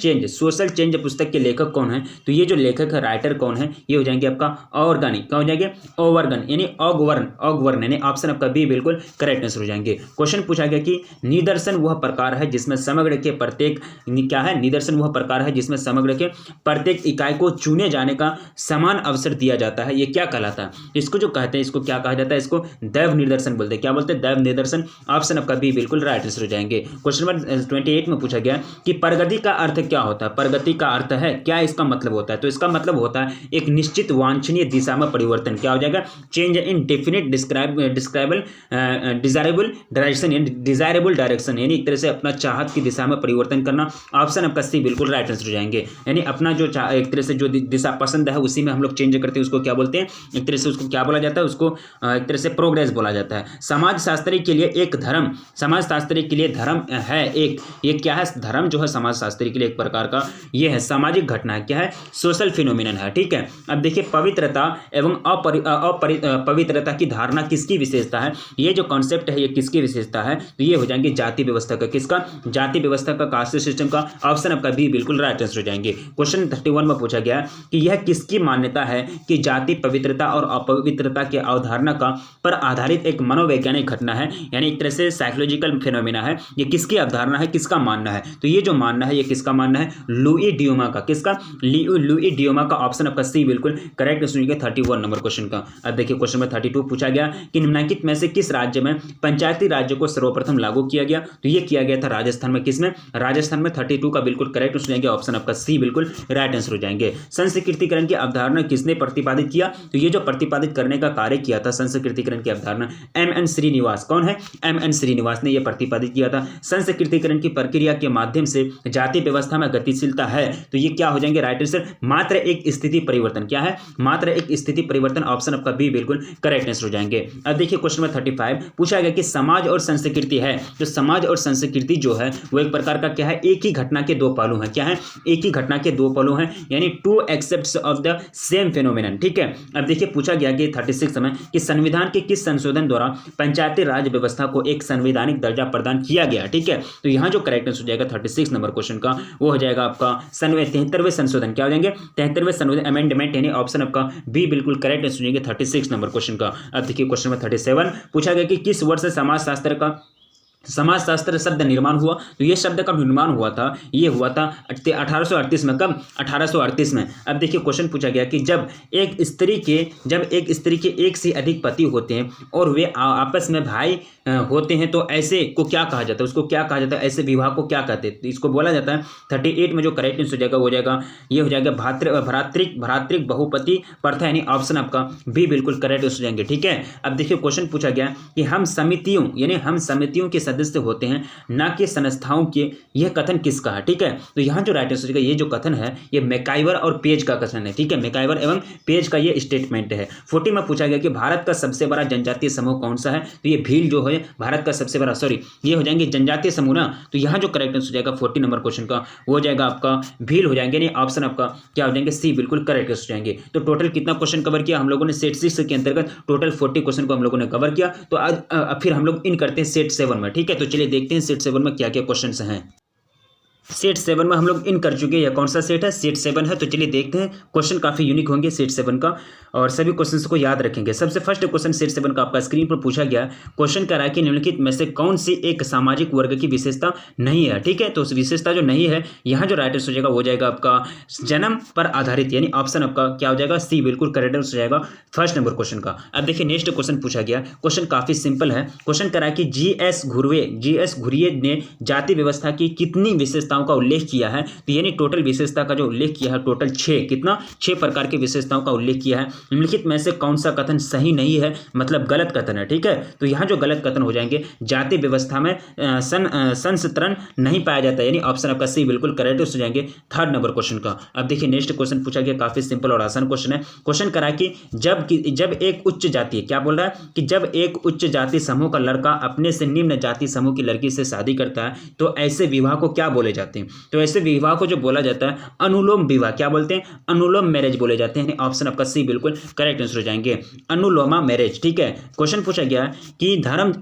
चेंज पुस्तक के लेखक कौन है। तो ये जो लेखक है, राइटर कौन है, ये हो जाएंगे आपका ऑर्गेनिक, क्या हो जाएंगे, ओवर्गन, यानी ऑगवर्न, यानी ऑप्शन आपका बी बिल्कुल करेक्ट आंसर हो जाएंगे। क्वेश्चन पूछा गया कि निदर्शन वह प्रकार है जिसमें समग्र के प्रत्येक, क्या है, निदर्शन वह प्रकार है जिसमें समग्र के प्रत्येक इकाई को चुने जाने का समान अवसर दिया जाता है, ये क्या कहलाता है। इसको जो कहते हैं, इसको क्या कहा जाता है, इसको दैव निदर्शन बोलते हैं, क्या बोलते हैं, दैव निदर्शन, ऑप्शन आपका बी बिल्कुल राइट आंसर हो जाएंगे। क्वेश्चन नंबर 28 में पूछा गया कि प्रगति का अर्थ क्या होता है, प्रगति का अर्थ है क्या, इसका मतलब होता है। तो इसका मतलब होता है एक निश्चित वांछनीय दिशा में परिवर्तन, क्या हो जाएगा, change in definite describable desirable direction, यानी एक तरह से अपना चाहत की दिशा में परिवर्तन करना, ऑप्शन आपका सी बिल्कुल राइट आंसर हो जाएंगे। यानी अपना जो एक तरह से जो दिशा पसंद है उसी में हम लोग चेंज करते हैं, उसको क्या बोलते हैं, एक तरह से उसको क्या बोला जाता है, उसको एक तरह से प्रोग्रेस बोला जाता है। समाजशास्त्री के लिए एक धर्म, समाजशास्त्री के लिए धर्म है एक, ये क्या है, धर्म जो है समाजशास्त्री के लिए एक प्रकार का ये है सामाजिक घटना है, क्या है, सोशल फिनोमिनन है, ठीक है। अब देखिए पवित्रता एवं अपवित्रता की धारणा किसकी विशेषता है, ये जो कॉन्सेप्ट है ये किसकी विशेषता है। तो ये हो जाएंगे जाति व्यवस्था का, किसका, जाति व्यवस्था का, कास्ट सिस्टम का, ऑप्शन आपका बी बिल्कुल राइट आंसर हो जाएंगे। क्वेश्चन 31 में पूछा गया कि यह किसकी मान्यता है कि जाति पवित्रता और अपवित्रता की अवधारणा का पर आधारित एक मनोवैज्ञानिक घटना है, यानी एक तरह से साइकोलॉजिकल फिनोमिना है, ये किसकी अवधारणा है, किसका मानना है। तो ये जो मानना है ये किसका मानना है, लुई डियोमा का, किसका, लुई डियोमा का, ऑप्शन आपका सी बिल्कुल करेक्ट सुनिएगा 31 नंबर क्वेश्चन का। अब देखिए क्वेश्चन नंबर 32 पूछा गया कि निम्नलिखित में से किस राज्य में पंचायती राज्य को सर्वप्रथम लागू किया गया। तो ये किया गया था राजस्थान में, किसमें, राजस्थान में। 32 का बिल्कुल करेक्ट सुनिएगा, ऑप्शन आपका सी बिल्कुल राइट आंसर हो जाएंगे। संस्कृतिकरण की अवधारणा किसने प्रतिपादित किया। तो ये जो प्रतिपादित करने का कार्य किया था संस्कृतिकरण की अवधारणा, एम.एन. श्रीनिवास, कौन है, एम.एन. श्रीनिवास ने यह प्रतिपादित किया था। संस्कृतिकरण की प्रक्रिया के माध्यम से जाति व्यवस्था में गतिशीलता है। तो ये क्या हो जाएंगे राइट आंसर, मात्र एक स्थिति परिवर्तन, क्या है, मात्र एक स्थिति परिवर्तन, ऑप्शन आपका बी बिल्कुल करेक्ट आंसर हो जाएंगे। अब देखिए क्वेश्चन नंबर 35 पूछा गया कि समाज और संस्कृति है, तो समाज और संस्कृति जो है वो एक प्रकार का क्या है, एक ही घटना के दो पहलू हैं, क्या है, एक ही घटना के दो पहलू हैं, यानी two aspects of the same phenomenon, ठीक है। अब देखिए पूछा गया कि 36 में कि संविधान के किस संशोधन द्वारा पंचायती राज व्यवस्था को एक संवैधानिक दर्जा प्रदान किया गया, ठीक है। तो यहाँ जो करेक्ट आंसर हो जाएगा 36 नंबर क्वेश्चन का वो हो जाएगा आपका 73वें संशोधन, क्या हो जाएंगे, 73वें संशोधन अमेंडमेंट, यानी ऑप्शन आपका बी बिल्कुल करेक्ट आंसर हो जाएगा 36 नंबर क्वेश्चन का। अब देखिए क्वेश्चन नंबर 37 पूछा गया कि किस वर्ष समाजशास्त्र का समाजशास्त्र शब्द निर्माण हुआ, तो ये शब्द का निर्माण हुआ था, ये हुआ था 1838 में। कब? 1838 में। अब देखिए क्वेश्चन पूछा गया कि जब एक स्त्री के एक से अधिक पति होते हैं और वे आपस में भाई होते हैं तो ऐसे को क्या कहा जाता है, उसको क्या कहा जाता है, ऐसे विवाह को क्या कहते हैं? तो इसको बोला जाता है 38 में जो करेक्ट आंसर हो जाएगा हो जाएगा ये हो जाएगा भ्रातृक बहुपति प्रथा, यानी ऑप्शन आपका बी बिल्कुल करेक्ट हो जाएंगे। ठीक है, अब देखिए क्वेश्चन पूछा गया कि हम समितियों के सदस्य होते हैं ना कि संस्थाओं के, यह कथन किसका है? ठीक है, तो यहाँ जो राइट आंसर ये जो कथन है ये मैकाइवर और पेज का कथन है। ठीक है, मैकाइवर एवं पेज का ये स्टेटमेंट है। 40 में पूछा गया कि भारत का सबसे बड़ा जनजातीय समूह कौन सा है? तो ये भील जो है भारत का सबसे बड़ा, ये हो जाएंगे जनजातीय समूह ना, तो यहाँ जो करेक्ट आंसर हो जाएगा 40 नंबर क्वेश्चन का हो जाएगा आपका भील हो जाएंगे, नहीं ऑप्शन आपका क्या हो जाएंगे सी बिल्कुल करेक्ट हो जाएंगे। तो टोटल कितना क्वेश्चन कवर किया हम लोगों ने? सेट 6 के अंतर्गत टोटल 40 क्वेश्चन को हम लोगों ने कवर किया। तो आज फिर हम लोग इन करते हैं सेट 7 में। ठीक है, तो चलिए देखते हैं सेट 7 में क्या क्या क्वेश्चन हैं। सेट 7 में हम लोग इन कर चुके हैं, यह कौन सा सेट है? सेट 7 है। तो चलिए देखते हैं, क्वेश्चन काफी यूनिक होंगे सेट 7 का और सभी क्वेश्चंस को याद रखेंगे। सबसे फर्स्ट क्वेश्चन सेट 7 का आपका स्क्रीन पर पूछा गया। क्वेश्चन कह रहा है कि निम्नलिखित में से कौन सी एक सामाजिक वर्ग की विशेषता नहीं है? ठीक है, तो उस विशेषता जो नहीं है, यहाँ जो राइट आंसर हो जाएगा वो जाएगा आपका जन्म पर आधारित, यानी ऑप्शन आपका क्या हो जाएगा सी बिल्कुल करेक्ट आंसर हो जाएगा फर्स्ट नंबर क्वेश्चन का। अब देखिए नेक्स्ट क्वेश्चन पूछा गया। क्वेश्चन काफी सिंपल है। क्वेश्चन कह रहा है कि जी.एस. घुरिये ने जाति व्यवस्था की कितनी विशेषताओं का उल्लेख किया है? तो यानी टोटल विशेषता का जो उल्लेख किया है टोटल 6 प्रकार की विशेषताओं का उल्लेख किया है। निम्नलिखित में से कौन सा कथन सही नहीं है, मतलब गलत कथन है? ठीक है, तो यहाँ जो गलत कथन हो जाएंगे, जाति व्यवस्था में संस्तरण नहीं पाया जाता, यानी ऑप्शन आपका सी बिल्कुल करेक्ट हो जाएंगे थर्ड नंबर क्वेश्चन का। अब देखिए नेक्स्ट क्वेश्चन पूछा गया, काफी सिंपल और आसान क्वेश्चन है। क्वेश्चन करा कि जब एक उच्च जाति, क्या बोल रहा है कि जब एक उच्च जाति समूह का लड़का अपने से निम्न जाति समूह की लड़की से शादी करता है तो ऐसे विवाह को क्या बोले जाते हैं? तो ऐसे विवाह को जो बोला जाता है अनुलोम विवाह, क्या बोलते हैं? अनुलोम मैरिज बोले जाते हैं। ऑप्शन आपका सी बिल्कुल करेक्ट आंसर हो जाएंगे, अनुलोमा मैरिज। ठीक है, क्वेश्चन पूछा गया कि धर्म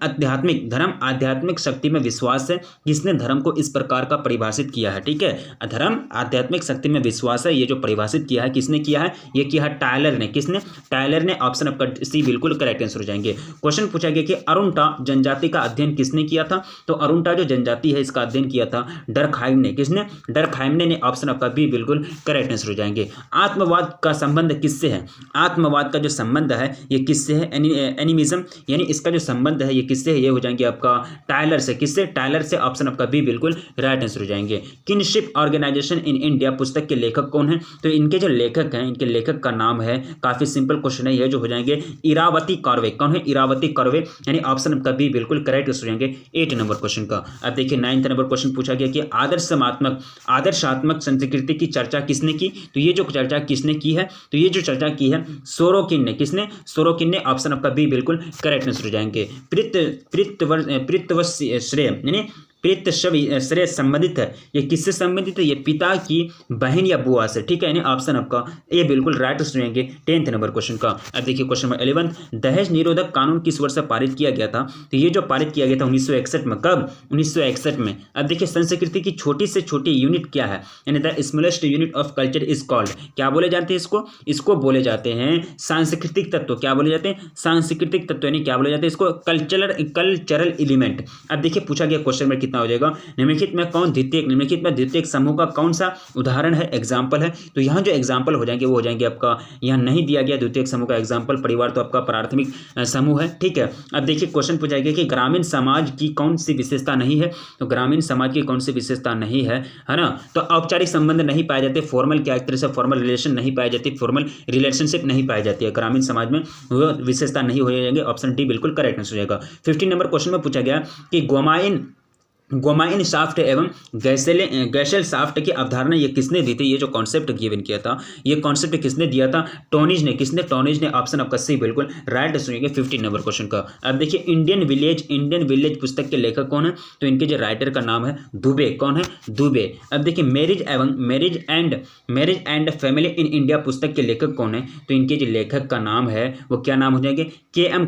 आध्यात्मिक शक्ति में विश्वास है, किसने धर्म को इस प्रकार का परिभाषित किया है? ठीक है, धर्म आध्यात्मिक शक्ति में विश्वास है, ये जो परिभाषित किया है किसने किया है? ये किया है टायलर ने। किसने? टायलर ने। ऑप्शन आपका सी बिल्कुल करेक्ट आंसर हो जाएंगे। क्वेश्चन पूछा गया कि अरुणटा जनजाति का अध्ययन किसने किया था? तो अरुणटा जो जनजाति है इसका अध्ययन किया था डर्कहाइम ने। किसने? डर्कहाइम ने। ऑप्शन आपका बी बिल्कुल करेक्ट आंसर हो जाएंगे। आत्मवाद का संबंध किससे है? आत्मवाद का जो संबंध है ये किससे है? एनिमिज्म, यानी इसका जो संबंध है ये किससे है? ये हो जाएंगे आपका टायलर से। किससे? टायलर से। ऑप्शन आपका बी बिल्कुल राइट आंसर हो जाएंगे। किनशिप ऑर्गेनाइजेशन इन इंडिया पुस्तक के लेखक कौन है? तो इनके जो लेखक हैं, इनके लेखक का नाम है, काफी सिंपल क्वेश्चन है ये, जो हो जाएंगे इरावती कर्वे। कौन है? इरावती कर्वे, यानी ऑप्शन आपका बी बिल्कुल करेक्ट हो जाएंगे 8 नंबर क्वेश्चन का। अब देखिए 9th नंबर क्वेश्चन पूछा गया कि आदर्शात्मक संस्कृति की चर्चा किसने की? तो ये जो चर्चा किसने की है? तो ये जो चर्चा की है सोरोकिन ने। किसने? सोरोकिन ने। ऑप्शन आपका बी बिल्कुल करेक्ट आंसर हो जाएंगे। प्रीतवश्रेय यानी श्रेय संबंधित है, ये किससे संबंधित है? ये पिता की बहन या बुआ से। ठीक है, यानी ऑप्शन आपका ये बिल्कुल राइट हो जाएंगे 10th नंबर क्वेश्चन का। अब देखिए क्वेश्चन नंबर 11, दहेज निरोधक कानून किस वर्ष से पारित किया गया था? तो ये जो पारित किया गया था 1961 में। कब? 1961 में। अब देखिए संस्कृति की छोटी से छोटी यूनिट क्या है? यानी the smallest unit of culture is called, क्या बोले जाते हैं इसको बोले जाते हैं सांस्कृतिक तत्व। क्या बोले जाते हैं? सांस्कृतिक तत्व, यानी क्या बोले जाते हैं इसको? Cultural element. अब देखिए पूछा गया क्वेश्चन में कितना हो जाएगा, निम्नलिखित में द्वितीयक समूह का कौन सा उदाहरण है, एग्जाम्पल है? तो यहाँ जो एग्जाम्पल हो जाएंगे वो हो जाएंगे आपका, यहाँ नहीं दिया गया द्वितीयक समूह का एग्जाम्पल, परिवार तो आपका प्राथमिक समूह है। ठीक है, अब देखिए क्वेश्चन पूछा गया कि ग्रामीण समाज की कौन सी विशेषता नहीं है? तो ग्रामीण समाज की कौन सी विशेषता नहीं है ना? तो औपचारिक संबंध नहीं पाए जाते, फॉर्मल क्या एक तरह से फॉर्मल रिलेशन नहीं पाई जाती, फॉर्मल रिलेशनशिप नहीं पाई जाती है ग्रामीण समाज में, वो विशेषता नहीं हो जाएंगे। ऑप्शन डी बिल्कुल करेक्ट आंसर हो जाएगा। 15 नंबर क्वेश्चन में पूछा गया कि गोमाइन शाफ्ट एवं गैशेल शाफ्ट की अवधारणा ये किसने दी थी? ये जो कॉन्सेप्ट गिवन किया था, ये कॉन्सेप्ट किसने दिया था? टोनिज ने। किसने? टोनिज ने। ऑप्शन आपका सी बिल्कुल राइट सुनिएगा 15 नंबर क्वेश्चन का। अब देखिए इंडियन विलेज पुस्तक के लेखक कौन है? तो इनके जो राइटर का नाम है दुबे। कौन है? दुबे। अब देखिए marriage and family in India पुस्तक के लेखक कौन है? तो इनके जो लेखक का नाम है वो क्या नाम हो जाएंगे? के एम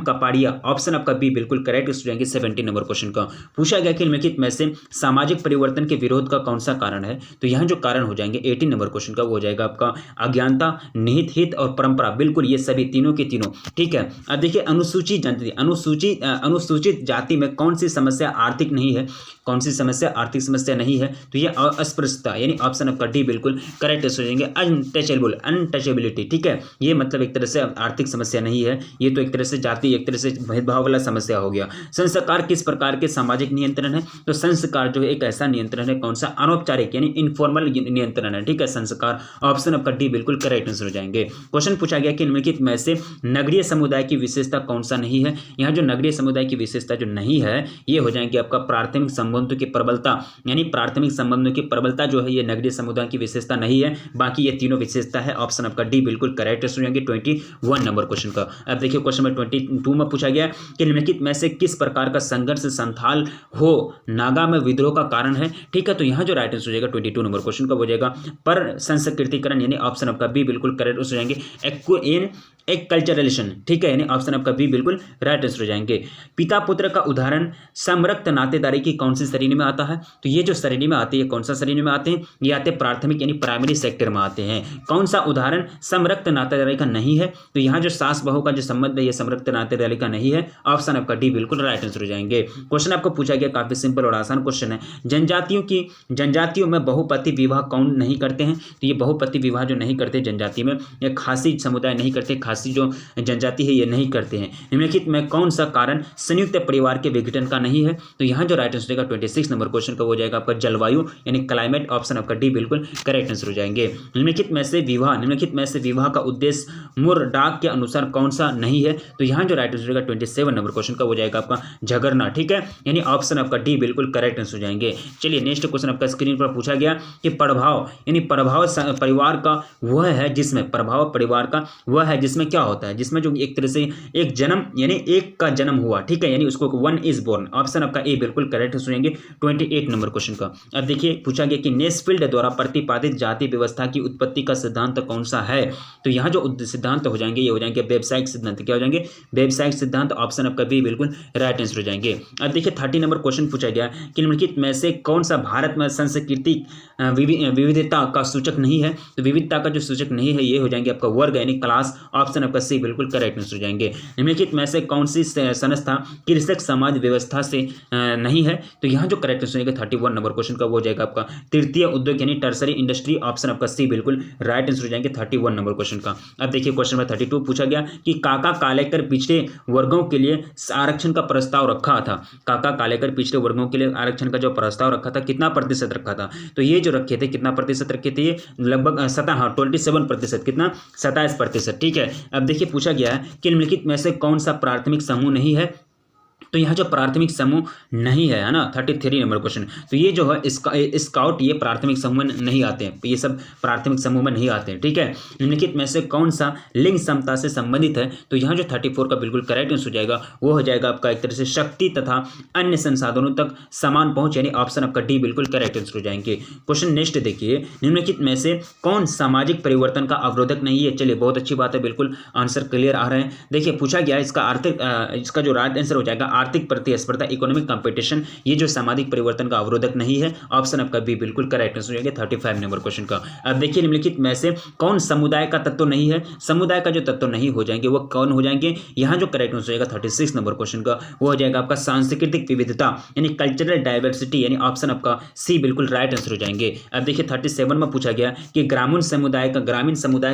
कपाड़िया। ऑप्शन आपका बी बिल्कुल करेक्ट हो जाएंगे 17 नंबर क्वेश्चन का। पूछा गया कि निम्नलिखित में से सामाजिक परिवर्तन के विरोध का कौन सा कारण है, तो यहाँ जो कारण हो जाएंगे 18 नंबर क्वेश्चन का वो हो जाएगा आपका अज्ञानता, निहित हित और परंपरा। बिल्कुल ये सभी तीनों के तीनों, ठीक है। अब देखिए अनुसूचित जाति में कौन सी समस्या आर्थिक नहीं है, कौन सी समस्या आर्थिक समस्या नहीं है, तो ये अस्पृश्यता, यानी ऑप्शन आपका डी बिल्कुल करेक्ट हो जाएंगे। अनटचेबिलिटी, ठीक है, ये मतलब एक तरह से आर्थिक समस्या नहीं है, ये तो एक तरह से जाति, एक तरह से भेदभाव वाला समस्या हो गया। संस्कार किस प्रकार के सामाजिक नियंत्रण है, तो संस्कार जो है एक ऐसा नियंत्रण है, कौन सा, अनौपचारिक यानी इनफॉर्मल नियंत्रण है, ठीक है, संस्कार। ऑप्शन आपका डी बिल्कुल करेक्ट आंसर हो जाएंगे। क्वेश्चन पूछा गया कि निम्नलिखित में से नगरीय समुदाय की विशेषता कौन सा नहीं है, यहाँ जो नगरीय समुदाय की विशेषता जो नहीं है ये हो जाएंगे आपका प्राथमिक संबंधों की प्रबलता, यानी प्राथमिक संबंधों की प्रबलता जो है ये नगरीय समुदाय की विशेषता नहीं है, बाकी ये तीनों विशेषता है। ऑप्शन आपका डी बिल्कुल करेक्ट हो जाएंगे 21 नंबर क्वेश्चन का। अब देखिए क्वेश्चन नंबर 22 में पूछा गया कि निम्नलिखित में से किस प्रकार का संघर्ष संथाल हो नागा में विद्रोह का कारण है, ठीक है, तो यहाँ जो राइट आंसर हो जाएगा 22 नंबर क्वेश्चन का हो जाएगा पर संस्कृतिकरण, यानी ऑप्शन आपका बी बिल्कुल करेक्ट हो जाएंगे। एक कल्चरलिशन, ठीक है, यानी ऑप्शन आपका बी बिल्कुल राइट आंसर हो जाएंगे। पिता पुत्र का उदाहरण समरक्त नातेदारी की कौन सी श्रेणी में आता है, तो ये जो श्रेणी में आती है कौन सा श्रेणी में आते हैं, ये आते हैं प्राथमिक यानी प्राइमरी सेक्टर में आते हैं। कौन सा उदाहरण समरक्त नातेदारी का नहीं है, तो यहाँ जो सास बहू का जो संबंध है ये समरक्त नातेदारी का नहीं है। ऑप्शन आपका डी बिल्कुल राइट आंसर हो जाएंगे। क्वेश्चन आपको पूछा गया काफी सिंपल और आसान क्वेश्चन है। जनजातियों में बहुपति विवाह कौन नहीं करते हैं, तो ये बहुपति विवाह जो नहीं करते जनजाति में, या खासी समुदाय नहीं करते, खासी जो जनजाति है ये नहीं करते हैं। निम्नलिखित में कौन सा कारण संयुक्त परिवार के विघटन का नहीं है, तो यहाँ जो राइट आंसर होगा 26 नंबर क्वेश्चन का हो जाएगा आपका जलवायु यानी क्लाइमेट। ऑप्शन आपका डी बिल्कुल करेक्ट आंसर हो जाएंगे। निम्नलिखित में से विवाह का उद्देश्य मुरडाक के अनुसार कौन सा नहीं है, तो यहाँ जो राइट आंसर होगा 27 नंबर क्वेश्चन का हो जाएगा आपका झगड़ना, ठीक है, यानी ऑप्शन आपका डी बिल्कुल करेक्ट आंसर हो जाएंगे। चलिए नेक्स्ट क्वेश्चन आपका स्क्रीन पर पूछा गया कि प्रभाव परिवार का वह है जिसमें क्या होता है, जिसमें जो एक तरह से एक जन्म यानी एक का जन्म हुआ, ठीक है, यानी उसको वन इज बोर्न। ऑप्शन आपका ए बिल्कुल करेक्ट हो जाएंगे 28 नंबर क्वेश्चन का। अब देखिए पूछा गया कि नेस्फील्ड द्वारा प्रतिपादित जाति व्यवस्था की उत्पत्ति का सिद्धांत कौन सा है, तो यहाँ जो सिद्धांत हो जाएंगे ये हो जाएंगे व्यावसायिक सिद्धांत। क्या हो जाएंगे, व्यावसायिक सिद्धांत। ऑप्शन आपका बी बिल्कुल राइट आंसर हो जाएंगे। अब देखिए 30 नंबर क्वेश्चन पूछा गया कि निम्नलिखित में से कौन सा भारत में सांस्कृतिक विविधता का सूचक नहीं है, तो विविधता का जो सूचक नहीं है ये हो जाएंगे आपका वर्ग यानी क्लास। ऑप्शन आपका सी बिल्कुल करेक्ट आंसर हो जाएंगे। निम्नलिखित में से कौन सी संस्था कृषक समाज व्यवस्था से नहीं है, तो यहाँ जो करेक्ट आंसर होगा 31 नंबर क्वेश्चन का वो हो जाएगा आपका तृतीय उद्योग यानी टर्सरी इंडस्ट्री। ऑप्शन आपका सी बिल्कुल राइट आंसर हो जाएंगे 31 नंबर क्वेश्चन का। अब देखिए क्वेश्चन नंबर 32 पूछा गया कि काका कालेकर पिछड़े वर्गों के लिए आरक्षण का प्रस्ताव रखा था। काका कालेकर पिछड़े वर्गों के लिए आरक्षण का जो प्रस्ताव रखा था कितना प्रतिशत रखा था, तो ये जो रखे थे कितना प्रतिशत रखे थे, ये लगभग 27%, कितना 27%, ठीक है। अब देखिए पूछा गया है कि निम्नलिखित में से कौन सा प्राथमिक समूह नहीं है, तो यहाँ जो प्राथमिक समूह नहीं है ना 33 नंबर क्वेश्चन, तो ये जो है स्काउट ये प्राथमिक समूह में नहीं आते हैं, ये सब प्राथमिक समूह में नहीं आते हैं, ठीक है। निम्नलिखित में से कौन सा लिंग समता से संबंधित है, तो यहाँ जो 34 का बिल्कुल करेक्ट आंसर हो जाएगा वो हो जाएगा आपका एक तरह से शक्ति तथा अन्य संसाधनों तक समान पहुंच, यानी ऑप्शन आपका डी बिल्कुल करेक्ट आंसर हो जाएंगे। क्वेश्चन नेक्स्ट देखिए, निम्नलिखित में से कौन सामाजिक परिवर्तन का अवरोधक नहीं है। चलिए बहुत अच्छी बात है, बिल्कुल आंसर क्लियर आ रहे हैं। देखिए पूछा गया इसका जो राइट आंसर हो जाएगा आर्थिक प्रतिस्पर्धा इकोनॉमिक कंपटीशन, ये जो सामाजिक परिवर्तन का अवरोधक नहीं है। ऑप्शन आपका बी बिल्कुल करेक्ट आंसर हो जाएगा 35 नंबर क्वेश्चन का। अब देखिए निम्नलिखित में से कौन समुदाय का तत्व नहीं है, समुदाय का जो तत्व नहीं हो जाएंगे वो कौन हो जाएंगे, यहाँ जो करेक्ट आंसर हो जाएगा 36 नंबर क्वेश्चन का वो हो जाएगा आपका सांस्कृतिक विविधता यानी कल्चरल डाइवर्सिटी, यानी ऑप्शन आपका सी बिल्कुल राइट आंसर हो जाएंगे। अब देखिए 37 में पूछा गया कि ग्रामीण समुदाय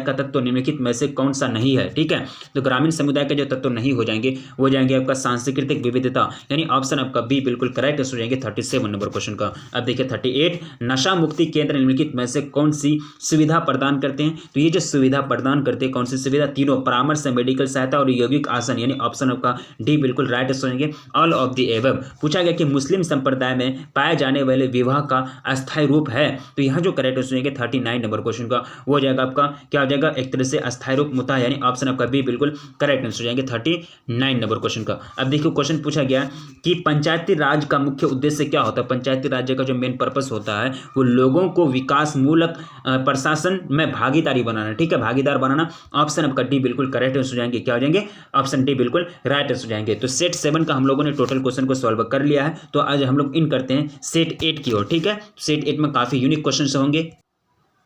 का तत्व निम्नलिखित में से कौन सा नहीं है, ठीक है, तो ग्रामीण समुदाय का जो तत्व नहीं हो जाएंगे वो जाएंगे आपका सांस्कृतिक विविधता, यानी ऑप्शन आपका बी बिल्कुल करेक्ट हो जाएंगे 37 नंबर क्वेश्चन का। अब देखिए 38 नशा मुक्ति केंद्र निम्नलिखित में से कौन सी सुविधा प्रदान करते हैं, तो ये जो सुविधा प्रदान करते हैं कौन सी सुविधा, तीनों परामर्श, मेडिकल सहायता और यौगिक आसन, यानी ऑप्शन आपका डी बिल्कुल राइट हो जाएंगे ऑल ऑफ द एबव। पूछा गया कि मुस्लिम संप्रदाय में पाए जाने वाले विवाह का अस्थायी रूप है, तो यहाँ जो करेक्ट हो जाएंगे 39 नंबर क्वेश्चन का वो हो जाएगा आपका क्या हो जाएगा एक तरह से अस्थायी रूप मुता, यानी ऑप्शन आपका बी बिल्कुल करेक्ट हो जाएंगे 39 नंबर क्वेश्चन का। अब देखिए क्वेश्चन क्वेश्चन पूछा गया कि पंचायती राज का मुख्य उद्देश्य क्या होता है। पंचायती राज का जो मेन पर्पस होता है वो लोगों को विकास मूलक प्रशासन में भागीदारी बनाना, ठीक है, भागीदार बनाना। ऑप्शन आपका डी बिल्कुल करेक्ट हो जाएंगे, क्या हो जाएंगे, ऑप्शन डी बिल्कुल राइट हो जाएंगे। तो सेट 7 का हम लोगों ने टोटल क्वेश्चन को सॉल्व कर लिया है। तो आज हम लोग इन करते हैं सेट 8 की ओर, ठीक है। सेट 8 में काफी यूनिक क्वेश्चन होंगे।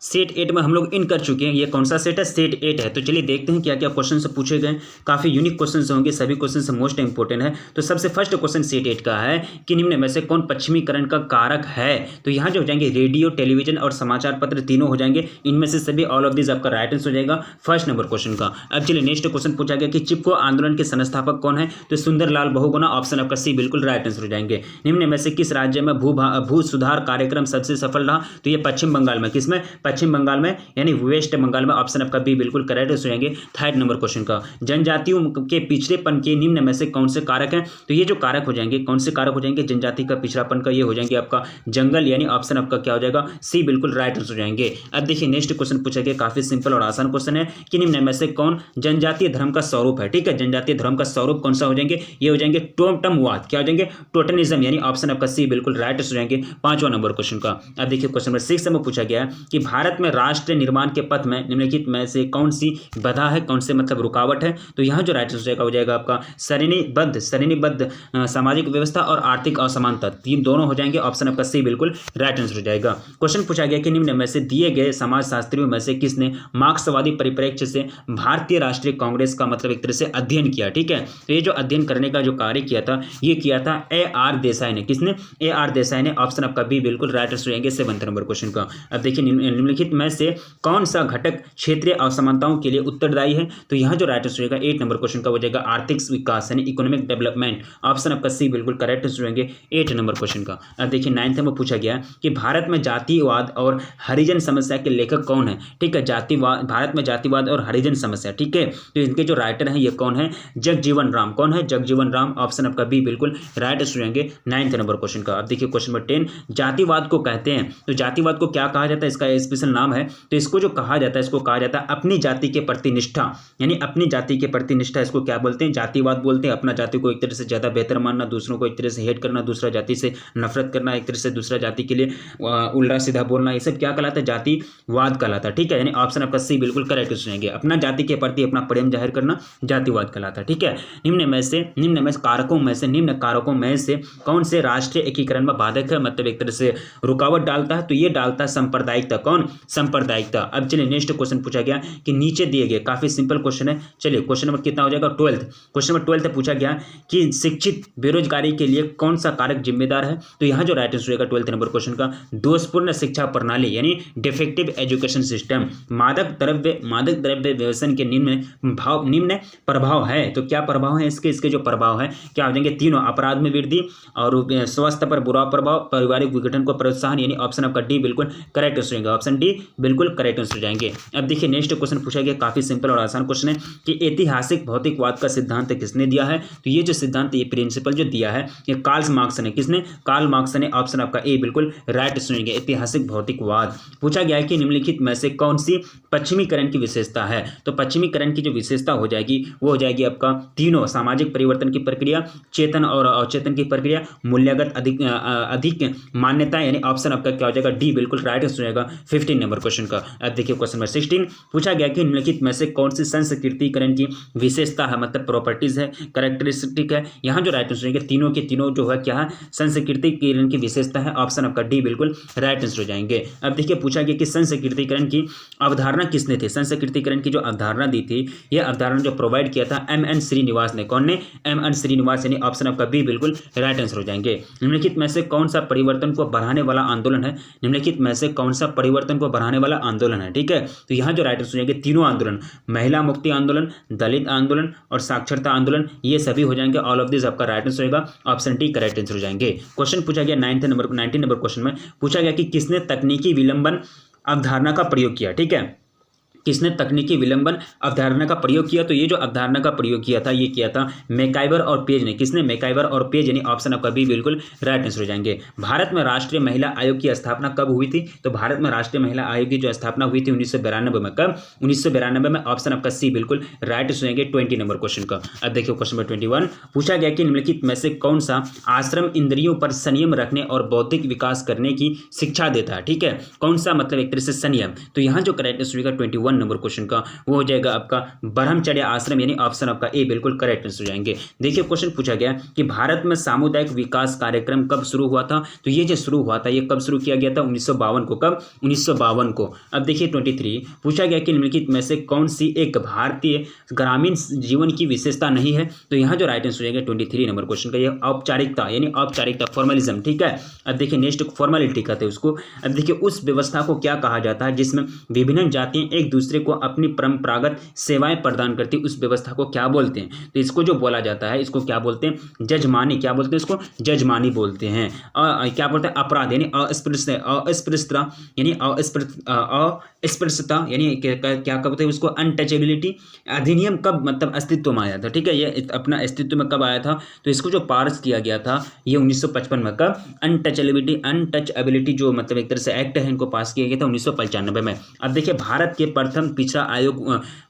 सेट 8 में हम लोग इन कर चुके हैं। ये कौन सा सेट है, सेट 8 है। तो चलिए देखते हैं क्या क्या क्वेश्चन से पूछे गए। काफ़ी यूनिक क्वेश्चन होंगे, सभी क्वेश्चन से मोस्ट इंपोर्टेंट है। तो सबसे फर्स्ट क्वेश्चन सेट 8 का है कि निम्न में से कौन पश्चिमीकरण का कारक है। तो यहाँ जो हो जाएंगे रेडियो, टेलीविजन और समाचार पत्र तीनों हो जाएंगे। इनमें से सभी ऑल ऑफ दिस आपका राइट आंसर हो जाएगा फर्स्ट नंबर क्वेश्चन का। अब चलिए नेक्स्ट क्वेश्चन पूछा गया कि चिपको आंदोलन के संस्थापक कौन है। तो सुंदरलाल बहुगुणा, ऑप्शन आपका सी बिल्कुल राइट आंसर हो जाएंगे। निम्न में से किस राज्य में भू सुधार कार्यक्रम सबसे सफल रहा। तो ये पश्चिम बंगाल में, किसमें, पश्चिम बंगाल में यानी वेस्ट बंगाल में। ऑप्शन आपका बी बिल्कुल करेक्ट हो जाएंगे थर्ड नंबर क्वेश्चन का। जनजातियों के पिछड़ेपन के निम्न में से कौन से कारक हैं। तो ये जो कारक हो जाएंगे, कौन से कारक हो जाएंगे जनजाति का पिछड़ापन का, ये हो जाएंगे आपका जंगल, यानी ऑप्शन आपका क्या हो जाएगा, सी बिल्कुल राइट हो जाएंगे। अब देखिए नेक्स्ट क्वेश्चन पूछा गया, काफी सिंपल और आसान क्वेश्चन है कि निम्न में से कौन जनजातीय धर्म का स्वरूप है। ठीक है, जनजातीय धर्म का स्वरूप कौन सा हो जाएंगे, ये हो जाएंगे टोटमवाद, क्या हो जाएंगे, टोटनिज्म, यानी ऑप्शन आपका सी बिल्कुल राइट हो जाएंगे पांचवा नंबर क्वेश्चन का। अब देखिए क्वेश्चन नंबर 6 में पूछा गया कि भारत में राष्ट्र निर्माण के पथ में निम्नलिखित में से कौन सी बाधा है, कौन से मतलब रुकावट है। तो यहाँ जो राइट आंसर हो जाएगा आपका श्रेणीबद्ध सामाजिक व्यवस्था और आर्थिक असमानता, तीन दोनों हो जाएंगे। ऑप्शन आपका सी बिल्कुल राइट आंसर हो जाएगा। क्वेश्चन पूछा गया कि निम्न में से दिए गए समाजशास्त्रियों में से किसने मार्क्सवादी परिप्रेक्ष्य से भारतीय राष्ट्रीय कांग्रेस का मतलब एक तरह से अध्ययन किया। ठीक है, तो ये जो अध्ययन करने का जो कार्य किया था, ये किया था AR देसाई ने। किसने, AR देसाई ने। ऑप्शन आपका बी बिल्कुल राइट आंसर हो जाएंगे 7 नंबर क्वेश्चन का। अब देखिए निम्नलिखित में से कौन सा घटक क्षेत्रीय असमानताओं के लिए उत्तरदायी है। तो यहाँ जो राइट आंसर होगा 8 नंबर क्वेश्चन का हो जाएगा आर्थिक विकास, यानी इकोनॉमिक डेवलपमेंट। ऑप्शन आपका सी बिल्कुल करेक्ट आंसर होंगे 8 नंबर क्वेश्चन का। अब देखिए 9th में पूछा गया कि भारत में जातिवाद और हरिजन समस्या के लेखक कौन है। ठीक है, जातिवाद, भारत में जातिवाद और हरिजन समस्या, ठीक है, तो इनके जो राइटर हैं ये कौन है, जगजीवन राम। कौन है, जगजीवन राम। ऑप्शन आपका बी बिल्कुल राइट आंसर होंगे 9th नंबर क्वेश्चन का। अब देखिए क्वेश्चन नंबर 10, जातिवाद को कहते हैं। तो जातिवाद को क्या कहा जाता है, इसका स्पेशल नाम है। तो इसको जो कहा जाता है, इसको कहा जाता है अपनी जाति के प्रति निष्ठा, यानी अपनी जाति के प्रति निष्ठा, इसको क्या बोलते हैं, जातिवाद बोलते हैं। अपना जाति को एक तरह से ज्यादा बेहतर मानना, दूसरों को एक तरह से हेट करना, दूसरा जाति से नफरत करना, एक तरह से दूसरा जाति के लिए उल्टा सीधा बोलना, ये सब क्या कहलाता है, जातिवाद कहलाता है। ठीक है, यानी ऑप्शन आपका सी बिल्कुल करेक्ट सुनेंगे। अपना जाति के प्रति अपना प्रेम जाहिर करना जातिवाद कहलाता है। ठीक है, निम्न निम्न कारकों में से कौन से राष्ट्रीय एकीकरण में बाधक है, मतलब एक तरह से रुकावट डालता है। तो ये डालता है सांप्रदायिकता। कौन, सांप्रदायिकता। अब चलिए नेक्स्ट क्वेश्चन पूछा गया कि नीचे दिए गए, काफी सिंपल क्वेश्चन है। चलिए क्वेश्चन नंबर कितना हो जाएगा, 12th। क्वेश्चन नंबर 12th पूछा गया कि शिक्षित बेरोजगारी के लिए कौन सा कारक जिम्मेदार है। तो यहाँ जो राइट आंसर होगा 12th नंबर क्वेश्चन का, दोषपूर्ण शिक्षा प्रणाली, यानी डिफेक्टिव एजुकेशन सिस्टम। मादक द्रव्य व्यसन के निम्न प्रभाव है। तो क्या प्रभाव है इसके जो प्रभाव है क्या हो जाएंगे, तीनों, अपराध में वृद्धि और स्वास्थ्य पर बुरा प्रभाव, पारिवारिक विघटन को प्रोत्साहन, यानी ऑप्शन आपका डी बिल्कुल करेक्ट आंसर होगा। ऑप्शन डी बिल्कुल करेक्ट आंसर जाएंगे। अब देखिए नेक्स्ट क्वेश्चन पूछा गया, काफी सिंपल और आसान क्वेश्चन है कि ऐतिहासिक भौतिकवाद का सिद्धांत किसने दिया है। तो ये जो सिद्धांत, ये प्रिंसिपल जो दिया है, ये कार्ल मार्क्स ने। किसने, कार्ल मार्क्स ने। ऑप्शन आपका ए बिल्कुल राइट सुनेंगे, ऐतिहासिक भौतिकवाद। पूछा गया है कि निम्नलिखित में से कौन सी पश्चिमीकरण की विशेषता है। तो पश्चिमीकरण की जो विशेषता हो जाएगी वो हो जाएगी आपका तीनों, सामाजिक परिवर्तन की प्रक्रिया, चेतन और अचेतन की प्रक्रिया, मूल्यगत अधिक मान्यता, यानी ऑप्शन आपका क्या हो जाएगा, डी बिल्कुल राइट सुनेगा 15 नंबर क्वेश्चन का। अब देखिए क्वेश्चन नंबर 16 पूछा गया कि निम्नलिखित में से कौन सी संस्कृतिकरण की विशेषता है, मतलब प्रॉपर्टीज है, कैरेक्टरिस्टिक है। यहाँ जो राइट आंसर है तीनों के तीनों जो है क्या है, संस्कृतिकरण की विशेषता है। ऑप्शन आपका डी बिल्कुल राइट आंसर हो जाएंगे। अब देखिए पूछा गया कि संस्कृतिकरण की अवधारणा किसने थी। संस्कृतिकरण की जो अवधारणा दी थी, यह अवधारणा जो प्रोवाइड किया था MN श्रीनिवास ने। कौन ने, MN श्रीनिवास, यानी ऑप्शन आपका बी बिल्कुल राइट आंसर हो जाएंगे। निम्नलिखित में से कौन सा परिवर्तन को बढ़ाने वाला आंदोलन है। निम्नलिखित में से कौन सा परिवर्तन को बढ़ाने वाला आंदोलन है। ठीक है, तो यहाँ जो राइट आंसर हो जाएंगे तीनों आंदोलन, महिला मुक्ति आंदोलन, दलित आंदोलन और साक्षरता आंदोलन, ये सभी हो जाएंगे। ऑल ऑफ दिस आपका राइट आंसर होगा, ऑप्शन डी करेक्ट आंसर हो जाएंगे। क्वेश्चन पूछा गया 19 नंबर क्वेश्चन में पूछा गया कि किसने तकनीकी विलंबन अवधारणा का प्रयोग किया। ठीक है, किसने तकनीकी विलंबन अवधारणा का प्रयोग किया? तो ये जो अवधारणा का प्रयोग किया था, ये किया था मैकाइवर और पेज ने। किसने? मैकाइवर और पेज, यानी ऑप्शन आपका बी बिल्कुल राइट आंसर हो जाएंगे। भारत में राष्ट्रीय महिला आयोग की स्थापना कब हुई थी? तो भारत में राष्ट्रीय महिला आयोग की जो स्थापना हुई थी 1992 में। कब? 1992 में। ऑप्शन आपका सी बिल्कुल राइट आंसर हो जाएंगे 20 नंबर क्वेश्चन का। अब देखिए क्वेश्चन नंबर 21 पूछा गया कि निम्नलिखित में से कौन सा आश्रम इंद्रियों पर संयम रखने और बौद्धिक विकास करने की शिक्षा देता है? ठीक है, कौन सा मतलब एक तरह से संयम। तो यहाँ जो करेक्ट आंसर होगा 21 नंबर क्वेश्चन का वो हो जाएगा आपका ब्रह्मचर्य आश्रम, यानी ऑप्शन आपका ए बिल्कुल करेक्ट आंसर हो जाएंगे। देखिए क्वेश्चन पूछा गया कि भारत में सामुदायिक विकास कार्यक्रम कब शुरू हुआ था? तो ये जो शुरू हुआ था ये कब शुरू किया गया था? 1952 को। कब? 1952 को। अब देखिए 23 पूछा गया कि निम्नलिखित में से कौन सी एक भारतीय ग्रामीण जीवन की विशेषता नहीं है? तो यहाँ जो राइट आंसर हो जाएगा 23 नंबर क्वेश्चन का ये औपचारिकता, यानी औपचारिकता, फॉर्मलिज्म। ठीक है, अब देखिए नेक्स्ट फॉर्मेलिटी कहते हैं उसको। अब देखिए उस व्यवस्था को क्या कहा जाता है जिसमें विभिन्न जातियां एक दूसरे को अपनी परंपरागत सेवाएं प्रदान करती, उस व्यवस्था को क्या बोलते हैं? तो इसको जो बोला जाता है इसको क्या बोलते हैं? जजमानी। क्या बोलते हैं इसको? जजमानी बोलते हैं। क्या बोलते हैं? अपराध, यानी अस्पृश्यता, यानी अस्पृश्यता, यानी क्या कहते हैं उसको? अनटचेबिलिटी। अधिनियम कब मतलब अस्तित्व में आया था? ठीक है, ये अपना अस्तित्व में कब आया था? तो इसको जो पास किया गया था ये 1955 में। कब? अनटचेबिलिटी जो मतलब एक तरह से एक्ट है इनको पास किया गया था 1995 में। अब देखिए भारत के प्रथम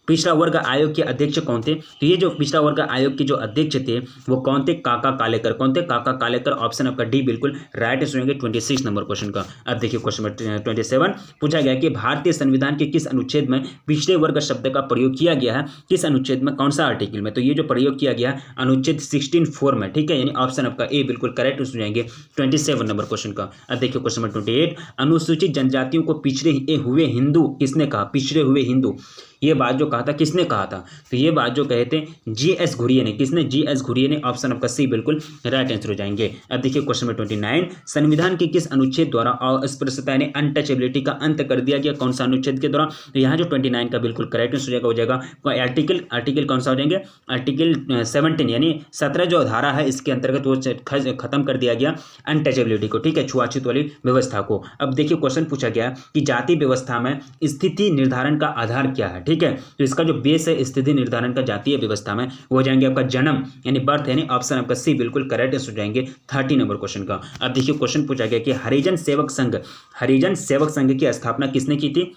पिछड़ा वर्ग आयोग के अध्यक्ष कौन थे? तो ये जो पिछड़ा वर्ग आयोग के जो अध्यक्ष थे वो कौन थे? काका कालेकर। कौन थे? काका कालेकर। ऑप्शन आपका डी बिल्कुल राइट आंसर होंगे 26 नंबर क्वेश्चन का। अब देखिए क्वेश्चन नंबर 27 पूछा गया कि भारतीय संविधान के किस अनुच्छेद में पिछड़े वर्ग शब्द का प्रयोग किया गया है? किस अनुच्छेद में, कौन सा आर्टिकल में? तो ये जो प्रयोग किया गया है अनुच्छेद 16(4) में। ठीक है, यानी ऑप्शन आपका ए बिल्कुल करेक्ट हो जाएंगे 27 नंबर क्वेश्चन का। अब देखिए क्वेश्चन नंबर 28 अनुसूचित जनजातियों को पिछड़े हुए हिंदू किसने कहा? पिछड़े हुए हिंदू, ये बात जो कहा था किसने कहा था? तो ये बात जो कहे थे जी.एस. घुरिये ने। किसने? जी.एस. घुरिये ने। ऑप्शन आपका सी बिल्कुल राइट आंसर हो जाएंगे। अब देखिए क्वेश्चन नंबर 29 संविधान के किस अनुच्छेद द्वारा अस्पृश्यता यानी अनटचेबिलिटी का अंत कर दिया गया? कौन सा अनुच्छेद के द्वारा? तो यहाँ जो 29 का बिल्कुल करेक्ट आंसर हो जाएगा आर्टिकल कौन सा हो जाएंगे? आर्टिकल 17 यानी 17 जो धारा है इसके अंतर्गत वो खत्म कर दिया गया अनटचेबिलिटी को। ठीक है, छुआछूत वाली व्यवस्था को। अब देखिए क्वेश्चन पूछा गया कि जाति व्यवस्था में स्थिति निर्धारण का आधार क्या है? ठीक है, तो इसका जो बेस है स्थिति निर्धारण का जातीय व्यवस्था में वो हो जाएंगे आपका जन्म, यानी बर्थ, यानी ऑप्शन आपका सी बिल्कुल करेक्ट हो जाएंगे 30 नंबर क्वेश्चन का। अब देखिए क्वेश्चन पूछा गया कि हरिजन सेवक संघ की स्थापना किसने की थी?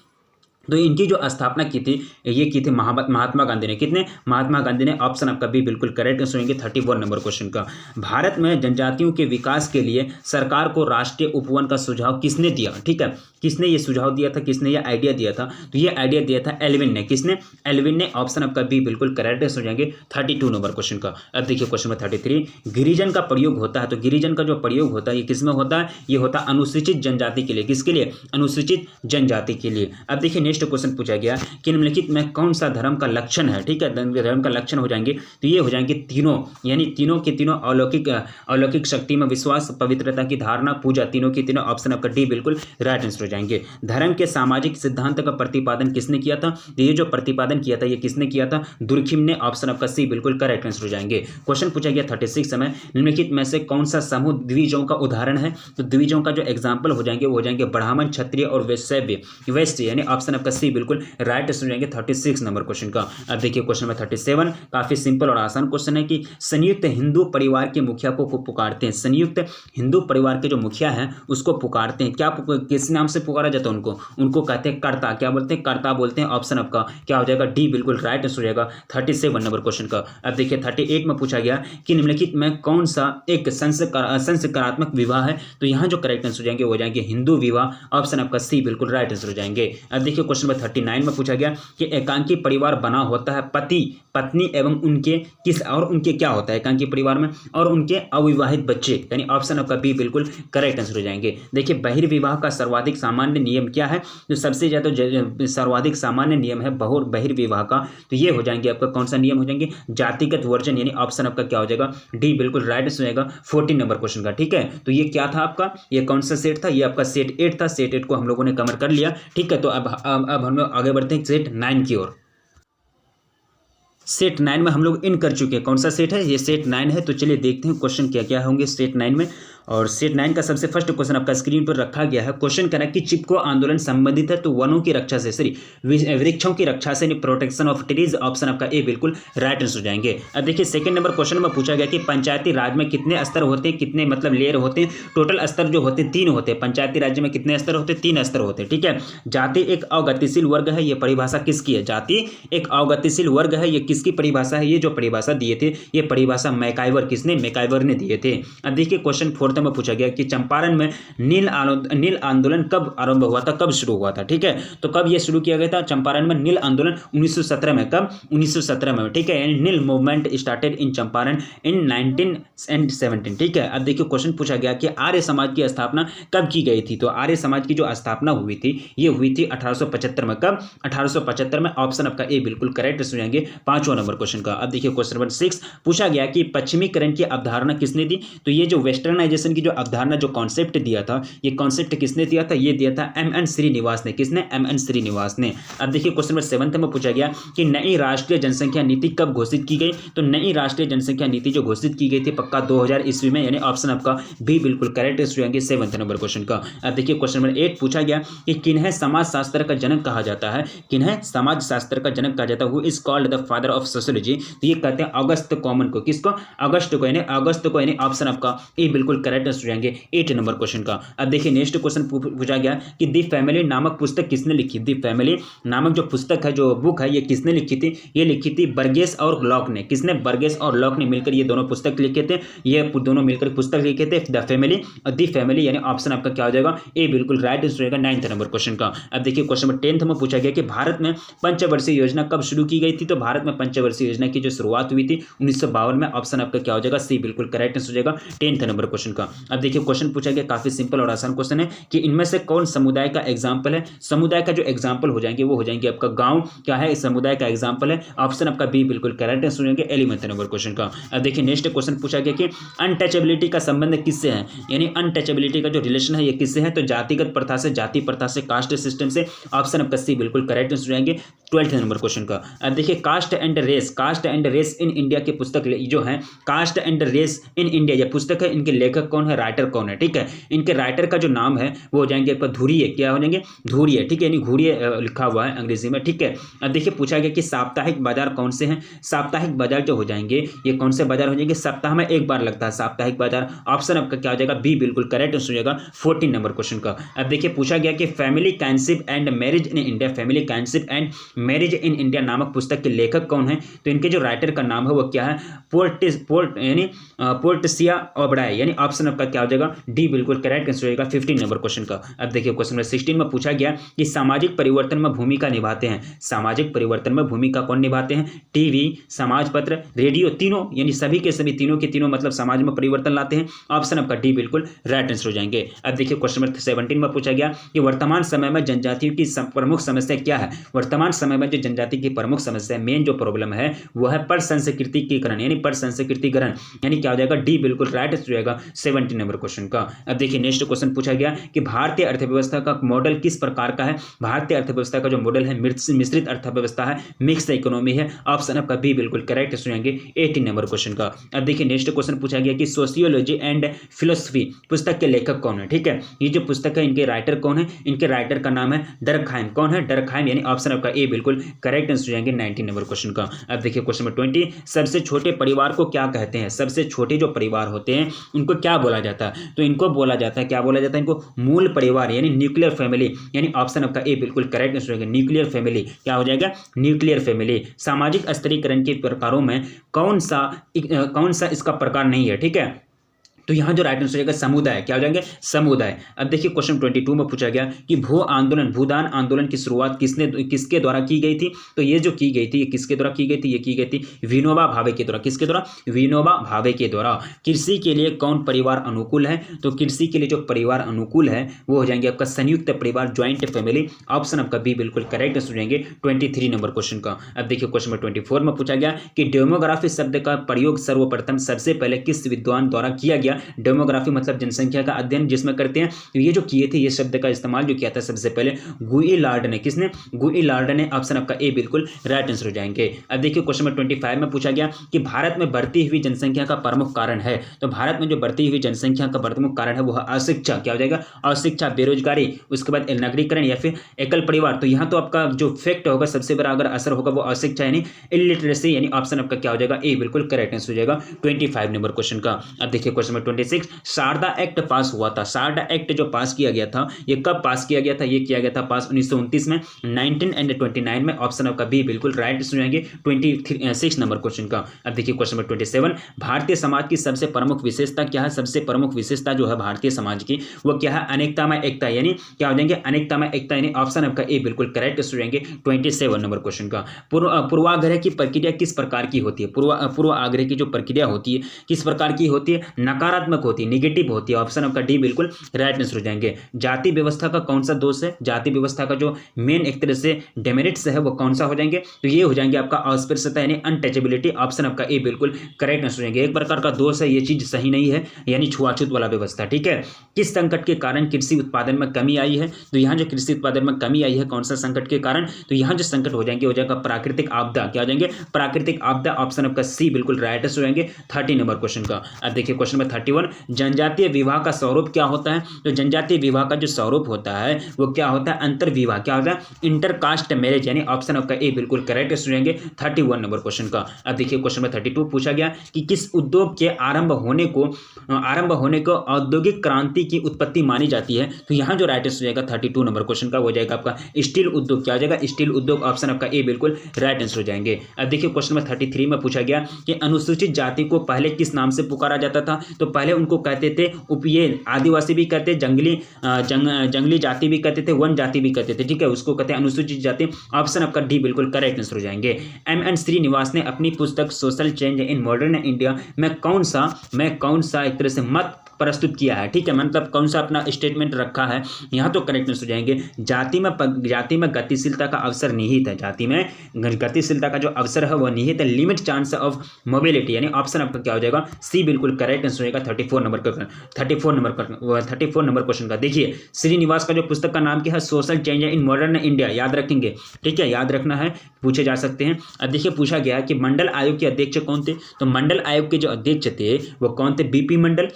तो इनकी जो स्थापना की थी ये की थी महात्मा गांधी ने। कितने? महात्मा गांधी ने। ऑप्शन आपका बी बिल्कुल करेक्ट आंसर होंगे 31 नंबर क्वेश्चन का। भारत में जनजातियों के विकास के लिए सरकार को राष्ट्रीय उपवन का सुझाव किसने दिया? ठीक है, किसने ये सुझाव दिया था? किसने ये आइडिया दिया था? तो ये आइडिया दिया था एल्विन ने। किसने? एल्विन ने। ऑप्शन आपका बी बिल्कुल करेक्ट आंसर हो जाएंगे 32 नंबर क्वेश्चन का। अब देखिए क्वेश्चन नंबर 33 गिरिजन का प्रयोग होता है। तो गिरिजन का जो प्रयोग होता है ये किसमें होता है? ये होता है अनुसूचित जनजाति के लिए। किसके लिए? अनुसूचित जनजाति के लिए। अब देखिए नेक्स्ट क्वेश्चन पूछा गया कि निम्नलिखित में कौन सा धर्म का लक्षण है? ठीक है, धर्म का लक्षण हो जाएंगे तो ये हो जाएंगे तीनों, यानी तीनों के तीनों अलौकिक शक्ति में विश्वास, पवित्रता की धारणा, पूजा, तीनों की तीनों। ऑप्शन आपका डी बिल्कुल राइट आंसर हो जाएंगे। धर्म के सामाजिक सिद्धांत का प्रतिपादन किसने किया था? तो ये जो प्रतिपादन किया था ये किसने किया था? दुर्खिम ने। ऑप्शन आपका सी बिल्कुल करेक्ट आंसर हो जाएंगे। क्वेश्चन पूछा गया 36 में निम्नलिखित में से कौन सा समूह द्विजों का उदाहरण है? तो द्विजों का जो एग्जाम्पल हो जाएंगे वो हो जाएंगे ब्राह्मण, क्षत्रिय और वैश्य, यानी ऑप्शन आपका सी बिल्कुल राइट आंसर हो जाएंगे 36 नंबर क्वेश्चन का। अब देखिए क्वेश्चन नंबर 37 काफी सिंपल और आसान क्वेश्चन है कि संयुक्त हिंदू परिवार के मुखिया को पुकारते हैं। संयुक्त हिंदू परिवार के जो मुखिया हैं उसको पुकारते हैं, क्या किस नाम से पुकारा जाता है? उनको कहते हैं कर्ता। क्या बोलते हैं? कर्ता बोलते हैं। ऑप्शन आपका क्या हो जाएगा? डी बिल्कुल राइट आंसर हो जाएगा 37 नंबर क्वेश्चन का। अब देखिए 38 में पूछा गया कि निम्नलिखित में कौन सा एक संस्कारात्मक विवाह है? तो यहाँ जो करेक्ट आंसर हो जाएंगे वो जाएंगे हिंदू विवाह। ऑप्शन आपका सी बिल्कुल राइट आंसर हो जाएंगे। अब देखिए क्वेश्चन नंबर 39 में पूछा गया कि एकांकी परिवार बना होता है पति, पत्नी एवं उनके उनके क्या होता है एकांकी परिवार में? और उनके अविवाहित बच्चे, यानी ऑप्शन आपका बी बिल्कुल करेक्ट आंसर हो जाएंगे। देखिए बहिर्विवाह का सर्वाधिक सामान्य नियम क्या है? जो सबसे ज्यादा सर्वाधिक सामान्य नियम है बहिर्विवाह का, तो ये हो जाएंगे आपका कौन सा नियम हो जाएंगे? जातिगत वर्जन, यानी ऑप्शन आपका क्या हो जाएगा? डी बिल्कुल राइट आंसर हो जाएगा 14 नंबर क्वेश्चन का। ठीक है, तो ये क्या था आपका? ये कौन सा सेट था? ये आपका सेट 8 था। सेट 8 को हम लोगों ने कवर कर लिया। ठीक है, तो अब हम लोग आगे बढ़ते हैं सेट 9 की ओर। सेट 9 में हम लोग इन कर चुके हैं। कौन सा सेट है? ये सेट 9 है। तो चलिए देखते हैं क्वेश्चन क्या क्या होंगे सेट 9 में। और सेट 9 का सबसे फर्स्ट क्वेश्चन आपका स्क्रीन पर रखा गया है। क्वेश्चन कह रहा है कि चिपको आंदोलन संबंधित है तो वनों की रक्षा से, सॉरी वृक्षों की रक्षा से, प्रोटेक्शन ऑफ ट्रीज, ऑप्शन आपका ए बिल्कुल राइट आंसर हो जाएंगे। अब देखिए सेकंड नंबर क्वेश्चन में पूछा गया कि पंचायती राज में कितने स्तर होते हैं, कितने मतलब लेयर होते हैं, टोटल स्तर जो होते हैं 3 होते हैं। पंचायती राज्य में कितने स्तर होते हैं, 3 स्तर होते हैं, ठीक है। जाति एक अगतिशील वर्ग है, ये परिभाषा किसकी है? जाति एक अगतिशील वर्ग है, ये किसकी परिभाषा है? ये जो परिभाषा दिए थे ये परिभाषा मैकाइवर, किसने? मैकाइवर ने दिए थे। अब देखिए क्वेश्चन फोर्थ में पूछा गया कि चंपारण में नील आंदोलन कब आरंभ हुआ था, कब शुरू हुआ था, ठीक है। तो कब यह शुरू किया गया था चंपारण में नील आंदोलन? 1917 में। कब? 1917 में, ठीक है। नील मूवमेंट स्टार्टेड इन चंपारण इन 1917, ठीक है। अब देखिए क्वेश्चन पूछा गया कि आर्य समाज की स्थापना कब की गई थी? तो आर्य समाज की जो स्थापना हुई थी ये हुई थी 1875 में। कब? 1875 में, ऑप्शन आपका ए बिल्कुल करेक्ट हो जाएंगे 5वां नंबर क्वेश्चन का। अब देखिए क्वेश्चन नंबर 6 पूछा गया कि पश्चिमीकरण की अवधारणा किसने दी? तो ये जो वेस्टर्नाइजेशन की जो अवधारणा, जो कॉन्सेप्ट दिया था, ये कॉन्सेप्ट किसने दिया था? ये दिया था एम एन श्रीनिवास ने। किसने? एम एन श्रीनिवास ने। अब देखिए क्वेश्चन नंबर 7 में पूछा गया कि नई राष्ट्रीय जनसंख्या नीति कब घोषित की गई? तो नई राष्ट्रीय जनसंख्या नीति जो घोषित की गई थी पक्का 2000 ईस्वी में, यानी ऑप्शन आपका बी बिल्कुल करेक्ट हो जाएंगे 7वें नंबर क्वेश्चन का। अब देखिए क्वेश्चन नंबर 8 पूछा गया कि किन्हें समाज शास्त्र का जनक कहा जाता है? किन्हें समाज शास्त्र का जनक कहा जाता है? Who is called the father of sociology? तो ये कहते हैं अगस्त कॉमन को। किसको? अगस्त को, यानी ऑप्शन आपका ए बिल्कुल करेक्ट हो जाएंगे 8 नंबर क्वेश्चन का। अब देखिए नेक्स्ट क्वेश्चन पूछा गया कि दी फैमिली नामक पुस्तक किसने लिखी? दी फैमिली नामक जो पुस्तक है, जो बुक है, ये किसने लिखी थी? ये लिखी थी बर्गेस और लॉक ने। किसने? बर्गेस और लॉक ने मिलकर ये दोनों पुस्तक लिखे थे। ये दोनों मिलकर पुस्तक लिखे थे द फैमिली और दी फैमिली, यानी ऑप्शन आपका क्या हो जाएगा? ए बिल्कुल राइट हो जाएगा 9th नंबर क्वेश्चन का। अब देखिए क्वेश्चन नंबर 10 में पूछा गया कि भारत में पंचवर्षीय योजना कब शुरू की गई थी? तो भारत में पंचवर्षीय योजना की जो शुरुआत हुई थी 1952 में, ऑप्शन आपका क्या हो जाएगा? सी बिल्कुल करेक्ट हो जाएगा 10th नंबर क्वेश्चन का। अब देखिए क्वेश्चन पूछा गया काफी सिंपल और आसान क्वेश्चन है कि इनमें से कौन समुदाय का एग्जाम्पल है? समुदाय का जो एग्जाम्पल हो जाएंगे वो हो जाएंगे आपका गांव। क्या है? समुदाय का एग्जाम्पल है, ऑप्शन आपका बी बिल्कुल करेक्ट हो जाएंगे 11th नंबर क्वेश्चन का। अब देखिए नेक्स्ट क्वेश्चन पूछा गया कि अनटचेबिलिटी का संबंध किससे है? यानी अनटचेबिलिटी का जो रिलेशन है ये किससे है? तो जातिगत प्रथा से, जाति प्रथा से, कास्ट सिस्टम से, ऑप्शन आपका सी बिल्कुल करेक्ट हो जाएंगे 12th नंबर क्वेश्चन का। अब देखिए caste and race in India की पुस्तक जो है, caste and race in India ये पुस्तक है, इनके लेखक कौन है? राइटर कौन है? ठीक है, इनके राइटर का जो नाम है वो हो जाएंगे आपका धुरिये। क्या हो जाएंगे? धुरिये, ठीक है, यानी घुरिये लिखा हुआ है अंग्रेजी में, ठीक है। अब देखिए पूछा गया कि साप्ताहिक बाजार कौन से हैं? साप्ताहिक बाजार जो हो जाएंगे ये कौन से बाजार हो जाएंगे? सप्ताह में एक बार लगता है साप्ताहिक बाजार, ऑप्शन आपका क्या हो जाएगा? बी बिल्कुल करेक्ट हो जाएगा 14 नंबर क्वेश्चन का। अब देखिए पूछा गया कि family kinship and marriage in India, family kinship and marriage in India नामक पुस्तक के लेखक कौन है? तो इनके जो राइटर का नाम है वो क्या है? पोर्टिसिया ओबराय, यानी ऑप्शन आपका क्या हो जाएगा? डी बिल्कुल करेक्ट आंसर होगा 15 नंबर क्वेश्चन का। अब देखिए क्वेश्चन नंबर 16 में पूछा गया कि सामाजिक परिवर्तन में भूमिका निभाते हैं, सामाजिक परिवर्तन में भूमिका कौन निभाते हैं? टीवी, समाज पत्र, रेडियो, तीनों, यानी सभी के सभी, तीनों के तीनों मतलब समाज में परिवर्तन लाते हैं, ऑप्शन आपका डी बिल्कुल राइट आंसर हो जाएंगे। अब देखिए क्वेश्चन नंबर 17 में पूछा गया कि वर्तमान समय में जनजातियों की प्रमुख समस्या क्या है? वर्तमान समय में जो जनजाति की प्रमुख समस्या, मेन जो प्रॉब्लम है वो है पर संस्कृतिकरण, यानी पर संस्कृतिकरण, यानी क्या हो जाएगा? डी बिल्कुल राइट आंसर हो जाएगा 17 नंबर क्वेश्चन का। अब देखिए नेक्स्ट क्वेश्चन पूछा गया कि भारतीय अर्थव्यवस्था का मॉडल किस प्रकार का है? भारतीय अर्थव्यवस्था का जो मॉडल है मिश्रित अर्थव्यवस्था है, मिक्स इकोनॉमी है, ऑप्शन आपका बी बिल्कुल करेक्ट हो जाएंगे 18 नंबर क्वेश्चन का। अब देखिए नेक्स्ट क्वेश्चन पूछा गया कि सोशियोलॉजी एंड फिलोसफी पुस्तक के लेखक कौन है? ठीक है, ये जो पुस्तक है इनके राइटर कौन है? इनके राइटर का नाम है डर्कहाइम। कौन है? डर्कहाइम, यानी ऑप्शन आपका ए बिल्कुल करेक्ट आंसर हो जाएंगे 19 नंबर क्वेश्चन का। अब देखिए क्वेश्चन नंबर 20, सबसे छोटे परिवार को क्या कहते हैं? सबसे छोटे जो परिवार होते हैं उनको क्या बोला जाता है? तो इनको बोला जाता है, क्या बोला जाता है इनको? मूल परिवार, यानी न्यूक्लियर फैमिली, यानी ऑप्शन आपका ए बिल्कुल करेक्ट आंसर हो जाएगा न्यूक्लियर फैमिली। क्या हो जाएगा? Nuclear family. सामाजिक स्तरीकरण के प्रकारों में कौन सा इसका प्रकार नहीं है? ठीक है, तो यहाँ जो राइट आंसर हो जाएगा समुदाय। क्या हो जाएंगे? समुदाय। अब देखिए क्वेश्चन 22 में पूछा गया कि भूदान आंदोलन की शुरुआत किसके द्वारा की गई थी? तो ये जो की गई थी ये किसके द्वारा की गई थी? ये की गई थी विनोबा भावे के द्वारा। किसके द्वारा? विनोबा भावे के द्वारा। कृषि के लिए कौन परिवार अनुकूल है? तो कृषि के लिए जो परिवार अनुकूल है वो हो जाएंगे आपका संयुक्त परिवार, ज्वाइंट फैमिली, ऑप्शन आपका बी बिल्कुल करेक्ट हो जाएंगे 23 नंबर क्वेश्चन का। अब देखिए क्वेश्चन नंबर 24 में पूछा गया कि डेमोग्राफी शब्द का प्रयोग सर्वप्रथम सबसे पहले किस विद्वान द्वारा किया गया? डेमोग्राफी मतलब जनसंख्या का अध्ययन जिसमें करते हैं। तो ये जो किए थे, ये शब्द का इस्तेमाल जो किया था सबसे पहले गुइलार्ड ने। किसने? गुइलार्ड ने। ऑप्शन आपका ए बिल्कुल राइट आंसर हो जाएंगे। अब देखिए क्वेश्चन नंबर 25 में पूछा गया कि भारत में बढ़ती हुई जनसंख्या का प्रमुख कारण है। तो भारत में जो बढ़ती हुई जनसंख्या का प्रमुख कारण है वो है अशिक्षा। क्या हो जाएगा? अशिक्षा, बेरोजगारी, उसके बाद नगरीकरण या फिर एकल परिवार। तो यहाँ तो आपका जो फैक्ट होगा, सबसे बड़ा अगर असर होगा वो अशिक्षा यानी इलिटरेसी, यानी ऑप्शन आपका क्या हो जाएगा? ए बिल्कुल करेक्ट आंसर हो जाएगा 25 नंबर क्वेश्चन का। अब देखिए question number 26, Sharda act pass हुआ था। शारदा एक्ट जो पास किया गया था, ये कब पास किया गया था? ये किया गया था पास 1929 में, 1929 में। ऑप्शन आपका बी बिल्कुल राइट आंसर हो जाएंगे 26 नंबर क्वेश्चन का। अब देखिए क्वेश्चन नंबर 27, भारतीय समाज की सबसे प्रमुख विशेषता क्या है? सबसे प्रमुख विशेषता जो है भारतीय समाज की वो क्या है? अनेकता में एकता, यानी क्या हो जाएंगे? अनेकता में एकता, यानी ऑप्शन आपका ए बिल्कुल करेक्ट आंसर हो जाएंगे 27 नंबर क्वेश्चन का। पूर्वाग्रह की प्रक्रिया किस प्रकार की होती है? पूर्वाग्रह की जो प्रक्रिया होती है किस प्रकार की होती है? नकारात्मक होती है, निगेटिव होती है। ऑप्शन आपका डी बिल्कुल राइट आंसर हो जाएंगे। जाति व्यवस्था का कौन सा दोष है? जाति व्यवस्था का जो मेन एक तरह से डेमेरिट्स है वो कौन सा हो जाएंगे? तो ये हो जाएंगे आपका अस्पृश्यता यानी अनटचेबिलिटी। ऑप्शन आपका ए बिल्कुल करेक्ट आंसर हो जाएंगे। एक प्रकार का दोष है, ये चीज सही नहीं है, यानी छुआछूत वाला व्यवस्था। ठीक है। किस संकट के कारण कृषि उत्पादन में कमी आई है? तो यहाँ जो कृषि उत्पादन में कमी आई है, कौन सा संकट के कारण? तो यहाँ जो संकट हो जाएंगे हो जाएगा प्राकृतिक आपदा। क्या हो जाएंगे? प्राकृतिक आपदा। ऑप्शन आपका सी बिल्कुल राइट आंसर हो जाएंगे 30 नंबर क्वेश्चन का। अब देखिए क्वेश्चन नंबर 31, जनजातीय विवाह का स्वरूप क्या होता है? तो जनजातीय विवाह का जो स्वरूप होता है वो क्या होता है? अंतर विवाह। क्या होता है? इंटरकास्ट मैरिज, यानी ऑप्शन आपका ए बिल्कुल करेक्ट आंसर हो जाएंगे 31 नंबर क्वेश्चन का। अब देखिए क्वेश्चन नंबर 32 पूछा गया कि किस उद्योग के आरंभ होने को औद्योगिक क्रांति की उत्पत्ति मानी जाती है? तो यहाँ जो राइट आंसर हो जाएगा 32 नंबर क्वेश्चन का हो जाएगा आपका स्टील उद्योग। क्या हो जाएगा? स्टील उद्योग। ऑप्शन आपका ए बिल्कुल राइट आंसर हो जाएंगे। अब देखिए क्वेश्चन नंबर 33 में पूछा गया कि अनुसूचित जाति को पहले किस नाम से पुकारा जाता था? तो पहले उनको कहते थे उपये, आदिवासी भी कहते, जंगली जाति भी कहते थे, वन जाति भी कहते थे। ठीक है, उसको कहते हैं अनुसूचित जाति। ऑप्शन आपका डी बिल्कुल करेक्ट आंसर हो जाएंगे। एम.एन. श्रीनिवास ने अपनी पुस्तक social change in modern India में कौन सा एक तरह से मत प्रस्तुत किया है? ठीक है, मतलब कौन सा अपना स्टेटमेंट रखा है? यहाँ तो करेक्टनेस हो जाएंगे जाति में गतिशीलता का अवसर निहित है। जाति में गतिशीलता का जो अवसर है वो निहित है। लिमिट चांस ऑफ मोबिलिटी, यानी ऑप्शन आपका क्या हो जाएगा? सी बिल्कुल करेक्ट आंसर हो जाएगा 34 नंबर क्वेश्चन का। देखिए श्रीनिवास का जो पुस्तक का नाम क्या है? Social change in modern India. याद रखेंगे, ठीक है, याद रखना है, पूछे जा सकते हैं। अब देखिए पूछा गया कि मंडल आयोग के अध्यक्ष कौन थे? तो मंडल आयोग के जो अध्यक्ष थे वो कौन थे? बीपी मंडल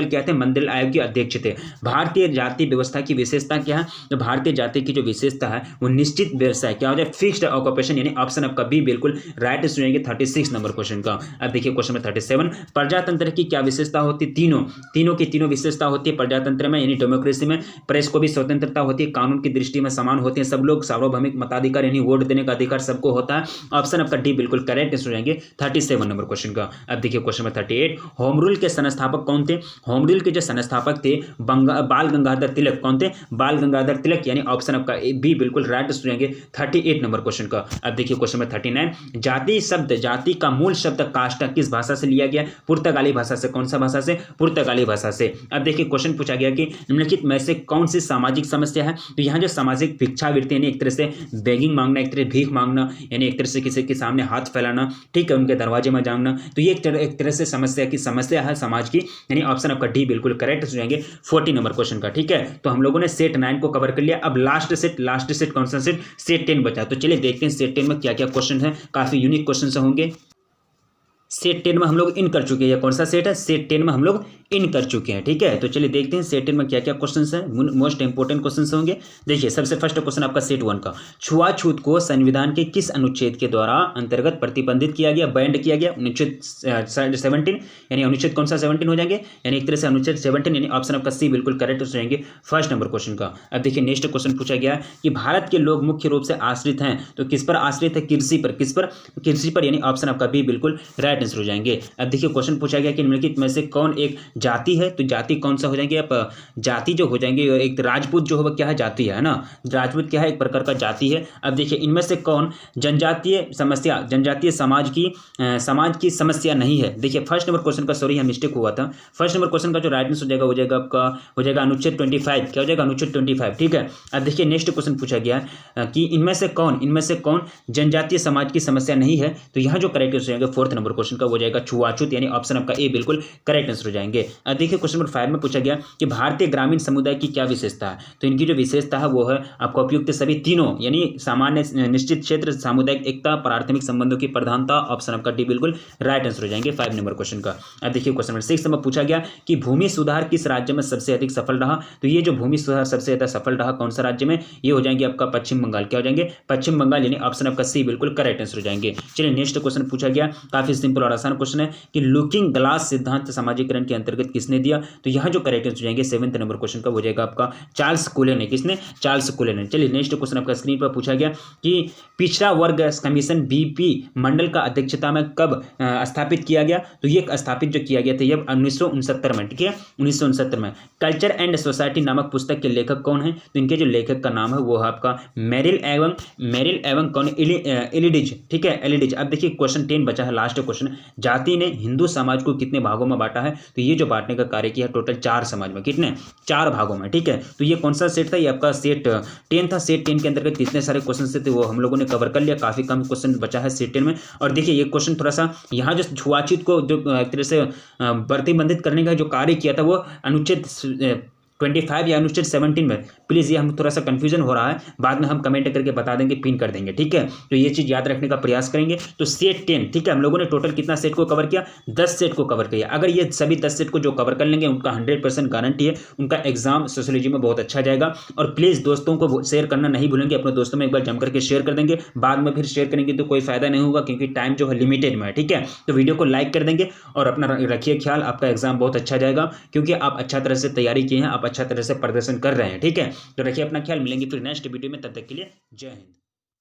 क्या थे? मंडल आयोग के अध्यक्ष थे। भारतीय जाति व्यवस्था की विशेषता क्या है? तो भारतीय जाति की जो विशेषता है वो निश्चित व्यवसाय। क्या हो जाए? फिक्स्ड ऑक्यूपेशन, यानी ऑप्शन आपका बी बिल्कुल राइट आंसर होंगे 36 नंबर क्वेश्चन का। अब देखिए क्वेश्चन नंबर 37, प्रजातंत्र की क्या विशेषता होती है? तीनों की विशेषता होती है प्रजातंत्र में, यानी डेमोक्रेसी में। प्रेस को भी स्वतंत्रता होती है, कानून की दृष्टि में समान होते हैं सब लोग, सार्वभौमिक मताधिकार यानी वोट देने का अधिकार सबको होता है। ऑप्शन आपका डी बिल्कुल करेक्ट आंसर हो जाएंगे 37 नंबर क्वेश्चन का। अब देखिए क्वेश्चन नंबर 38, होम रूल के संस्थापक कौन थे? होम रूल के जो संस्थापक थे बाल गंगाधर तिलक। कौन थे? बाल गंगाधर तिलक, यानी ऑप्शन आपका बी बिल्कुल राइट आंसर हो जाएंगे 38 नंबर क्वेश्चन का। अब देखिए क्वेश्चन नंबर 39, जाति का मूल शब्द काष्टा किस भाषा से लिया गया? पुर्तगाली भाषा से। कौन सा भाषा से? पुर्तगाली भाषा से। अब देखिए क्वेश्चन पूछा गया कि निम्नलिखित में से कौन सी सामाजिक समस्या है? तो यहाँ जो सामाजिक भिक्षावृत्ति यानी एक तरह से बेगिंग मांगना, एक तरह भीख मांगना, यानी एक तरह से किसी के सामने हाथ फैलाना, ठीक है, उनके दरवाजे में जाना, तो ये एक तरह से समस्या है समाज की, यानी ऑप्शन आपका डी बिल्कुल करेक्ट हो जाएंगे 40 नंबर क्वेश्चन का। ठीक है, तो हम लोगों ने सेट 9 को कवर कर लिया। अब लास्ट सेट कौन सा सेट 10 बचा। तो चलिए देखते हैं सेट 10 में क्या क्या क्वेश्चन है। काफी यूनिक क्वेश्चन होंगे। सेट 10 में हम लोग इन कर चुके हैं। कौन सा सेट है? सेट 10 में हम लोग इन कर चुके हैं। ठीक है, तो चलिए देखते हैं सेट 10 में क्या क्या क्वेश्चंस हैं, मोस्ट इंपोर्टेंट क्वेश्चंस होंगे। देखिए सबसे फर्स्ट क्वेश्चन आपका सेट 1 का, छुआछूत को संविधान के किस अनुच्छेद के द्वारा अंतर्गत प्रतिबंधित किया गया, बैंड किया गया? अनुच्छेद 17, यानी अनुच्छेद कौन सा 17 हो जाएंगे? यानी एक तरह से अनुच्छेद 17, यानी ऑप्शन आपका सी बिल्कुल करेक्ट हो जाएंगे फर्स्ट नंबर क्वेश्चन का। अब देखिए नेक्स्ट क्वेश्चन पूछा गया कि भारत के लोग मुख्य रूप से आश्रित हैं, तो किस पर आश्रित है? कृषि पर। किस पर? कृषि पर, यानी ऑप्शन आपका बी बिल्कुल राइट आंसर हो जाएंगे। अब देखिए क्वेश्चन पूछा गया कि निम्नलिखित में से कौन एक जाति है? तो जाति कौन सा हो जाएंगे? आप जाति जो हो जाएंगे, एक राजपूत जो होगा क्या है? जाति है ना, राजपूत क्या है? एक प्रकार का जाति है। अब देखिए इनमें से कौन जनजातीय समाज की समस्या नहीं है? देखिए फर्स्ट नंबर क्वेश्चन का, सॉरी यहाँ मिस्टेक हुआ था, फर्स्ट नंबर क्वेश्चन का जो राइट आंसर हो जाएगा आपका हो जाएगा अनुच्छेद 25। क्या हो जाएगा? अनुच्छेद 25। ठीक है, अब देखिए नेक्स्ट क्वेश्चन पूछा गया कि इनमें से कौन जनजातीय समाज की समस्या नहीं है? तो यहाँ जो करेक्ट हो जाएगा फोर्थ नंबर क्वेश्चन क्वेश्चन का हो जाएगा छुआछूत, यानी ऑप्शन आपका ए बिल्कुल करेक्ट आंसर हो जाएंगे। देखिए क्वेश्चन नंबर 5 में पूछा गया कि भारतीय ग्रामीण समुदाय की क्या विशेषता है। तो इनकी जो विशेषता है वो है आपका उपयुक्त सभी तीनों, यानी सामान्य निश्चित क्षेत्र, सामुदायिक एकता, प्राथमिक संबंधों की प्रधानता, ऑप्शन आपका डी बिल्कुल राइट आंसर हो जाएंगे 5 नंबर क्वेश्चन का। अब देखिए क्वेश्चन नंबर 6 में पूछा गया कि भूमि सुधार किस राज्य में सबसे अधिक सफल रहा। तो ये जो भूमि सुधार सबसे ज्यादा सफल रहा कौन सा राज्य में, ये हो जाएंगे आपका पश्चिम बंगाल। क्या हो जाएंगे, पश्चिम बंगाल, यानी ऑप्शन आपका सी बिल्कुल करेक्ट आंसर हो जाएंगे। चलिए नेक्स्ट क्वेश्चन पूछा गया, काफी सिंपल और आसान क्वेश्चन है कि लुकिंग ग्लास सिद्धांत सामाजिकरण के अंतर्गत किसने दिया। तो यहाँ जो करेक्ट आंसर हो जाएंगे 7 नंबर क्वेश्चन का हो जाएगा आपका चार्ल्स कूले ने। किसने, चार्ल्स कूले ने। चलिए नेक्स्ट क्वेश्चन आपका स्क्रीन पर पूछा गया कि पिछड़ा वर्ग कमीशन बीपी मंडल का अध्यक्षता में कब स्थापित किया गया। तो ये स्थापित जो किया गया था ये 1969 में, ठीक है 1969 में। कल्चर एंड सोसाइटी नामक पुस्तक के लेखक कौन है। तो इनके जो लेखक का नाम है वो है आपका मेरिल एवं कौन, एलिडिज, ठीक है एलिडिज। अब देखिए क्वेश्चन 10 बचा है, लास्ट क्वेश्चन। जाति ने हिंदू समाज को कितने भागों में बांटा है। तो ये जो बांटने का कार्य किया टोटल 4 समाज में, कितने 4 भागों में, ठीक है। तो ये कौन सा सेट था, ये आपका सेट 10 था। सेट 10 के अंतर्गत कितने सारे क्वेश्चन थे वो हम लोगों ने कवर कर लिया, काफी कम क्वेश्चन बचा है सेट 10 में। और देखिए ये क्वेश्चन थोड़ा सा यहाँ जो छुआछूत को जो एक तरह से प्रतिबंधित करने का जो कार्य किया था वो अनुच्छेद 25 या अनुच्छेद 17 में, प्लीज़ ये हम थोड़ा सा कंफ्यूजन हो रहा है, बाद में हम कमेंट करके बता देंगे, पिन कर देंगे, ठीक है। तो ये चीज़ याद रखने का प्रयास करेंगे। तो सेट 10, ठीक है, हम लोगों ने टोटल कितना सेट को कवर किया, 10 सेट को कवर किया। अगर ये सभी 10 सेट को जो कवर कर लेंगे उनका 100% गारंटी है, उनका एग्जाम सोशियोलॉजी में बहुत अच्छा जाएगा। और प्लीज़ दोस्तों को शेयर करना नहीं भूलेंगे, अपने दोस्तों में एक बार जम करके शेयर कर देंगे, बाद में फिर शेयर करेंगे तो कोई फायदा नहीं होगा क्योंकि टाइम जो है लिमिटेड में है, ठीक है। तो वीडियो को लाइक कर देंगे और अपना रखिए ख्याल, आपका एग्जाम बहुत अच्छा जाएगा क्योंकि आप अच्छा तरह से तैयारी किए हैं, आप अच्छा तरह से प्रदर्शन कर रहे हैं, ठीक है। तो रखिए अपना ख्याल, मिलेंगे फिर नेक्स्ट वीडियो में, तब तक के लिए जय हिंद।